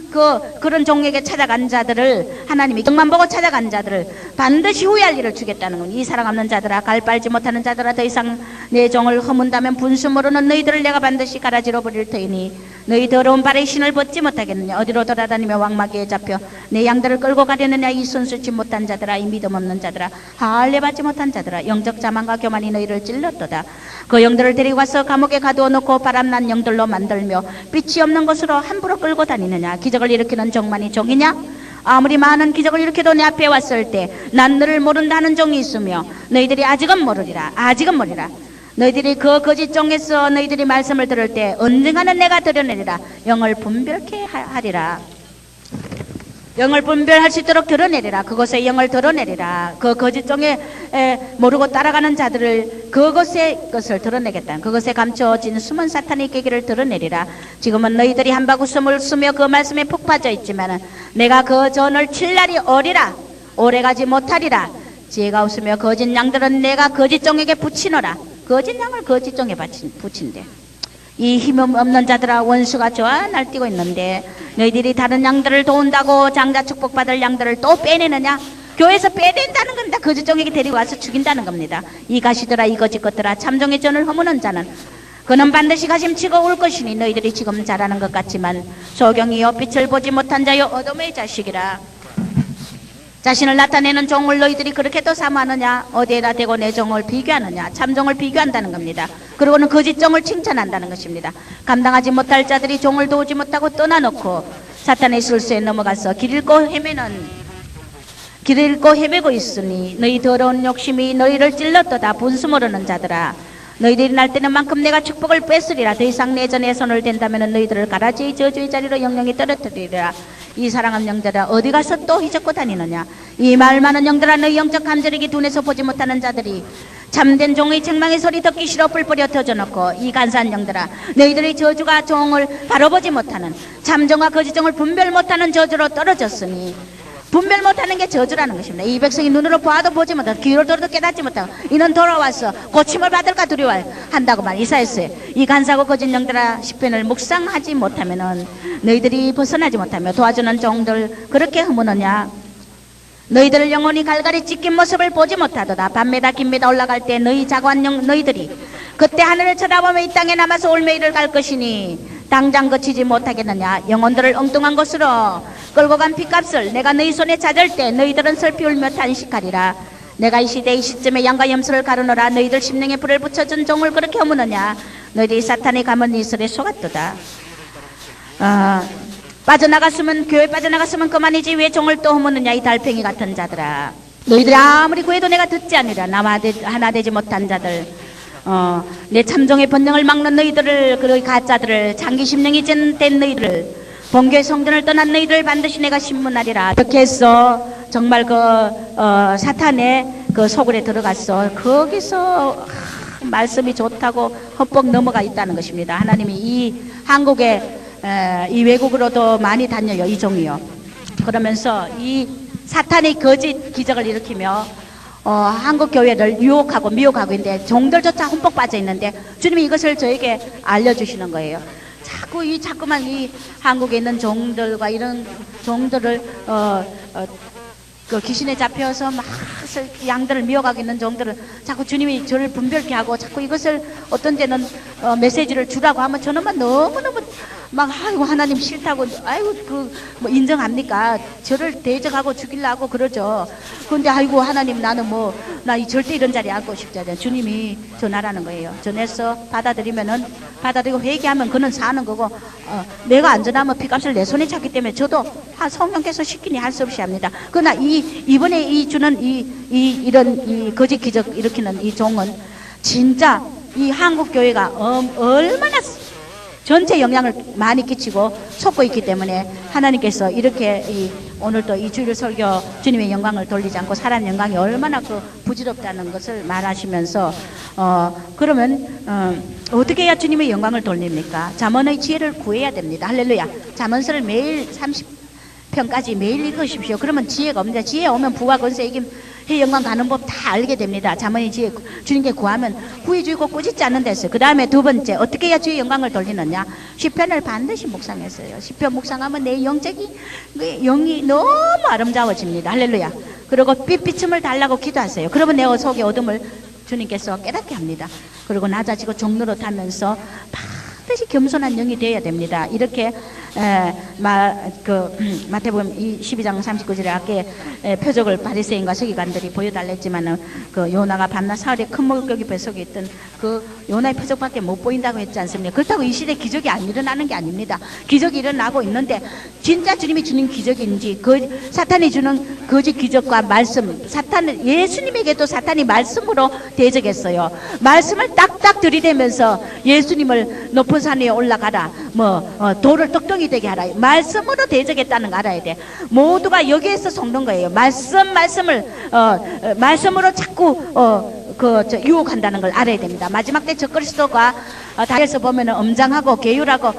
그런 종에게 찾아간 자들을 하나님이 영만 보고 찾아간 자들을 반드시 후회할 일을 주겠다는 건 이 사랑 없는 자들아 갈 빨지 못하는 자들아 더 이상 내 종을 허문다면 분수 모르는 너희들을 내가 반드시 가라지로 버릴 터이니 너희 더러운 발의 신을 벗지 못하겠느냐. 어디로 돌아다니며 왕마귀에 잡혀 내 양들을 끌고 가려느냐. 이 손수치 못한 자들아 이 믿음 없는 자들아 할례 받지 못한 자들아 영적 자만과 교만이 너희를 찔렀도다. 그 영들을 데리고 가서 감옥에 가두어 놓고 바람난 영들로 만들며 빛이 없는 곳으로 함부로 끌고 다니느냐. 기적을 일으키는 종만이 종이냐. 아무리 많은 기적을 일으켜도 내 앞에 왔을 때 난 너를 모른다는 종이 있으며 너희들이 아직은 모르리라. 아직은 모르리라. 너희들이 그 거짓 종에서 너희들이 말씀을 들을 때 언젠가는 내가 드러내리라. 영을 분별케 하리라. 영을 분별할 수 있도록 드러내리라. 그곳에 영을 드러내리라. 그 거짓 종에 모르고 따라가는 자들을 그곳의 것을 드러내겠다. 그것에 감춰진 숨은 사탄의 계기를 드러내리라. 지금은 너희들이 한바구음을 쓰며 그 말씀에 푹 빠져 있지만 내가 그 전을 칠 날이 오리라. 오래가지 못하리라. 지혜가 없으며 거짓 양들은 내가 거짓 종에게 붙이노라. 거짓 양을 거짓 종에 붙인대. 이 힘없는 자들아 원수가 좋아 날뛰고 있는데 너희들이 다른 양들을 도운다고 장자 축복받을 양들을 또 빼내느냐. 교회에서 빼낸다는 겁니다. 거짓 종에게 데리고 와서 죽인다는 겁니다. 이 가시들아 이 거짓 것들아 참종의 전을 허무는 자는 그는 반드시 가심치고 올 것이니 너희들이 지금 잘하는 것 같지만 소경이여 빛을 보지 못한 자여 어둠의 자식이라. 자신을 나타내는 종을 너희들이 그렇게도 사모하느냐. 어디에다 대고 내 종을 비교하느냐. 참종을 비교한다는 겁니다. 그리고는 거짓 종을 칭찬한다는 것입니다. 감당하지 못할 자들이 종을 도우지 못하고 떠나놓고 사탄의 술수에 넘어가서 길 잃고 헤매는 길을 잃고 헤매고 있으니 너희 더러운 욕심이 너희를 찔렀도다. 분수 모르는 자들아, 너희들이 날 때는 만큼 내가 축복을 뺏으리라. 더 이상 내 전에 손을 댄다면 너희들을 가라지의 저주의 자리로 영영히 떨어뜨리리라. 이 사랑하는 영들아, 어디 가서 또 휘젓고 다니느냐. 이 말 많은 영들아, 너희 영적 감절이기 둔에서 보지 못하는 자들이 참된 종의 책망의 소리 듣기 싫어 뿔뿔이 흩어져놓고, 이 간사한 영들아, 너희들의 저주가 종을 바로 보지 못하는, 참종과 거짓종을 분별 못하는 저주로 떨어졌으니, 분별 못하는 게 저주라는 것입니다. 이 백성이 눈으로 봐도 보지 못하고 귀로 들어도 깨닫지 못하고 이는 돌아와서 고침을 받을까 두려워한다고 이사야서에 이 간사하고 거짓 영들아, 시편을 묵상하지 못하면은 너희들이 벗어나지 못하며 도와주는 종들 그렇게 허무느냐. 너희들을 영원히 갈갈이 찢긴 모습을 보지 못하도다. 밤매다 긴매다 올라갈 때 너희 자고한 너희들이 그때 하늘을 쳐다보며 이 땅에 남아서 올매일을 갈 것이니 당장 거치지 못하겠느냐. 영혼들을 엉뚱한 곳으로 끌고 간 핏값을 내가 너희 손에 찾을 때 너희들은 슬피 울며 탄식하리라. 내가 이 시대 이 시점에 양과 염소를 가르노라. 너희들 심령에 불을 붙여준 종을 그렇게 허무느냐. 너희들이 사탄이 감은 이슬에 속았도다. 빠져나갔으면, 교회 빠져나갔으면 그만이지 왜 종을 또 허무느냐. 이 달팽이 같은 자들아, 너희들이 아무리 구해도 내가 듣지 않으리라. 나와 하나 되지 못한 자들, 내 참종의 번영을 막는 너희들을, 그 가짜들을, 장기 심령이 된 너희들을, 본교의 성전을 떠난 너희들을 반드시 내가 신문하리라. 그렇게 해서 정말 사탄의 그 소굴에 들어갔어. 거기서 말씀이 좋다고 헛뻑 넘어가 있다는 것입니다. 하나님이 이 한국에 이 외국으로도 많이 다녀요, 이 종이요. 그러면서 이 사탄의 거짓 기적을 일으키며 한국 교회를 유혹하고 미혹하고 있는데 종들조차 흠뻑 빠져 있는데 주님이 이것을 저에게 알려주시는 거예요. 자꾸만 이 한국에 있는 종들과 이런 종들을 그 귀신에 잡혀서 막 양들을 미워가고 있는 종들을 자꾸 주님이 저를 분별케 하고 자꾸 이것을 어떤 데는 메시지를 주라고 하면 저는 막 너무너무 막 아이고 하나님 싫다고 아이고 뭐 인정합니까? 저를 대적하고 죽이려고 그러죠. 그런데 아이고 하나님 나는 나 절대 이런 자리에 앉고 싶지 않아요. 주님이 전하라는 거예요. 전해서 받아들이고 회개하면 그는 사는 거고 내가 안 전하면 피값을 내 손에 찾기 때문에 저도 성령께서 시키니 할 수 없이 합니다. 그러나 이번에 이런 거짓 기적 일으키는 이 종은 진짜 이 한국 교회가 얼마나 전체 영향을 많이 끼치고 속고 있기 때문에 하나님께서 이렇게 오늘 또 이 주일 설교 주님의 영광을 돌리지 않고 사람 영광이 얼마나 부질없다는 것을 말하시면서 그러면 어떻게 해야 주님의 영광을 돌립니까? 잠언의 지혜를 구해야 됩니다. 할렐루야. 잠언서를 매일 30편까지 매일 읽으십시오. 그러면 지혜가 옵니다. 지혜 오면 부와 권세 이김 해 영광 가는 법 다 알게 됩니다. 잠언의 지혜 주님께 구하면 후회 주고 꾸짖지 않는다 했어요. 그 다음에 두 번째 어떻게 해야 주의 영광을 돌리느냐. 시편을 반드시 묵상했어요. 시편 묵상하면 내 영이 너무 아름다워집니다. 할렐루야. 그리고 빛비춤을 달라고 기도하세요. 그러면 내 속의 어둠을 주님께서 깨닫게 합니다. 그리고 낮아지고 종로로 타면서 반드시 겸손한 영이 되어야 됩니다. 이렇게 마태복음 12장 39절에 아까 표적을 바리새인과 서기관들이 보여달라 했지만은 그 요나가 밤낮 사흘에 큰 물고기 뱃속에 있던 그 요나의 표적밖에 못 보인다고 했지 않습니까? 그렇다고 이 시대에 기적이 안 일어나는 게 아닙니다. 기적이 일어나고 있는데 진짜 주님이 주는 기적인지 사탄이 주는 거짓 기적과 말씀, 예수님에게도 사탄이 말씀으로 대적했어요. 말씀을 딱딱 들이대면서 예수님을 높은 산 위에 올라가라, 돌을 떡덩이 되게 하라, 말씀으로 대적했다는 거 알아야 돼. 모두가 여기에서 속는 거예요. 말씀으로 자꾸 유혹한다는 걸 알아야 됩니다. 마지막 때 적그리스도가 다에서 보면은 엄장하고 계율하고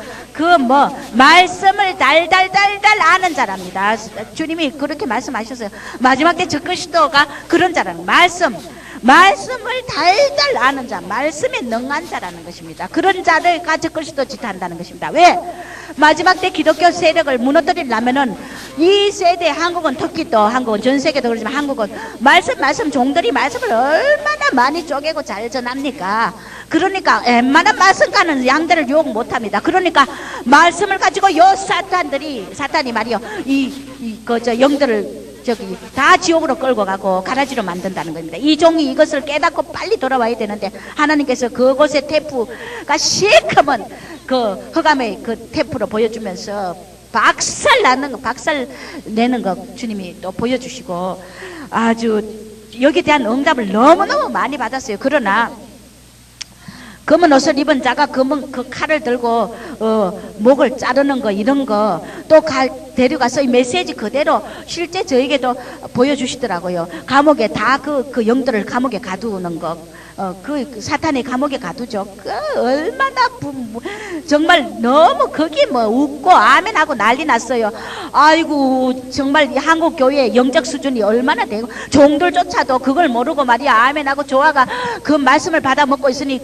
말씀을 달달달달 아는 자랍니다. 주님이 그렇게 말씀하셨어요. 마지막 때 적그리스도가 그런 자라는 말씀을 달달 아는 자, 말씀에 능한 자라는 것입니다. 그런 자를 적그리스도 짓한다는 것입니다. 왜? 마지막 때 기독교 세력을 무너뜨리려면은 이 세대 한국은 특히 또 한국은 전 세계도 그렇지만 한국은 말씀 종들이 말씀을 얼마나 많이 쪼개고 잘 전합니까? 그러니까 웬만한 말씀가는 양들을 유혹 못합니다. 그러니까 말씀을 가지고 사탄이 말이요 영들을 다 지옥으로 끌고 가고 가라지로 만든다는 겁니다. 이 종이 이것을 깨닫고 빨리 돌아와야 되는데 하나님께서 그곳의 테프가 시커먼 그 흑암의 그 테프로 보여주면서 박살 나는 거, 박살 내는 거 주님이 또 보여주시고 아주 여기에 대한 응답을 너무너무 많이 받았어요. 그러나 검은 옷을 입은 자가 그 칼을 들고 목을 자르는 거 이런 거 또 데려가서 이 메시지 그대로 실제 저에게도 보여주시더라고요. 감옥에 다 그 영들을 감옥에 가두는 거. 그 사탄의 감옥에 가두죠. 얼마나 정말 너무 거기 뭐 웃고 아멘하고 난리 났어요. 아이고 정말 이 한국 교회의 영적 수준이 얼마나 되고 종들조차도 그걸 모르고 말이야 아멘하고 조아가 그 말씀을 받아 먹고 있으니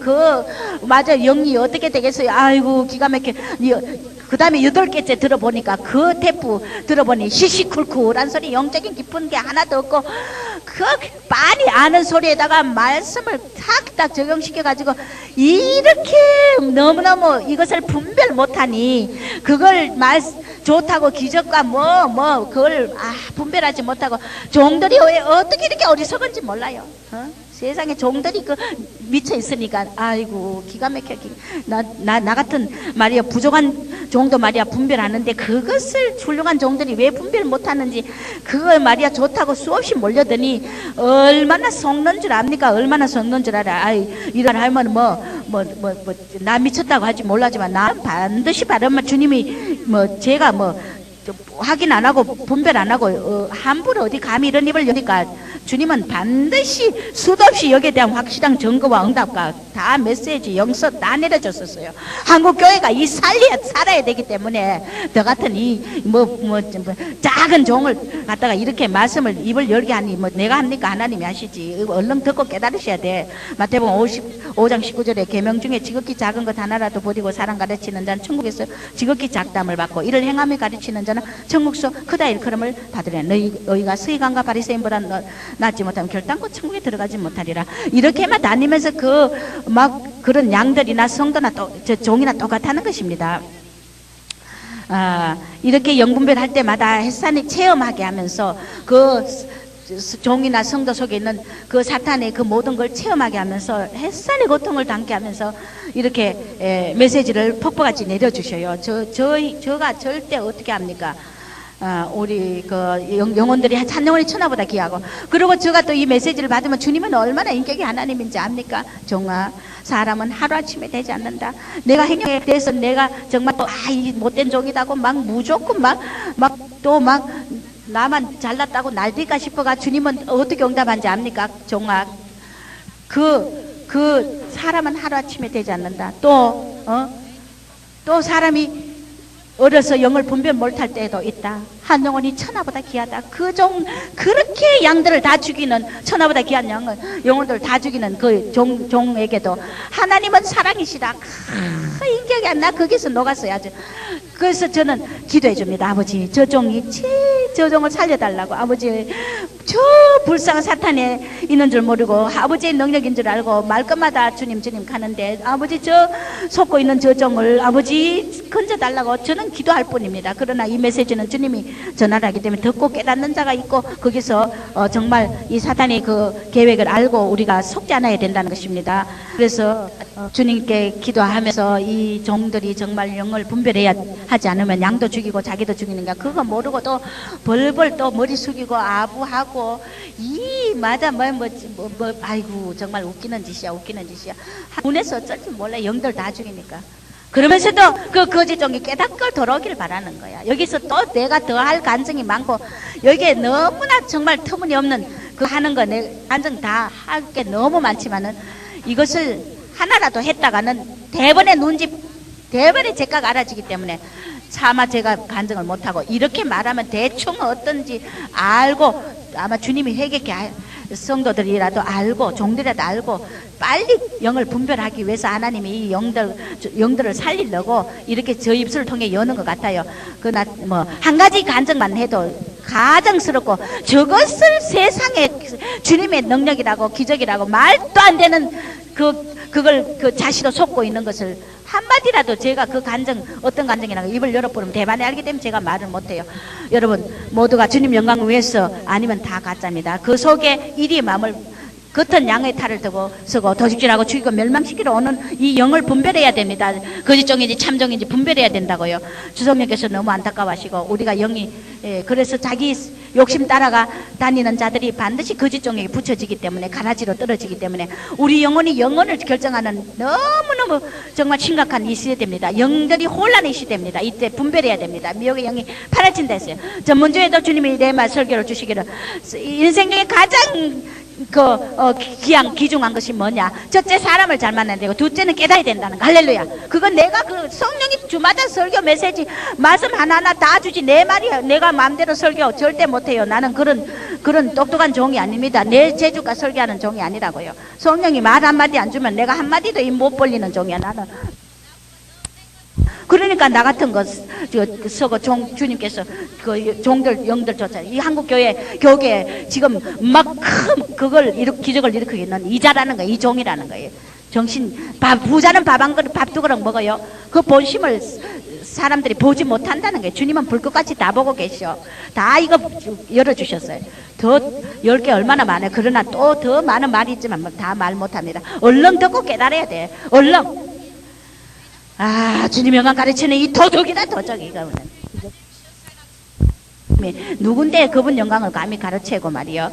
맞아 영이 어떻게 되겠어요. 아이고 기가 막혀. 그 다음에 8개째 들어보니까 그 테프 들어보니 시시쿨쿨한 소리 영적인 깊은 게 하나도 없고 그 빤히 아는 소리에다가 말씀을 탁탁 적용시켜가지고 이렇게 너무너무 이것을 분별 못하니 그걸 좋다고 기적과 그걸 분별하지 못하고 종들이 왜 어떻게 이렇게 어리석은지 몰라요. 세상에 종들이 미쳐 있으니까 아이고 기가 막혀. 나 같은 말이야 부족한 종도 말이야 분별하는데 그것을 훌륭한 종들이 왜 분별 못하는지 그걸 말이야 좋다고 수없이 몰려드니 얼마나 속는 줄 압니까? 얼마나 속는 줄 알아. 이런 할머니 나 미쳤다고 하지 몰라지만 나 반드시 바르면 주님이 제가 확인 안 하고 분별 안 하고 함부로 어디 감히 이런 입을 여니까 주님은 반드시 수도 없이 여기에 대한 확실한 증거와 응답과 다 메시지 영서 다 내려줬었어요. 한국 교회가 이 살아야 되기 때문에 저 같은 작은 종을 갖다가 이렇게 말씀을 입을 열게 하니 내가 합니까? 하나님이 하시지. 얼른 듣고 깨달으셔야 돼. 마태복음 55장 19절에 계명 중에 지극히 작은 것 하나라도 버리고 사랑 가르치는 자는 천국에서 지극히 작담을 받고 이를 행하며 가르치는 자는 천국서 크다 일컬음을 받으리라. 너희가 서기관과 바리새인보다 낫지 못하면 결단코 천국에 들어가지 못하리라. 이렇게만 다니면서 그런 양들이나 성도나 종이나 똑같다는 것입니다. 이렇게 영분별할 때마다 햇산이 체험하게 하면서 그 종이나 성도 속에 있는 그 사탄의 그 모든 걸 체험하게 하면서 햇산의 고통을 담게 하면서 이렇게 메시지를 폭포같이 내려주셔요. 저가 절대 어떻게 합니까? 우리 영혼들이 한 영혼이 천하보다 귀하고 그리고 제가 또 이 메시지를 받으면 주님은 얼마나 인격이 하나님인지 압니까? 종아 사람은 하루아침에 되지 않는다. 내가 행역에 대해서 내가 정말 이 못된 종이다고 무조건 나만 잘났다고 날릴까 싶어가 주님은 어떻게 응답한지 압니까? 종아 그 사람은 하루아침에 되지 않는다. 또 사람이 어려서 영을 분별 못할 때도 있다. 한 영혼이 천하보다 귀하다. 그렇게 양들을 다 죽이는 천하보다 귀한 영혼들 다 죽이는 그 종에게도 하나님은 사랑이시다. 인격이 안 나 거기서 녹았어요 아주. 그래서 저는 기도해 줍니다. 아버지 저 종을 살려달라고. 아버지 저 불쌍한 사탄에 있는 줄 모르고 아버지의 능력인 줄 알고 말끝마다 주님 가는데 아버지 저 속고 있는 저 종을 아버지 건져달라고 저는 기도할 뿐입니다. 그러나 이 메시지는 주님이 전하를 하기 때문에 듣고 깨닫는 자가 있고 거기서 정말 이 사탄의 그 계획을 알고 우리가 속지 않아야 된다는 것입니다. 그래서 주님께 기도하면서 이 종들이 정말 영을 분별해야 하지 않으면 양도 죽이고 자기도 죽이는가 그거 모르고 또 벌벌 또 머리 숙이고 아부하고 아이고 정말 웃기는 짓이야. 눈에서 어쩔지 몰라. 영들 다 죽이니까. 그러면서도 그 거짓종이 깨닫고 돌아오길 바라는 거야. 여기서 또 내가 더 할 간증이 많고 여기에 너무나 정말 터무니없는 하는 거 내 간증 다 할 게 너무 많지만은 이것을 하나라도 했다가는 대번에 제가가 알아지기 때문에 차마 제가 간증을 못하고 이렇게 말하면 대충 어떤지 알고 아마 주님이 회개케 성도들이라도 알고 종들이라도 알고 빨리 영을 분별하기 위해서 하나님이 이 영들을 살리려고 이렇게 저 입술을 통해 여는 것 같아요. 한 가지 간증만 해도 가정스럽고 저것을 세상에 주님의 능력이라고 기적이라고 말도 안 되는 그걸 자시로 속고 있는 것을 한마디라도 제가 그 간증 어떤 간증이라고 입을 열어버리면 대반에 알기 때문에 제가 말을 못해요. 여러분 모두가 주님 영광을 위해서 아니면 다 가짜입니다. 그 속에 이리 마음을 겉은 양의 탈을 두고 쓰고 도둑질하고 죽이고 멸망시키러 오는 이 영을 분별해야 됩니다. 거짓종인지 참종인지 분별해야 된다고요. 주석님께서 너무 안타까워하시고 우리가 영이 그래서 자기 욕심 따라가 다니는 자들이 반드시 거짓종에게 붙여지기 때문에 가라지로 떨어지기 때문에 우리 영혼이 영혼을 결정하는 너무너무 정말 심각한 이 시대입니다. 영들이 혼란의 시대입니다. 이때 분별해야 됩니다. 미혹의 영이 파라친다 했어요. 전문주에도 주님이 내 말 설교를 주시기를 인생 중에 가장 귀중한 것이 뭐냐? 첫째, 사람을 잘 만나야 되고, 둘째는 깨달아야 된다는 거. 할렐루야. 그건 내가 성령이 주마다 설교 메시지, 말씀 하나하나 다 주지. 내 말이야. 내가 마음대로 설교 절대 못해요. 나는 그런 똑똑한 종이 아닙니다. 내 재주가 설교하는 종이 아니라고요. 성령이 말 한마디 안 주면 내가 한마디도 입 못 벌리는 종이야, 나는. 그러니까 나 같은 거 서고 주님께서 그 종들 영들 쫓아요. 이 한국 교회 지금 막 큰 그걸 기적을 일으키고 있는 이자라는 거예요. 이 종이라는 거예요. 부자는 밥 한 그릇 밥 두 그릇 먹어요. 그 본심을 사람들이 보지 못한다는 거예요. 주님은 불꽃같이 다 보고 계셔. 다 이거 열어주셨어요. 더 10개 얼마나 많아요. 그러나 또 더 많은 말이 있지만 다 말 못합니다. 얼른 듣고 깨달아야 돼. 얼른. 주님 영광 가르치는 이 도둑이다, 도적, 이거는. 누군데 그분 영광을 감히 가르치고 말이요.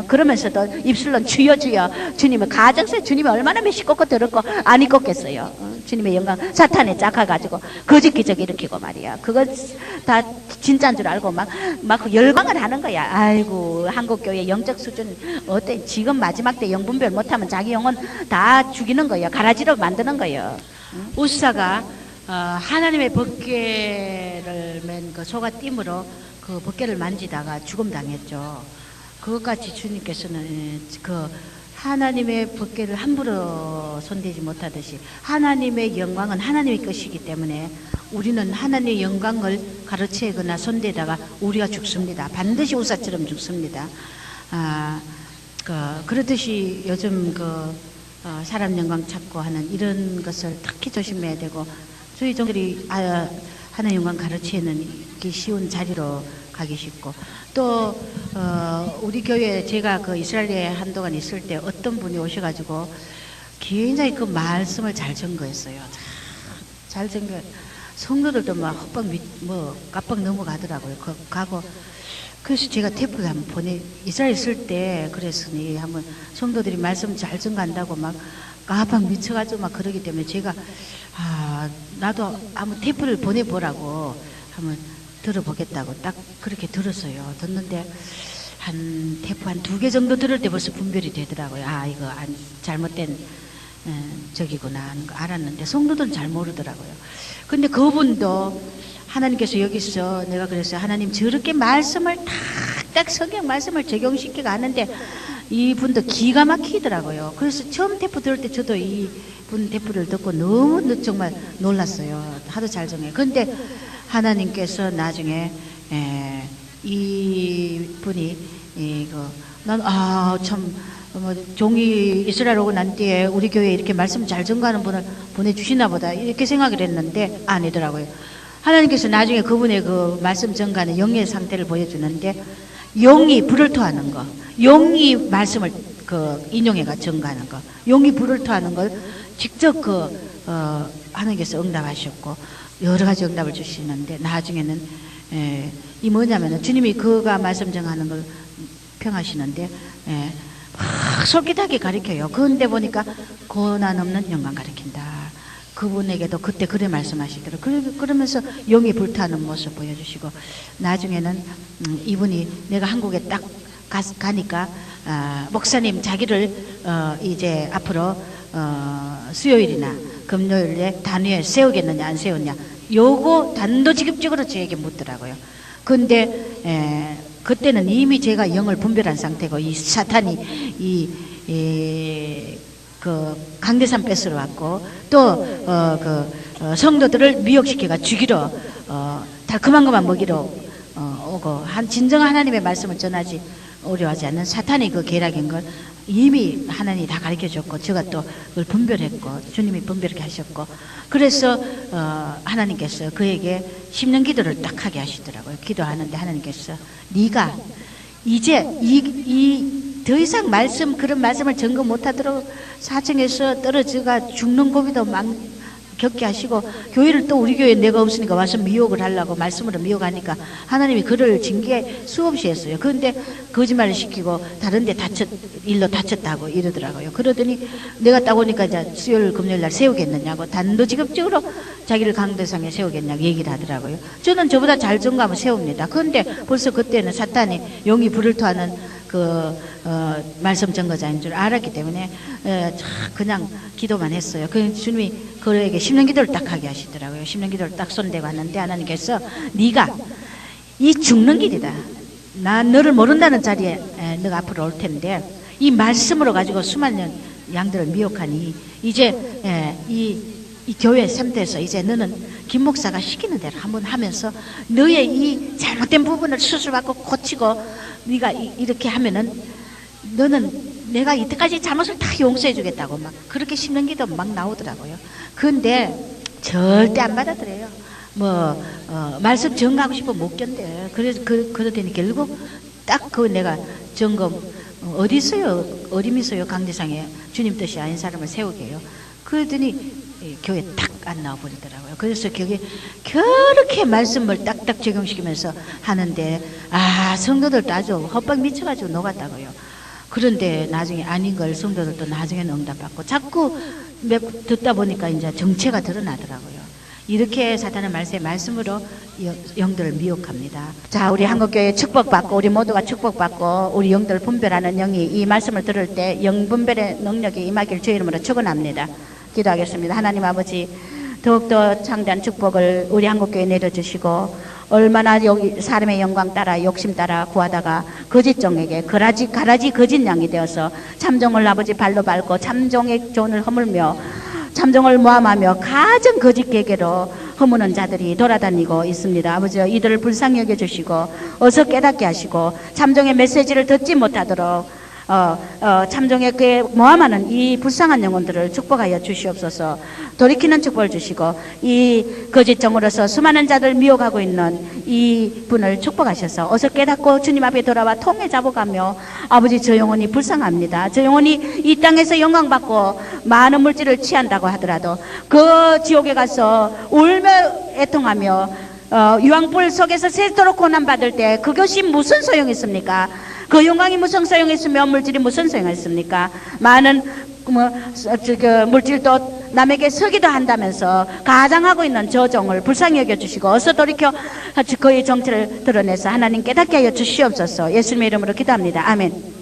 그러면서도 입술로 주여, 주여. 주님의 가정에서 주님이 얼마나 메시꽂고 들었고, 안 잊겠어요. 주님의 영광, 사탄에 짝아가지고, 거짓 기적 일으키고 말이야. 그거 다 진짜인 줄 알고 막 열광을 하는 거야. 아이고, 한국교회 영적 수준, 어때? 지금 마지막 때 영분별 못하면 자기 영혼 다 죽이는 거예요. 가라지로 만드는 거예요. 우사가 하나님의 법궤를 맨 그 소가띠으로 그 법궤를 만지다가 죽음 당했죠. 그것같이 주님께서는 그 하나님의 법궤를 함부로 손대지 못하듯이 하나님의 영광은 하나님의 것이기 때문에 우리는 하나님의 영광을 가르치거나 손대다가 우리가 죽습니다. 반드시 우사처럼 죽습니다. 그렇듯이 요즘 사람 영광 찾고 하는 이런 것을 특히 조심해야 되고 저희 종들이 하나님 영광 가르치는 쉬운 자리로 가기 쉽고 또 우리 교회에 제가 그 이스라엘에 한동안 있을 때 어떤 분이 오셔가지고 굉장히 그 말씀을 잘 전거했어요. 잘 전거. 성도들도 막 헛박 깜빡 넘어가더라고요. 가고 그래서 제가 테이프를 한번 이스라엘 있을 때 그랬으니 한번 성도들이 말씀 잘 전간다고 막 깜빡 미쳐가지고 막 그러기 때문에 제가 나도 한번 테이프를 보내보라고 한번 들어보겠다고 딱 그렇게 들었어요. 듣는데 한 테이프 한 2개 정도 들을 때 벌써 분별이 되더라고요. 이거 잘못된 적이구나 하는 거 알았는데 성도들은 잘 모르더라고요. 근데 그분도 하나님께서 여기서 내가 그랬어요. 하나님 저렇게 말씀을 탁탁 성경 말씀을 적용시키고 하는데 이분도 기가 막히더라고요. 그래서 처음 테이프 들을 때 저도 이분 테이프를 듣고 너무 정말 놀랐어요. 하도 잘 정해. 근데 하나님께서 나중에 이분이 종이 이스라엘 오고 난 뒤에 우리 교회에 이렇게 말씀 잘 전가하는 분을 보내주시나 보다 이렇게 생각을 했는데 아니더라고요. 하나님께서 나중에 그분의 그 말씀 전가하는 영의 상태를 보여주는데 용이 불을 토하는 거, 용이 말씀을 인용해가 전가하는 거, 용이 불을 토하는 걸 직접 하나님께서 응답하셨고 여러 가지 응답을 주시는데 나중에는 이 뭐냐면은 주님이 그가 말씀 전하는 걸 평하시는데 막 솔깃하게 가르쳐요. 그런데 보니까 고난 없는 영광 가르친다. 그분에게도 그때 그래 말씀하시더라고요. 그러면서 용이 불타는 모습 보여주시고 나중에는 이분이 내가 한국에 딱 가니까 목사님 자기를 이제 앞으로 수요일이나 금요일에 단위에 세우겠느냐 안 세우냐 요거 단도직입적으로 저에게 묻더라고요. 근데 그때는 이미 제가 영을 분별한 상태고 이 사탄이 강대산 뺏으러 왔고 또 성도들을 미혹시켜가 죽이러 달콤한 것만 먹이러 오고 진정한 하나님의 말씀을 전하지 어려워하지 않는 사탄이 그 계략인 걸 이미 하나님이 다 가르쳐줬고 제가 또 그걸 분별했고 주님이 분별하게 하셨고 그래서 하나님께서 그에게 10년 기도를 딱 하게 하시더라고요. 기도하는데 하나님께서 네가 이제 이 더 이상 그런 말씀을 전거 못하도록 사정에서 떨어져가 죽는 고비도 막 겪게 하시고, 교회를 또 우리 교회에 내가 없으니까 와서 미혹을 하려고 말씀으로 미혹하니까 하나님이 그를 징계 수없이 했어요. 그런데 거짓말을 시키고 다른 데 일로 다쳤다고 이러더라고요. 그러더니 내가 딱 오니까 이제 수요일 금요일 날 세우겠느냐고 단도직입적으로 자기를 강대상에 세우겠냐고 얘기를 하더라고요. 저는 저보다 잘 전가하면 세웁니다. 그런데 벌써 그때는 사탄이 용이 불을 토하는 말씀 전거자인 줄 알았기 때문에 그냥 기도만 했어요. 그 주님이 그에게 심령 기도를 딱 하게 하시더라고요. 심령 기도를 딱 손대고 하는데 하나님께서 네가 이 죽는 길이다. 난 너를 모른다는 자리에 너가 앞으로 올 텐데 이 말씀으로 가지고 수많은 양들을 미혹하니 이제 이 교회 샘터에서 이제 너는 김 목사가 시키는 대로 한번 하면서 너의 이 잘못된 부분을 수술받고 고치고 네가 이렇게 하면은 너는 내가 이때까지 잘못을 다 용서해 주겠다고 막 그렇게 심령기도 막 나오더라고요. 그런데 절대 안 받아들여요. 말씀 전가하고 싶으면 못 견뎌요. 그래서 그러더니 결국 딱 내가 점검 어디 있어요? 어림이 있어요? 강대상에 주님 뜻이 아닌 사람을 세우게 해요. 그러더니 교회 딱 안 나와 버리더라고요. 그래서 그게 그렇게 말씀을 딱딱 적용시키면서 하는데 성도들도 아주 헛박 미쳐가지고 녹았다고요. 그런데 나중에 아닌 걸 성도들도 나중에는 응답받고 자꾸 듣다 보니까 이제 정체가 드러나더라고요. 이렇게 사탄은 말씀으로 영들을 미혹합니다. 자, 우리 한국교회 축복받고 우리 모두가 축복받고 우리 영들 분별하는 영이 이 말씀을 들을 때 영분별의 능력이 임하길 주의 이름으로 축원합니다. 기도하겠습니다. 하나님 아버지, 더욱더 창대한 축복을 우리 한국교회에 내려주시고 얼마나 여기 사람의 영광 따라 욕심 따라 구하다가 거짓종에게 가라지 거짓 양이 되어서 참종을 아버지 발로 밟고 참종의 존을 허물며 참종을 모함하며 가정 거짓 계계로 허무는 자들이 돌아다니고 있습니다. 아버지, 이들을 불쌍히 여겨주시고 어서 깨닫게 하시고 참종의 메시지를 듣지 못하도록 참종의 그에 모함하는 이 불쌍한 영혼들을 축복하여 주시옵소서. 돌이키는 축복을 주시고 이 거짓종으로서 수많은 자들 미혹하고 있는 이 분을 축복하셔서 어서 깨닫고 주님 앞에 돌아와 통해 잡아가며 아버지, 저 영혼이 불쌍합니다. 저 영혼이 이 땅에서 영광받고 많은 물질을 취한다고 하더라도 그 지옥에 가서 울며 애통하며 유황불 속에서 새도록 고난받을 때 그것이 무슨 소용이 있습니까? 그 영광이 무슨 소용이 있으며 물질이 무슨 소용이 있습니까? 많은 물질도 남에게 서기도 한다면서 가장하고 있는 저 종을 불쌍히 여겨주시고 어서 돌이켜 그의 정체를 드러내서 하나님 깨닫게 하여 주시옵소서. 예수님의 이름으로 기도합니다. 아멘.